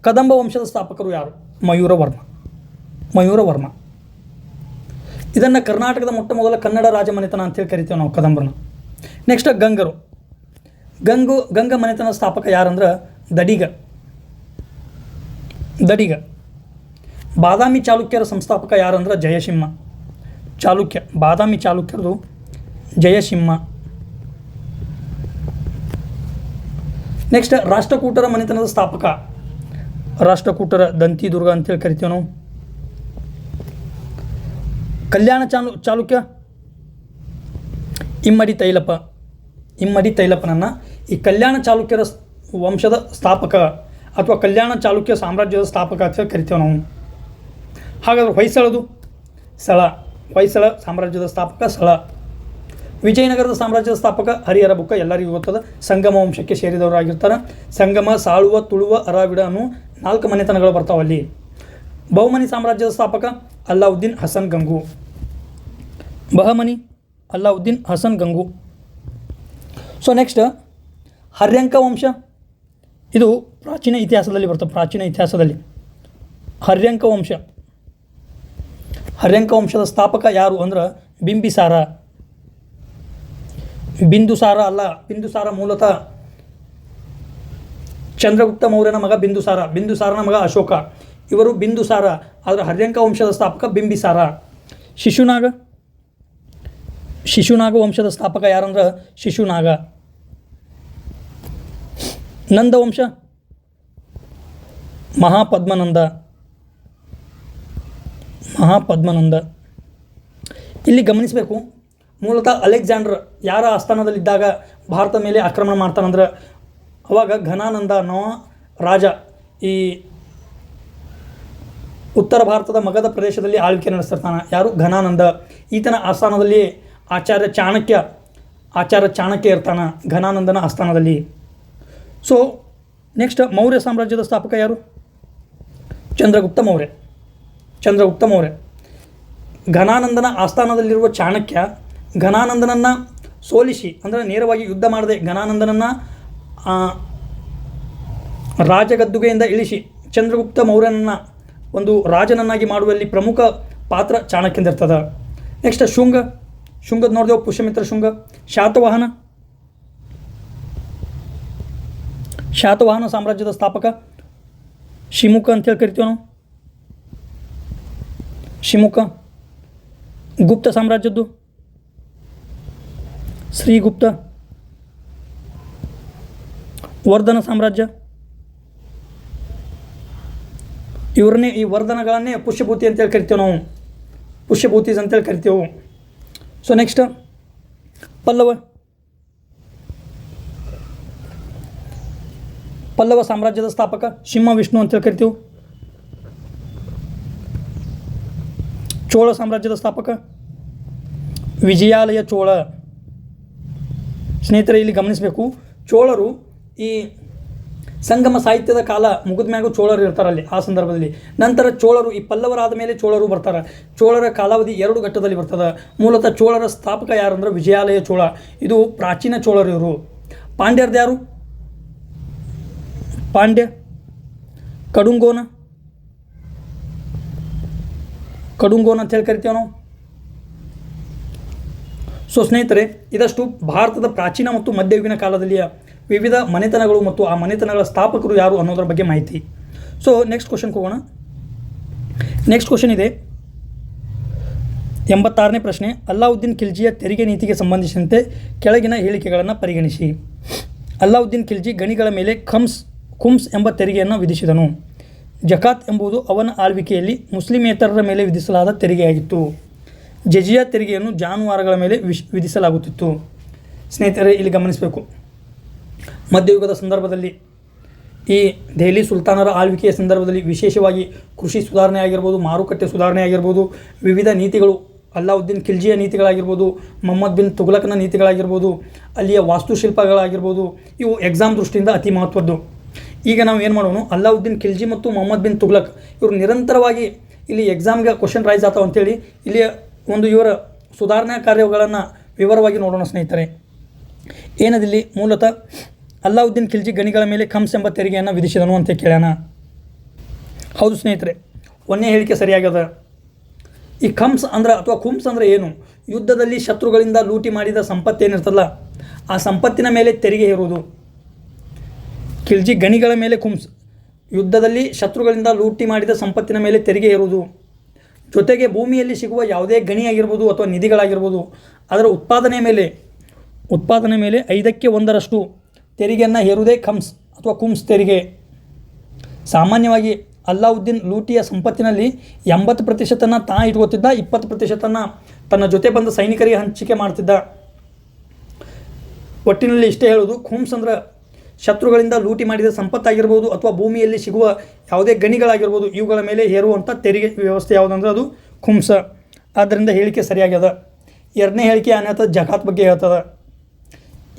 ಕದಂಬ ವಂಶದ ಸ್ಥಾಪಕರು ಯಾರು, ಮಯೂರವರ್ಮ. ಇದನ್ನು ಕರ್ನಾಟಕದ ಮೊಟ್ಟ ಮೊದಲ ಕನ್ನಡ ರಾಜಮನೆತನ ಅಂತೇಳಿ ಕರಿತೇವೆ ನಾವು ಕದಂಬರನ್ನ. ನೆಕ್ಸ್ಟ್ ಗಂಗ ಮನೆತನ ಸ್ಥಾಪಕ ಯಾರಂದ್ರೆ ದಡಿಗ. ಬಾದಾಮಿ ಚಾಲುಕ್ಯರ ಸಂಸ್ಥಾಪಕ ಯಾರಂದ್ರೆ ಜಯಸಿಂಹ. ಬಾದಾಮಿ ಚಾಲುಕ್ಯರದು ಜಯಸಿಂಹ. ನೆಕ್ಸ್ಟ್ ರಾಷ್ಟ್ರಕೂಟರ ಮನೆತನದ ಸ್ಥಾಪಕ ದಂತಿದುರ್ಗ ಅಂತೇಳಿ ಕರಿತೀವಿ ನಾವು. ಕಲ್ಯಾಣ ಚಾಲುಕ್ಯ ಇಮ್ಮಡಿ ತೈಲಪ್ಪನನ್ನು ಈ ಕಲ್ಯಾಣ ಚಾಲುಕ್ಯರ ವಂಶದ ಸ್ಥಾಪಕ ಅಥವಾ ಕಲ್ಯಾಣ ಚಾಲುಕ್ಯ ಸಾಮ್ರಾಜ್ಯದ ಸ್ಥಾಪಕ ಅಂತ ಕರಿತೇವೆ ನಾವು. ಹಾಗಾದ್ರೆ ಹೊಯ್ಸಳ ಸಾಮ್ರಾಜ್ಯದ ಸ್ಥಾಪಕ ಸಳ. ವಿಜಯನಗರದ ಸಾಮ್ರಾಜ್ಯದ ಸ್ಥಾಪಕ ಹರಿಹರ ಬುಕ್ಕ, ಎಲ್ಲರಿಗೂ ಗೊತ್ತದ. ಸಂಗಮ ವಂಶಕ್ಕೆ ಸೇರಿದವರಾಗಿರ್ತಾರೆ. ಸಂಗಮ, ಸಾಳುವ, ತುಳುವ, ಅರಾವಿಡ ಅನ್ನೋ 4 ಮನೆತನಗಳು ಬರ್ತಾವಲ್ಲಿ. ಬಹುಮನಿ ಸಾಮ್ರಾಜ್ಯದ ಸ್ಥಾಪಕ ಅಲ್ಲಾವುದ್ದೀನ್ ಹಸನ್ ಗಂಗು. ಸೊ ನೆಕ್ಸ್ಟ್ ಹರ್ಯಂಕ ವಂಶ. ಇದು ಪ್ರಾಚೀನ ಇತಿಹಾಸದಲ್ಲಿ ಹರ್ಯಂಕ ವಂಶದ ಸ್ಥಾಪಕ ಯಾರು ಅಂದ್ರೆ ಬಿಂದುಸಾರ ಮೂಲತಃ ಚಂದ್ರಗುಪ್ತ ಮೌರ್ಯನ ಮಗ ಬಿಂದುಸಾರನ ಮಗ ಅಶೋಕ. ಇವರು ಬಿಂದುಸಾರ, ಆದರೆ ಹರ್ಯಂಕ ವಂಶದ ಸ್ಥಾಪಕ ಬಿಂಬಿಸಾರ. ಶಿಶುನಾಗ ವಂಶದ ಸ್ಥಾಪಕ ಯಾರಂದ್ರೆ ಶಿಶುನಾಗ. ನಂದ ವಂಶ ಮಹಾಪದ್ಮನಂದ. ಇಲ್ಲಿ ಗಮನಿಸಬೇಕು, ಮೂಲತಃ ಅಲೆಕ್ಸಾಂಡರ್ ಯಾರ ಆಸ್ಥಾನದಲ್ಲಿದ್ದಾಗ ಭಾರತದ ಮೇಲೆ ಆಕ್ರಮಣ ಮಾಡ್ತಾನಂದ್ರೆ ಅವಾಗ ಘನಾನಂದ ಅನ್ನೋ ರಾಜ ಈ ಉತ್ತರ ಭಾರತದ ಮಗಧ ಪ್ರದೇಶದಲ್ಲಿ ಆಳ್ವಿಕೆ ನಡೆಸ್ತಿರ್ತಾನೆ. ಯಾರು, ಘನಾನಂದ. ಈತನ ಆಸ್ಥಾನದಲ್ಲಿ ಆಚಾರ್ಯ ಚಾಣಕ್ಯ ಇರ್ತಾನೆ ಘನಾನಂದನ ಆಸ್ಥಾನದಲ್ಲಿ. ಸೊ ನೆಕ್ಸ್ಟ್ ಮೌರ್ಯ ಸಾಮ್ರಾಜ್ಯದ ಸ್ಥಾಪಕ ಯಾರು, ಚಂದ್ರಗುಪ್ತ ಮೌರ್ಯ. ಘನಾನಂದನ ಆಸ್ಥಾನದಲ್ಲಿರುವ ಚಾಣಕ್ಯ ಘನಾನಂದನನ್ನು ಸೋಲಿಸಿ, ಅಂದರೆ ನೇರವಾಗಿ ಯುದ್ಧ ಮಾಡದೆ ಘನಾನಂದನನ್ನು ರಾಜಗದ್ದುಗೆಯಿಂದ ಇಳಿಸಿ ಚಂದ್ರಗುಪ್ತ ಮೌರ್ಯನನ್ನು ಒಂದು ರಾಜನನ್ನಾಗಿ ಮಾಡುವಲ್ಲಿ ಪ್ರಮುಖ ಪಾತ್ರ ಚಾಣಕ್ಯಂದಿರ್ತದೆ. ನೆಕ್ಸ್ಟ್ ಶುಂಗದ ನೋಡಿದೆವು, ಪುಷ್ಯಮಿತ್ರ ಶುಂಗ. ಶಾತವಾಹನ ಸಾಮ್ರಾಜ್ಯದ ಸ್ಥಾಪಕ ಶಿಮುಖ ಅಂತೇಳಿ ಕರಿತೀವಿ ನಾವು. ಗುಪ್ತ ಸಾಮ್ರಾಜ್ಯದ್ದು ಶ್ರೀಗುಪ್ತ. ವರ್ಧನ ಸಾಮ್ರಾಜ್ಯ, ಈ ವರ್ಧನಗಳನ್ನೇ ಪುಷ್ಯಭೂತಿ ಅಂತೇಳಿ ಕರಿತೇವೆ ನಾವು. ಪುಷ್ಯಭೂತೀಸ್ ಅಂತೇಳಿ ಕರಿತೇವೆ. ಸೊ ನೆಕ್ಸ್ಟ್ ಪಲ್ಲವ ಸಾಮ್ರಾಜ್ಯದ ಸ್ಥಾಪಕ ಸಿಂಹ ವಿಷ್ಣು ಅಂತೇಳಿ ಕರಿತೀವಿ. ಚೋಳ ಸಾಮ್ರಾಜ್ಯದ ಸ್ಥಾಪಕ ವಿಜಯಾಲಯ ಚೋಳ. ಸ್ನೇಹಿತರೆ ಇಲ್ಲಿ ಗಮನಿಸಬೇಕು, ಚೋಳರು ಈ ಸಂಗಮ ಸಾಹಿತ್ಯದ ಕಾಲ ಮುಗಿದ ಮ್ಯಾಗೂ ಚೋಳರು ಇರ್ತಾರಲ್ಲಿ ಆ ಸಂದರ್ಭದಲ್ಲಿ. ನಂತರ ಚೋಳರು ಈ ಪಲ್ಲವರಾದ ಮೇಲೆ ಚೋಳರು ಬರ್ತಾರೆ. ಚೋಳರ ಕಾಲಾವಧಿ 2 ಘಟ್ಟದಲ್ಲಿ ಬರ್ತದೆ. ಮೂಲತಃ ಚೋಳರ ಸ್ಥಾಪಕ ಯಾರಂದ್ರೆ ವಿಜಯಾಲಯ ಚೋಳ. ಇದು ಪ್ರಾಚೀನ ಚೋಳರು ಇವರು. ಪಾಂಡ್ಯರ್ದು ಯಾರು? ಪಾಂಡ್ಯ ಕಡುಂಗೋನ ಅಂತ ಹೇಳಿ ಕರಿತೀವಿ ನಾವು. ಸೊ ಸ್ನೇಹಿತರೆ, ಇದಷ್ಟು ಭಾರತದ ಪ್ರಾಚೀನ ಮತ್ತು ಮಧ್ಯಯುಗೀನ ಕಾಲದಲ್ಲಿಯ ವಿವಿಧ ಮನೆತನಗಳು ಮತ್ತು ಆ ಮನೆತನಗಳ ಸ್ಥಾಪಕರು ಯಾರು ಅನ್ನೋದರ ಬಗ್ಗೆ ಮಾಹಿತಿ. ಸೊ ನೆಕ್ಸ್ಟ್ ಕ್ವಶನ್ಗೆ ಹೋಗೋಣ. ನೆಕ್ಸ್ಟ್ ಕ್ವಶನ್ ಇದೆ 86ನೇ ಪ್ರಶ್ನೆ. ಅಲ್ಲಾವುದ್ದೀನ್ ಖಿಲ್ಜಿಯ ತೆರಿಗೆ ನೀತಿಗೆ ಸಂಬಂಧಿಸಿದಂತೆ ಕೆಳಗಿನ ಹೇಳಿಕೆಗಳನ್ನು ಪರಿಗಣಿಸಿ. ಅಲ್ಲಾವುದ್ದೀನ್ ಖಿಲ್ಜಿ ಗಣಿಗಳ ಮೇಲೆ ಖುಮ್ಸ್ ಎಂಬ ತೆರಿಗೆಯನ್ನು ವಿಧಿಸಿದನು. ಜಕಾತ್ ಎಂಬುದು ಅವನ ಆಳ್ವಿಕೆಯಲ್ಲಿ ಮುಸ್ಲಿಮೇತರರ ಮೇಲೆ ವಿಧಿಸಲಾದ ತೆರಿಗೆಯಾಗಿತ್ತು. ಜಜಿಯಾ ತೆರಿಗೆಯನ್ನು ಜಾನುವಾರುಗಳ ಮೇಲೆ ವಿಧಿಸಲಾಗುತ್ತಿತ್ತು. ಸ್ನೇಹಿತರೆ ಇಲ್ಲಿ ಗಮನಿಸಬೇಕು, ಮಧ್ಯಯುಗದ ಸಂದರ್ಭದಲ್ಲಿ ಈ ದೆಹಲಿ ಸುಲ್ತಾನರ ಆಳ್ವಿಕೆಯ ಸಂದರ್ಭದಲ್ಲಿ ವಿಶೇಷವಾಗಿ ಕೃಷಿ ಸುಧಾರಣೆ ಆಗಿರ್ಬೋದು, ಮಾರುಕಟ್ಟೆ ಸುಧಾರಣೆ ಆಗಿರ್ಬೋದು, ವಿವಿಧ ನೀತಿಗಳು, ಅಲ್ಲಾವುದ್ದೀನ್ ಖಿಲ್ಜಿಯ ನೀತಿಗಳಾಗಿರ್ಬೋದು, ಮೊಹಮ್ಮದ್ ಬಿನ್ ತುಘಲಕ್ನ ನೀತಿಗಳಾಗಿರ್ಬೋದು, ಅಲ್ಲಿಯ ವಾಸ್ತುಶಿಲ್ಪಗಳಾಗಿರ್ಬೋದು, ಇವು ಎಕ್ಸಾಮ್ ದೃಷ್ಟಿಯಿಂದ ಅತಿ ಮಹತ್ವದ್ದು. ಈಗ ನಾವು ಏನು ಮಾಡೋಣ, ಅಲ್ಲಾವುದ್ದೀನ್ ಖಿಲ್ಜಿ ಮತ್ತು ಮೊಹಮ್ಮದ್ ಬಿನ್ ತುಘಲಕ್ ಇವರು ನಿರಂತರವಾಗಿ ಇಲ್ಲಿ ಎಕ್ಸಾಮ್ಗೆ ಕ್ವಶನ್ ರೈಸ್ ಆಗ್ತಾವೆ ಅಂತೇಳಿ ಇಲ್ಲಿಯ ಒಂದು ಇವರ ಸುಧಾರಣಾ ಕಾರ್ಯಗಳನ್ನು ವಿವರವಾಗಿ ನೋಡೋಣ ಸ್ನೇಹಿತರೆ. ಏನದಿಲ್ಲಿ ಮೂಲತಃ ಅಲ್ಲಾವುದ್ದೀನ್ ಖಿಲ್ಜಿ ಗಣಿಗಳ ಮೇಲೆ ಖಮ್ಸ್ ಎಂಬ ತೆರಿಗೆಯನ್ನು ವಿಧಿಸಿದನು ಅಂತ ಕೇಳೋಣ. ಹೌದು ಸ್ನೇಹಿತರೆ, ಒಂದೇ ಹೇಳಿಕೆ ಸರಿಯಾಗ್ಯದ. ಈ ಖಮ್ಸ್ ಅಂದ್ರೆ ಅಥವಾ ಖುಮ್ಸ್ ಅಂದರೆ ಏನು? ಯುದ್ಧದಲ್ಲಿ ಶತ್ರುಗಳಿಂದ ಲೂಟಿ ಮಾಡಿದ ಸಂಪತ್ತೇನಿರ್ತಲ್ಲ ಆ ಸಂಪತ್ತಿನ ಮೇಲೆ ತೆರಿಗೆ ಹೇರುವುದು. ಖಿಲ್ಜಿ ಗಣಿಗಳ ಮೇಲೆ ಖುಮ್ಸ್, ಯುದ್ಧದಲ್ಲಿ ಶತ್ರುಗಳಿಂದ ಲೂಟಿ ಮಾಡಿದ ಸಂಪತ್ತಿನ ಮೇಲೆ ತೆರಿಗೆ ಹೇರುವುದು. ಜೊತೆಗೆ ಭೂಮಿಯಲ್ಲಿ ಸಿಗುವ ಯಾವುದೇ ಗಣಿ ಆಗಿರ್ಬೋದು ಅಥವಾ ನಿಧಿಗಳಾಗಿರ್ಬೋದು ಅದರ ಉತ್ಪಾದನೆ ಮೇಲೆ 5ಕ್ಕೆ 1ರಷ್ಟು ತೆರಿಗೆಯನ್ನು ಹೇರುವುದೇ ಖಮ್ಸ್ ಅಥವಾ ಖುಮ್ಸ್ ತೆರಿಗೆ. ಸಾಮಾನ್ಯವಾಗಿ ಅಲ್ಲಾವುದ್ದೀನ್ ಲೂಟಿಯ ಸಂಪತ್ತಿನಲ್ಲಿ 80% ತಾ ಇಟ್ಕೋತಿದ್ದ, 20% ತನ್ನ ಜೊತೆ ಬಂದ ಸೈನಿಕರಿಗೆ ಹಂಚಿಕೆ ಮಾಡ್ತಿದ್ದ. ಒಟ್ಟಿನಲ್ಲಿ ಇಷ್ಟೇ ಹೇಳೋದು, ಖುಮ್ಸ್ ಅಂದ್ರೆ ಶತ್ರುಗಳಿಂದ ಲೂಟಿ ಮಾಡಿದ ಸಂಪತ್ತಾಗಿರ್ಬೋದು ಅಥವಾ ಭೂಮಿಯಲ್ಲಿ ಸಿಗುವ ಯಾವುದೇ ಗಣಿಗಳಾಗಿರ್ಬೋದು ಇವುಗಳ ಮೇಲೆ ಹೇರುವಂಥ ತೆರಿಗೆ ವ್ಯವಸ್ಥೆ ಯಾವುದಂದ್ರೆ ಅದು ಖುಮ್ಸ. ಆದ್ದರಿಂದ ಹೇಳಿಕೆ ಸರಿಯಾಗ್ಯದ. 2ನೇ ಹೇಳಿಕೆ ಏನಾಗ್ತದೆ, ಜಕಾತ್ ಬಗ್ಗೆ ಹೇಳ್ತದೆ.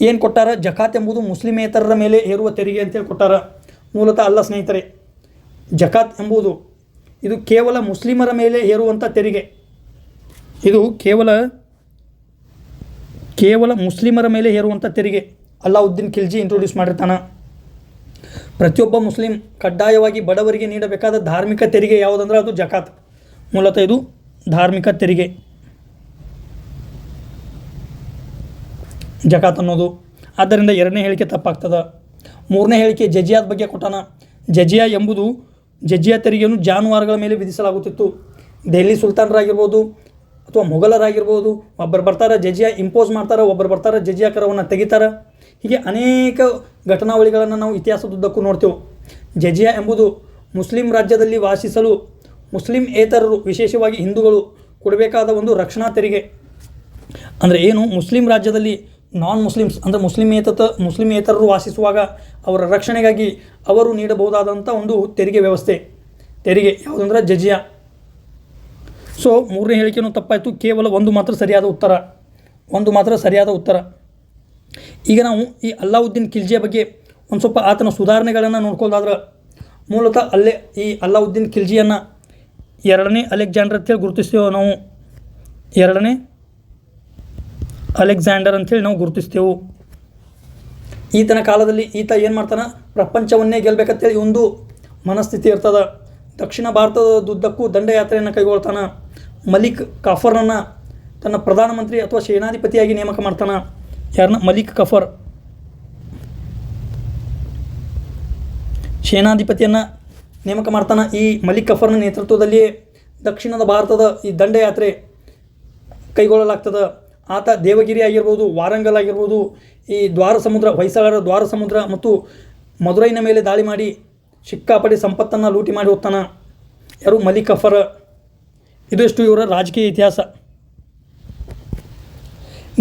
ಏನು ಕೊಟ್ಟಾರ? ಜಕಾತ್ ಎಂಬುದು ಮುಸ್ಲಿಮೇತರರ ಮೇಲೆ ಹೇರುವ ತೆರಿಗೆ ಅಂತೇಳಿ ಕೊಟ್ಟಾರ. ಮೂಲತಃ ಅಲ್ಲ ಸ್ನೇಹಿತರೆ, ಜಕಾತ್ ಎಂಬುದು ಇದು ಕೇವಲ ಮುಸ್ಲಿಮರ ಮೇಲೆ ಹೇರುವಂಥ ತೆರಿಗೆ. ಇದು ಕೇವಲ ಮುಸ್ಲಿಮರ ಮೇಲೆ ಹೇರುವಂಥ ತೆರಿಗೆ ಅಲ್ಲಾವುದ್ದೀನ್ ಖಿಲ್ಜಿ ಇಂಟ್ರೊಡ್ಯೂಸ್ ಮಾಡಿರ್ತಾನೆ. ಪ್ರತಿಯೊಬ್ಬ ಮುಸ್ಲಿಂ ಕಡ್ಡಾಯವಾಗಿ ಬಡವರಿಗೆ ನೀಡಬೇಕಾದ ಧಾರ್ಮಿಕ ತೆರಿಗೆ ಯಾವುದಂದ್ರೆ ಅದು ಜಕಾತ್. ಮೂಲತಃ ಇದು ಧಾರ್ಮಿಕ ತೆರಿಗೆ ಜಕಾತ್ ಅನ್ನೋದು. ಆದ್ದರಿಂದ 2ನೇ ಹೇಳಿಕೆ ತಪ್ಪಾಗ್ತದೆ. 3ನೇ ಹೇಳಿಕೆ ಜಜಿಯಾದ ಬಗ್ಗೆ ಕೊಟ್ಟಾನ. ಜಜಿಯಾ ತೆರಿಗೆಯನ್ನು ಜಾನುವಾರುಗಳ ಮೇಲೆ ವಿಧಿಸಲಾಗುತ್ತಿತ್ತು. ದೆಹಲಿ ಸುಲ್ತಾನರಾಗಿರ್ಬೋದು ಅಥವಾ ಮೊಘಲರಾಗಿರ್ಬೋದು, ಒಬ್ಬರು ಬರ್ತಾರೆ ಜಜಿಯಾ ಇಂಪೋಸ್ ಮಾಡ್ತಾರೆ, ಒಬ್ಬರು ಬರ್ತಾರೆ ಜಜಿಯಾ ಕರವನ್ನು ತೆಗಿತಾರೆ. ಹೀಗೆ ಅನೇಕ ಘಟನಾವಳಿಗಳನ್ನು ನಾವು ಇತಿಹಾಸದುದ್ದಕ್ಕೂ ನೋಡ್ತೇವೆ. ಜಜಿಯಾ ಎಂಬುದು ಮುಸ್ಲಿಂ ರಾಜ್ಯದಲ್ಲಿ ವಾಸಿಸಲು ಮುಸ್ಲಿಮೇತರರು ವಿಶೇಷವಾಗಿ ಹಿಂದೂಗಳು ಕೊಡಬೇಕಾದ ಒಂದು ರಕ್ಷಣಾ ತೆರಿಗೆ. ಅಂದರೆ ಏನು, ಮುಸ್ಲಿಂ ರಾಜ್ಯದಲ್ಲಿ ನಾನ್ ಮುಸ್ಲಿಮ್ಸ್ ಅಂದರೆ ಮುಸ್ಲಿಮೇತರರು ವಾಸಿಸುವಾಗ ಅವರ ರಕ್ಷಣೆಗಾಗಿ ಅವರು ನೀಡಬಹುದಾದಂಥ ಒಂದು ತೆರಿಗೆ ವ್ಯವಸ್ಥೆ, ತೆರಿಗೆ ಯಾವುದಂದ್ರೆ ಜಜಿಯಾ. ಸೊ 3ನೇ ಹೇಳಿಕೆಯೂ ತಪ್ಪಾಯಿತು. ಕೇವಲ ಒಂದು ಮಾತ್ರ ಸರಿಯಾದ ಉತ್ತರ. ಈಗ ನಾವು ಈ ಅಲ್ಲಾವುದ್ದೀನ್ ಖಿಲ್ಜಿಯ ಬಗ್ಗೆ ಒಂದು ಸ್ವಲ್ಪ ಆತನ ಸುಧಾರಣೆಗಳನ್ನು ನೋಡ್ಕೊಳ್ಳೋದಾದ್ರೆ, ಮೂಲತಃ ಈ ಅಲ್ಲಾವುದ್ದೀನ್ ಖಿಲ್ಜಿಯನ್ನು 2ನೇ ಅಲೆಕ್ಸಾಂಡರ್ ಅಂತೇಳಿ ಗುರುತಿಸ್ತೇವೆ ನಾವು. 2ನೇ ಅಲೆಕ್ಸಾಂಡರ್ ಅಂಥೇಳಿ ನಾವು ಗುರುತಿಸ್ತೇವೆ. ಈತನ ಕಾಲದಲ್ಲಿ ಈತ ಏನು ಮಾಡ್ತಾನೆ, ಪ್ರಪಂಚವನ್ನೇ ಗೆಲ್ಲಬೇಕಂತೇಳಿ ಒಂದು ಮನಸ್ಥಿತಿ ಇರ್ತದೆ. ದಕ್ಷಿಣ ಭಾರತದುದ್ದಕ್ಕೂ ದಂಡಯಾತ್ರೆಯನ್ನು ಕೈಗೊಳ್ತಾನೆ. ಮಲಿಕ್ ಕಾಫರ್ನನ್ನು ತನ್ನ ಪ್ರಧಾನಮಂತ್ರಿ ಅಥವಾ ಸೇನಾಧಿಪತಿಯಾಗಿ ನೇಮಕ ಮಾಡ್ತಾನೆ. ಯಾರನ್ನ? ಮಲಿಕ್ ಕಫರ್ ಸೇನಾಧಿಪತಿಯನ್ನು ನೇಮಕ ಮಾಡ್ತಾನೆ. ಈ ಮಲಿಕ್ ಕಫರ್ನ ನೇತೃತ್ವದಲ್ಲಿ ದಕ್ಷಿಣದ ಭಾರತದ ಈ ದಂಡಯಾತ್ರೆ ಕೈಗೊಳ್ಳಲಾಗ್ತದೆ. ಆತ ದೇವಗಿರಿ ಆಗಿರ್ಬೋದು, ವಾರಂಗಲ್ ಆಗಿರ್ಬೋದು, ಈ ಹೊಯ್ಸಳರ ದ್ವಾರ ಸಮುದ್ರ ಮತ್ತು ಮದುರೈನ ಮೇಲೆ ದಾಳಿ ಮಾಡಿ ಸಿಕ್ಕಾಪಡಿ ಸಂಪತ್ತನ್ನು ಲೂಟಿ ಮಾಡಿ ಹೋಗ್ತಾನೆ. ಯಾರು? ಮಲಿಕ್ ಕಫರ್. ಇದಿಷ್ಟು ಇವರ ರಾಜಕೀಯ ಇತಿಹಾಸ.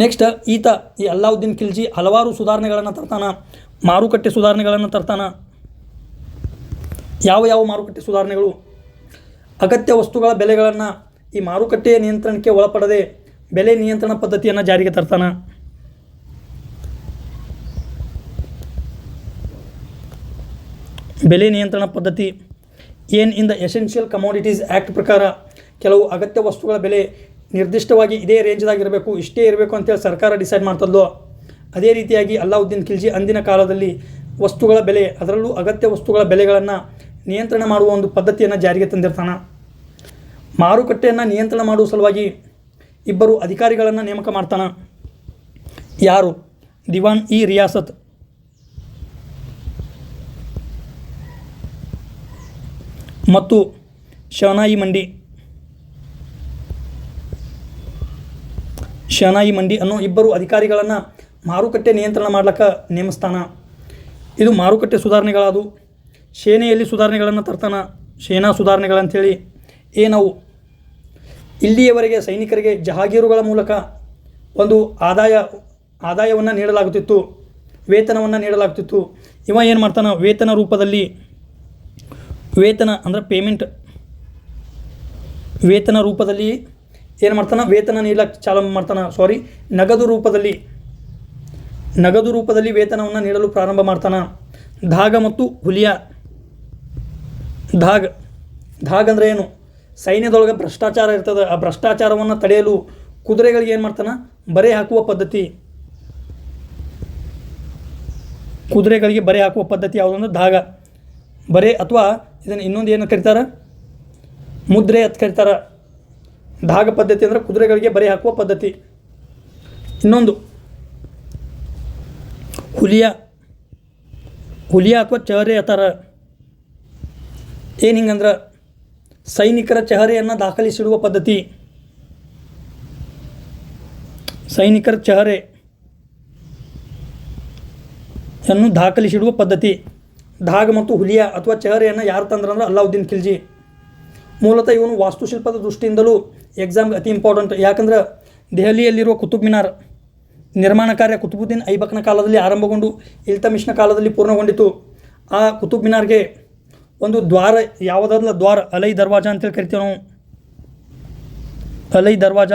ನೆಕ್ಸ್ಟ್ ಈತ ಈ ಅಲ್ಲಾವುದ್ದೀನ್ ಖಿಲ್ಜಿ ಹಲವಾರು ಸುಧಾರಣೆಗಳನ್ನು ತರ್ತಾನೆ, ಮಾರುಕಟ್ಟೆ ಸುಧಾರಣೆಗಳನ್ನು ತರ್ತಾನೆ. ಯಾವ ಯಾವ ಮಾರುಕಟ್ಟೆ ಸುಧಾರಣೆಗಳು? ಅಗತ್ಯ ವಸ್ತುಗಳ ಬೆಲೆಗಳನ್ನು ಈ ಮಾರುಕಟ್ಟೆಯ ನಿಯಂತ್ರಣಕ್ಕೆ ಒಳಪಡದೆ ಬೆಲೆ ನಿಯಂತ್ರಣ ಪದ್ಧತಿಯನ್ನು ಜಾರಿಗೆ ತರ್ತಾನೆ. ಬೆಲೆ ನಿಯಂತ್ರಣ ಪದ್ಧತಿ ಏನ್ in the essential commodities act ಪ್ರಕಾರ ಕೆಲವು ಅಗತ್ಯ ವಸ್ತುಗಳ ಬೆಲೆ ನಿರ್ದಿಷ್ಟವಾಗಿ ಇದೇ ರೇಂಜ್ದಾಗಿರಬೇಕು, ಇಷ್ಟೇ ಇರಬೇಕು ಅಂತೇಳಿ ಸರ್ಕಾರ ಡಿಸೈಡ್ ಮಾಡ್ತದೋ ಅದೇ ರೀತಿಯಾಗಿ ಅಲ್ಲಾವುದ್ದೀನ್ ಖಿಲ್ಜಿ ಅಂದಿನ ಕಾಲದಲ್ಲಿ ವಸ್ತುಗಳ ಬೆಲೆ, ಅದರಲ್ಲೂ ಅಗತ್ಯ ವಸ್ತುಗಳ ಬೆಲೆಗಳನ್ನು ನಿಯಂತ್ರಣ ಮಾಡುವ ಒಂದು ಪದ್ಧತಿಯನ್ನು ಜಾರಿಗೆ ತಂದಿರ್ತಾನೆ. ಮಾರುಕಟ್ಟೆಯನ್ನು ನಿಯಂತ್ರಣ ಮಾಡುವ ಸಲುವಾಗಿ ಇಬ್ಬರು ಅಧಿಕಾರಿಗಳನ್ನು ನೇಮಕ ಮಾಡ್ತಾನೆ. ಯಾರು? ದಿವಾನ್ ಇ ರಿಯಾಸತ್ ಮತ್ತು ಶಹನಾಯಿ ಮಂಡಿ ಅನ್ನೋ ಇಬ್ಬರು ಅಧಿಕಾರಿಗಳನ್ನು ಮಾರುಕಟ್ಟೆ ನಿಯಂತ್ರಣ ಮಾಡ್ಲಿಕ್ಕೆ ನೇಮಿಸ್ತಾನೆ. ಇದು ಮಾರುಕಟ್ಟೆ ಸುಧಾರಣೆಗಳಾದವು. ಸೇನೆಯಲ್ಲಿ ಸುಧಾರಣೆಗಳನ್ನು ತರ್ತಾನೆ. ಸೇನಾ ಸುಧಾರಣೆಗಳಂಥೇಳಿ ಏನವು? ಇಲ್ಲಿಯವರೆಗೆ ಸೈನಿಕರಿಗೆ ಜಹಾಗೀರುಗಳ ಮೂಲಕ ಒಂದು ಆದಾಯವನ್ನು ನೀಡಲಾಗುತ್ತಿತ್ತು, ವೇತನವನ್ನು ನೀಡಲಾಗುತ್ತಿತ್ತು. ಇವ ಏನು ಮಾಡ್ತಾನೆ? ವೇತನ ರೂಪದಲ್ಲಿ, ವೇತನ ಅಂದರೆ ಪೇಮೆಂಟ್, ವೇತನ ರೂಪದಲ್ಲಿ ಏನು ಮಾಡ್ತಾನೆ? ವೇತನ ನೀಡಲಿಕ್ಕೆ ಚಾಲೂ ಮಾಡ್ತಾನೆ. ನಗದು ರೂಪದಲ್ಲಿ ವೇತನವನ್ನು ನೀಡಲು ಪ್ರಾರಂಭ ಮಾಡ್ತಾನೆ. ಧಾಗ ಮತ್ತು ಹುಲಿಯಾ. ಧಾಗ್ ಅಂದರೆ ಏನು? ಸೈನ್ಯದೊಳಗೆ ಭ್ರಷ್ಟಾಚಾರ ಇರ್ತದೆ. ಆ ಭ್ರಷ್ಟಾಚಾರವನ್ನು ತಡೆಯಲು ಕುದುರೆಗಳಿಗೆ ಏನು ಮಾಡ್ತಾನೆ? ಬರೆ ಹಾಕುವ ಪದ್ಧತಿ. ಕುದುರೆಗಳಿಗೆ ಬರೆ ಹಾಕುವ ಪದ್ಧತಿ ಯಾವುದಂದ್ರೆ ಧಾಗ. ಬರೆ ಅಥವಾ ಇದನ್ನು ಇನ್ನೊಂದು ಏನು ಕರೀತಾರೆ? ಮುದ್ರೆ ಅಂತ ಕರೀತಾರೆ. ಧಾಗ ಪದ್ಧತಿ ಅಂದರೆ ಕುದುರೆಗಳಿಗೆ ಬರೆ ಹಾಕುವ ಪದ್ಧತಿ. ಇನ್ನೊಂದು ಹುಲಿಯಾ ಅಥವಾ ಚಹರೆ ಅತ್ತಾರ. ಏನು ಹಿಂಗಂದ್ರೆ ಸೈನಿಕರ ಚಹರೆಯನ್ನು ದಾಖಲಿಸಿಡುವ ಪದ್ಧತಿ. ಸೈನಿಕರ ಚಹರೆಯನ್ನು ದಾಖಲಿಸಿಡುವ ಪದ್ಧತಿ. ಧಾಗ್ ಮತ್ತು ಹುಲಿಯಾ ಅಥವಾ ಚಹರೆಯನ್ನು ಯಾರು ತಂದ್ರಂದ್ರೆ ಅಲ್ಲಾವುದ್ದೀನ್ ಖಿಲ್ಜಿ. ಮೂಲತಃ ಇವನು ವಾಸ್ತುಶಿಲ್ಪದ ದೃಷ್ಟಿಯಿಂದಲೂ ಎಕ್ಸಾಮ್ಗೆ ಅತಿ ಇಂಪಾರ್ಟೆಂಟ್. ಯಾಕಂದ್ರೆ ದೆಹಲಿಯಲ್ಲಿರುವ ಕುತುಬ್ ಮಿನಾರ್ ನಿರ್ಮಾಣ ಕಾರ್ಯ ಕುತುಬುದ್ದೀನ್ ಐಬಕ್ನ ಕಾಲದಲ್ಲಿ ಆರಂಭಗೊಂಡು ಇಲ್ತಮಿಷ್ನ ಕಾಲದಲ್ಲಿ ಪೂರ್ಣಗೊಂಡಿತು. ಆ ಕುತುಬ್ ಮಿನಾರ್ಗೆ ಒಂದು ದ್ವಾರ, ಯಾವುದಲ್ಲ ದ್ವಾರ, ಅಲೈ ದರ್ವಾಜ ಅಂತೇಳಿ ಕರಿತೀವಿ ನಾವು. ಅಲೈ ದರ್ವಾಜ.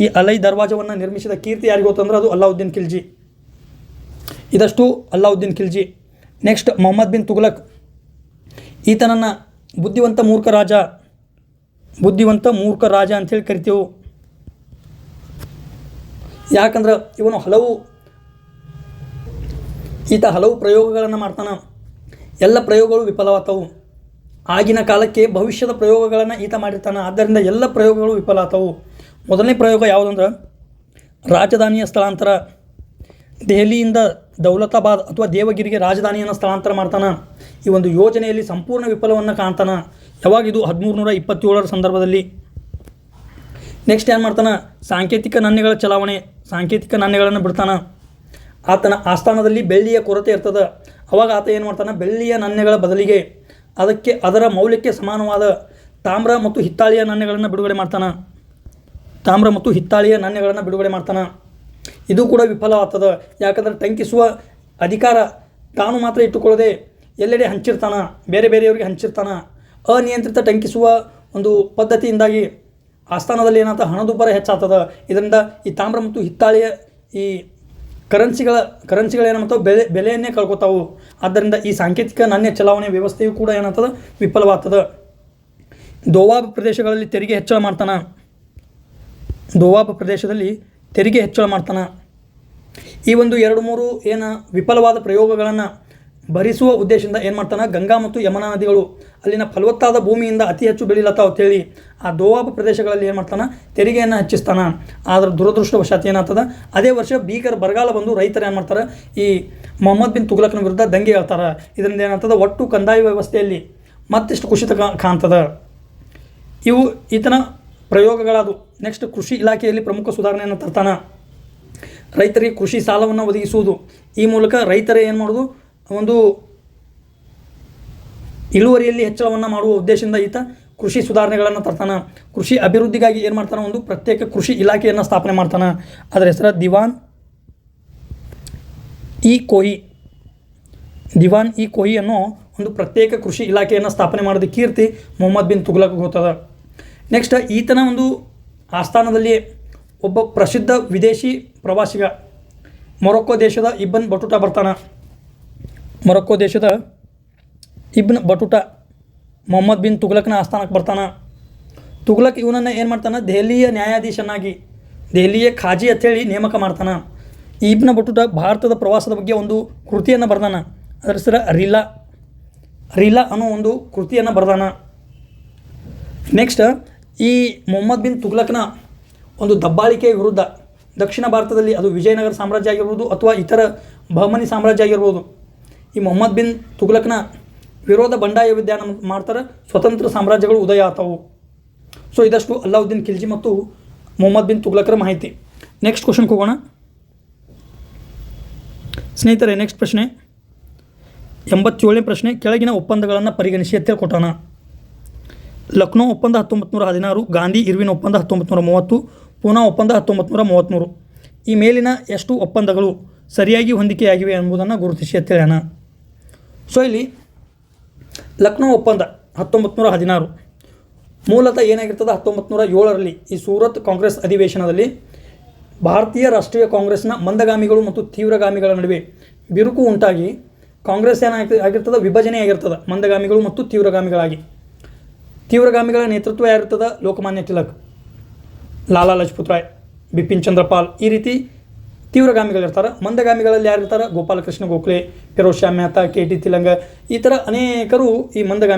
ಈ ಅಲೈ ದರ್ವಾಜವನ್ನು ನಿರ್ಮಿಸಿದ ಕೀರ್ತಿ ಯಾರಿಗೂ ಗೊತ್ತಂದ್ರೆ ಅದು ಅಲ್ಲಾವುದ್ದೀನ್ ಖಿಲ್ಜಿ. ಇದಷ್ಟು ಅಲ್ಲಾವುದ್ದೀನ್ ಖಿಲ್ಜಿ. ನೆಕ್ಸ್ಟ್ ಮೊಹಮ್ಮದ್ ಬಿನ್ ತುಘಲಕ್. ಈತನನ್ನು ಬುದ್ಧಿವಂತ ಮೂರ್ಖ ರಾಜ ಅಂಥೇಳಿ ಕರಿತೀವಿ. ಯಾಕಂದ್ರೆ ಇವನು ಈತ ಹಲವು ಪ್ರಯೋಗಗಳನ್ನು ಮಾಡ್ತಾನೆ. ಎಲ್ಲ ಪ್ರಯೋಗಗಳು ವಿಫಲವಾಗ್ತವು. ಆಗಿನ ಕಾಲಕ್ಕೆ ಭವಿಷ್ಯದ ಪ್ರಯೋಗಗಳನ್ನು ಈತ ಮಾಡಿರ್ತಾನೆ. ಆದ್ದರಿಂದ ಎಲ್ಲ ಪ್ರಯೋಗಗಳು ವಿಫಲ ಆಗ್ತವು. ಮೊದಲನೇ ಪ್ರಯೋಗ ಯಾವುದಂದ್ರೆ ರಾಜಧಾನಿಯ ಸ್ಥಳಾಂತರ. ದೆಹಲಿಯಿಂದ ದೌಲತಾಬಾದ್ ಅಥವಾ ದೇವಗಿರಿಗೆ ರಾಜಧಾನಿಯನ್ನು ಸ್ಥಳಾಂತರ ಮಾಡ್ತಾನೆ. ಈ ಒಂದು ಯೋಜನೆಯಲ್ಲಿ ಸಂಪೂರ್ಣ ವಿಫಲವನ್ನು ಕಾಣ್ತಾನೆ. ಯಾವಾಗ? ಇದು 1327ರ ಸಂದರ್ಭದಲ್ಲಿ. ನೆಕ್ಸ್ಟ್ ಏನು ಮಾಡ್ತಾನೆ? ಸಾಂಕೇತಿಕ ನಾಣ್ಯಗಳ ಚಲಾವಣೆ. ಸಾಂಕೇತಿಕ ನಾಣ್ಯಗಳನ್ನು ಬಿಡ್ತಾನೆ. ಆತನ ಆಸ್ಥಾನದಲ್ಲಿ ಬೆಳ್ಳಿಯ ಕೊರತೆ ಇರ್ತದೆ. ಅವಾಗ ಆತ ಏನು ಮಾಡ್ತಾನೆ? ಬೆಳ್ಳಿಯ ನಾಣ್ಯಗಳ ಬದಲಿಗೆ ಅದರ ಮೌಲ್ಯಕ್ಕೆ ಸಮಾನವಾದ ತಾಮ್ರ ಮತ್ತು ಹಿತ್ತಾಳೆಯ ನಾಣ್ಯಗಳನ್ನು ಬಿಡುಗಡೆ ಮಾಡ್ತಾನೆ. ಇದು ಕೂಡ ವಿಫಲವಾಗ್ತದೆ. ಯಾಕಂದರೆ ಟಂಕಿಸುವ ಅಧಿಕಾರ ತಾನು ಮಾತ್ರ ಇಟ್ಟುಕೊಳ್ಳದೆ ಎಲ್ಲೆಡೆ ಹಂಚಿರ್ತಾನೆ, ಬೇರೆಯವರಿಗೆ ಹಂಚಿರ್ತಾನೆ. ಅನಿಯಂತ್ರಿತ ಟಂಕಿಸುವ ಒಂದು ಪದ್ಧತಿಯಿಂದಾಗಿ ಆಸ್ಥಾನದಲ್ಲಿ ಏನಾಗ್ತದೆ? ಹಣದುಬ್ಬರ ಹೆಚ್ಚಾಗ್ತದೆ. ಇದರಿಂದ ಈ ತಾಮ್ರ ಮತ್ತು ಹಿತ್ತಾಳೆಯ ಈ ಕರೆನ್ಸಿಗಳು ಏನಾಗ್ತವೆ? ಬೆಲೆಯನ್ನೇ ಕಳ್ಕೊತಾವು. ಆದ್ದರಿಂದ ಈ ಸಾಂಕೇತಿಕ ನಾಣ್ಯ ಚಲಾವಣೆ ವ್ಯವಸ್ಥೆಯು ಕೂಡ ಏನಾಗ್ತದೆ? ವಿಫಲವಾಗ್ತದೆ. ದೋವಾಬ್ ಪ್ರದೇಶಗಳಲ್ಲಿ ತೆರಿಗೆ ಹೆಚ್ಚಳ ಮಾಡ್ತಾನೆ. ಈ ಒಂದು 2-3 ಏನು ವಿಫಲವಾದ ಪ್ರಯೋಗಗಳನ್ನು ಭರಿಸುವ ಉದ್ದೇಶದಿಂದ ಏನು ಮಾಡ್ತಾನೆ? ಗಂಗಾ ಮತ್ತು ಯಮುನಾ ನದಿಗಳು ಅಲ್ಲಿನ ಫಲವತ್ತಾದ ಭೂಮಿಯಿಂದ ಅತಿ ಹೆಚ್ಚು ಬೆಳೀಲತ್ತಾವ ಅಂತೇಳಿ ಆ ದೋವಾಬ್ ಪ್ರದೇಶಗಳಲ್ಲಿ ಏನು ಮಾಡ್ತಾನೆ? ತೆರಿಗೆಯನ್ನು ಹೆಚ್ಚಿಸ್ತಾನೆ. ಆದರೆ ದುರದೃಷ್ಟವಶಾತ್ ಏನಾಗ್ತದೆ? ಅದೇ ವರ್ಷ ಭೀಕರ ಬರಗಾಲ ಬಂದು ರೈತರು ಏನು ಮಾಡ್ತಾರೆ? ಈ ಮೊಹಮ್ಮದ್ ಬಿನ್ ತುಘಲಕ್ನ ವಿರುದ್ಧ ದಂಗೆ ಹೇಳ್ತಾರೆ. ಇದರಿಂದ ಏನಾಗ್ತದೆ? ಒಟ್ಟು ಕಂದಾಯ ವ್ಯವಸ್ಥೆಯಲ್ಲಿ ಮತ್ತಿಷ್ಟು ಕುಸಿತ ಕಾಣ್ತದೆ. ಇವು ಈತನ ಪ್ರಯೋಗಗಳಾದವು. ನೆಕ್ಸ್ಟ್ ಕೃಷಿ ಇಲಾಖೆಯಲ್ಲಿ ಪ್ರಮುಖ ಸುಧಾರಣೆಯನ್ನು ತರ್ತಾನೆ. ರೈತರಿಗೆ ಕೃಷಿ ಸಾಲವನ್ನು ಒದಗಿಸುವುದು. ಈ ಮೂಲಕ ರೈತರ ಏನು ಮಾಡೋದು? ಒಂದು ಇಳುವರಿಯಲ್ಲಿ ಹೆಚ್ಚಳವನ್ನು ಮಾಡುವ ಉದ್ದೇಶದಿಂದ ಈತ ಕೃಷಿ ಸುಧಾರಣೆಗಳನ್ನು ತರ್ತಾನೆ. ಕೃಷಿ ಅಭಿವೃದ್ಧಿಗಾಗಿ ಏನು ಮಾಡ್ತಾನೆ, ಒಂದು ಪ್ರತ್ಯೇಕ ಕೃಷಿ ಇಲಾಖೆಯನ್ನು ಸ್ಥಾಪನೆ ಮಾಡ್ತಾನೆ. ಅದರ ಹೆಸರು ದಿವಾನ್ ಇ ಕೋಹಿ ಅನ್ನೋ ಒಂದು ಪ್ರತ್ಯೇಕ ಕೃಷಿ ಇಲಾಖೆಯನ್ನು ಸ್ಥಾಪನೆ ಮಾಡಿದ ಕೀರ್ತಿ ಮೊಹಮ್ಮದ್ ಬಿನ್ ತುಘಲಕ್ ಹೋಗ್ತದೆ. ನೆಕ್ಸ್ಟ್ ಈತನ ಒಂದು ಆಸ್ಥಾನದಲ್ಲಿ ಒಬ್ಬ ಪ್ರಸಿದ್ಧ ವಿದೇಶಿ ಪ್ರವಾಸಿಗ ಮೊರೊಕ್ಕೊ ದೇಶದ ಇಬ್ನ್ ಬಟುಟಾ ಬರ್ತಾನೆ. ಮೊರೊಕ್ಕೊ ದೇಶದ ಇಬ್ನ್ ಬಟುಟಾ ಮೊಹಮ್ಮದ್ ಬಿನ್ ತುಘಲಕ್ನ ಆಸ್ಥಾನಕ್ಕೆ ಬರ್ತಾನೆ. ತುಘಲಕ್ ಇವನನ್ನು ಏನು ಮಾಡ್ತಾನೆ, ದೆಹಲಿಯ ನ್ಯಾಯಾಧೀಶನಾಗಿ, ದೆಹಲಿಯ ಖಾಜಿ ಅಂತೇಳಿ ನೇಮಕ ಮಾಡ್ತಾನೆ. ಇಬ್ನ್ ಬಟುಟಾ ಭಾರತದ ಪ್ರವಾಸದ ಬಗ್ಗೆ ಒಂದು ಕೃತಿಯನ್ನು ಬರ್ದಾನ. ಅದರ ಹೆಸರು ರೀಲಾ ಅನ್ನೋ ಒಂದು ಕೃತಿಯನ್ನು ಬರ್ದಾನ. ನೆಕ್ಸ್ಟ್ ಈ ಮೊಹಮ್ಮದ್ ಬಿನ್ ತುಘಲಕ್ನ ಒಂದು ದಬ್ಬಾಳಿಕೆಯ ವಿರುದ್ಧ ದಕ್ಷಿಣ ಭಾರತದಲ್ಲಿ ಅದು ವಿಜಯನಗರ ಸಾಮ್ರಾಜ್ಯ ಆಗಿರ್ಬೋದು ಅಥವಾ ಇತರ ಬಹಮನಿ ಸಾಮ್ರಾಜ್ಯ ಆಗಿರ್ಬೋದು, ಈ ಮೊಹಮ್ಮದ್ ಬಿನ್ ತುಘಲಕ್ನ ವಿರೋಧ ಬಂಡಾಯ ವಿಧಾನ ಮಾಡ್ತಾರೆ. ಸ್ವತಂತ್ರ ಸಾಮ್ರಾಜ್ಯಗಳು ಉದಯ ಆಗ್ತಾವು. ಸೊ ಇದಷ್ಟು ಅಲ್ಲಾವುದ್ದೀನ್ ಖಿಲ್ಜಿ ಮತ್ತು ಮೊಹಮ್ಮದ್ ಬಿನ್ ತುಘಲಕ್ರ ಮಾಹಿತಿ. ನೆಕ್ಸ್ಟ್ ಕ್ವಶನ್ಗೆ ಹೋಗೋಣ ಸ್ನೇಹಿತರೆ. ನೆಕ್ಸ್ಟ್ ಪ್ರಶ್ನೆ 87ನೇ ಪ್ರಶ್ನೆ. ಕೆಳಗಿನ ಒಪ್ಪಂದಗಳನ್ನು ಪರಿಗಣಿಸಿ ಅಂತ ಕೊಟ್ಟಾನ. ಲಕ್ನೋ ಒಪ್ಪಂದ 1916, ಗಾಂಧಿ ಇರ್ವಿನ್ ಒಪ್ಪಂದ 1930, ಪೂನಾ ಒಪ್ಪಂದ 1933. ಈ ಮೇಲಿನ ಎಷ್ಟು ಒಪ್ಪಂದಗಳು ಸರಿಯಾಗಿ ಹೊಂದಿಕೆಯಾಗಿವೆ ಎಂಬುದನ್ನು ಗುರುತಿಸಿ ಅಂತ ಹೇಳ್ಯಾನ. ಸೊ ಇಲ್ಲಿ ಲಕ್ನೋ ಒಪ್ಪಂದ 1916 ಮೂಲತಃ ಏನಾಗಿರ್ತದೆ, 1907ರಲ್ಲಿ ಈ ಸೂರತ್ ಕಾಂಗ್ರೆಸ್ ಅಧಿವೇಶನದಲ್ಲಿ ಭಾರತೀಯ ರಾಷ್ಟ್ರೀಯ ಕಾಂಗ್ರೆಸ್ನ ಮಂದಗಾಮಿಗಳು ಮತ್ತು ತೀವ್ರಗಾಮಿಗಳ ನಡುವೆ ಬಿರುಕು ಉಂಟಾಗಿ ಕಾಂಗ್ರೆಸ್ ಏನಾಗಿರ್ತದೆ, ವಿಭಜನೆ ಆಗಿರ್ತದೆ ಮಂದಗಾಮಿಗಳು ಮತ್ತು ತೀವ್ರಗಾಮಿಗಳಾಗಿ. ತೀವ್ರಗಾಮಿಗಳ ನೇತೃತ್ವ ಯಾರಿರ್ತದೆ, ಲೋಕಮಾನ್ಯ ತಿಲಕ್, ಲಾಲಾ ಲಜಪತ್ ರಾಯ್, ಬಿಪಿನ್ ಚಂದ್ರಪಾಲ್, ಈ ರೀತಿ ತೀವ್ರಗಾಮಿಗಳಿರ್ತಾರೆ. ಮಂದಗಾಮಿಗಳಲ್ಲಿ ಯಾರಿರ್ತಾರೆ, ಗೋಪಾಲಕೃಷ್ಣ ಗೋಖಲೆ, ಫಿರೋಜ್ ಶಾ ಮೆಹ್ತಾ, KT ತಿಲಂಗ, ಈ ಥರ ಅನೇಕರು ಈ ಮಂದಗಾಮಿ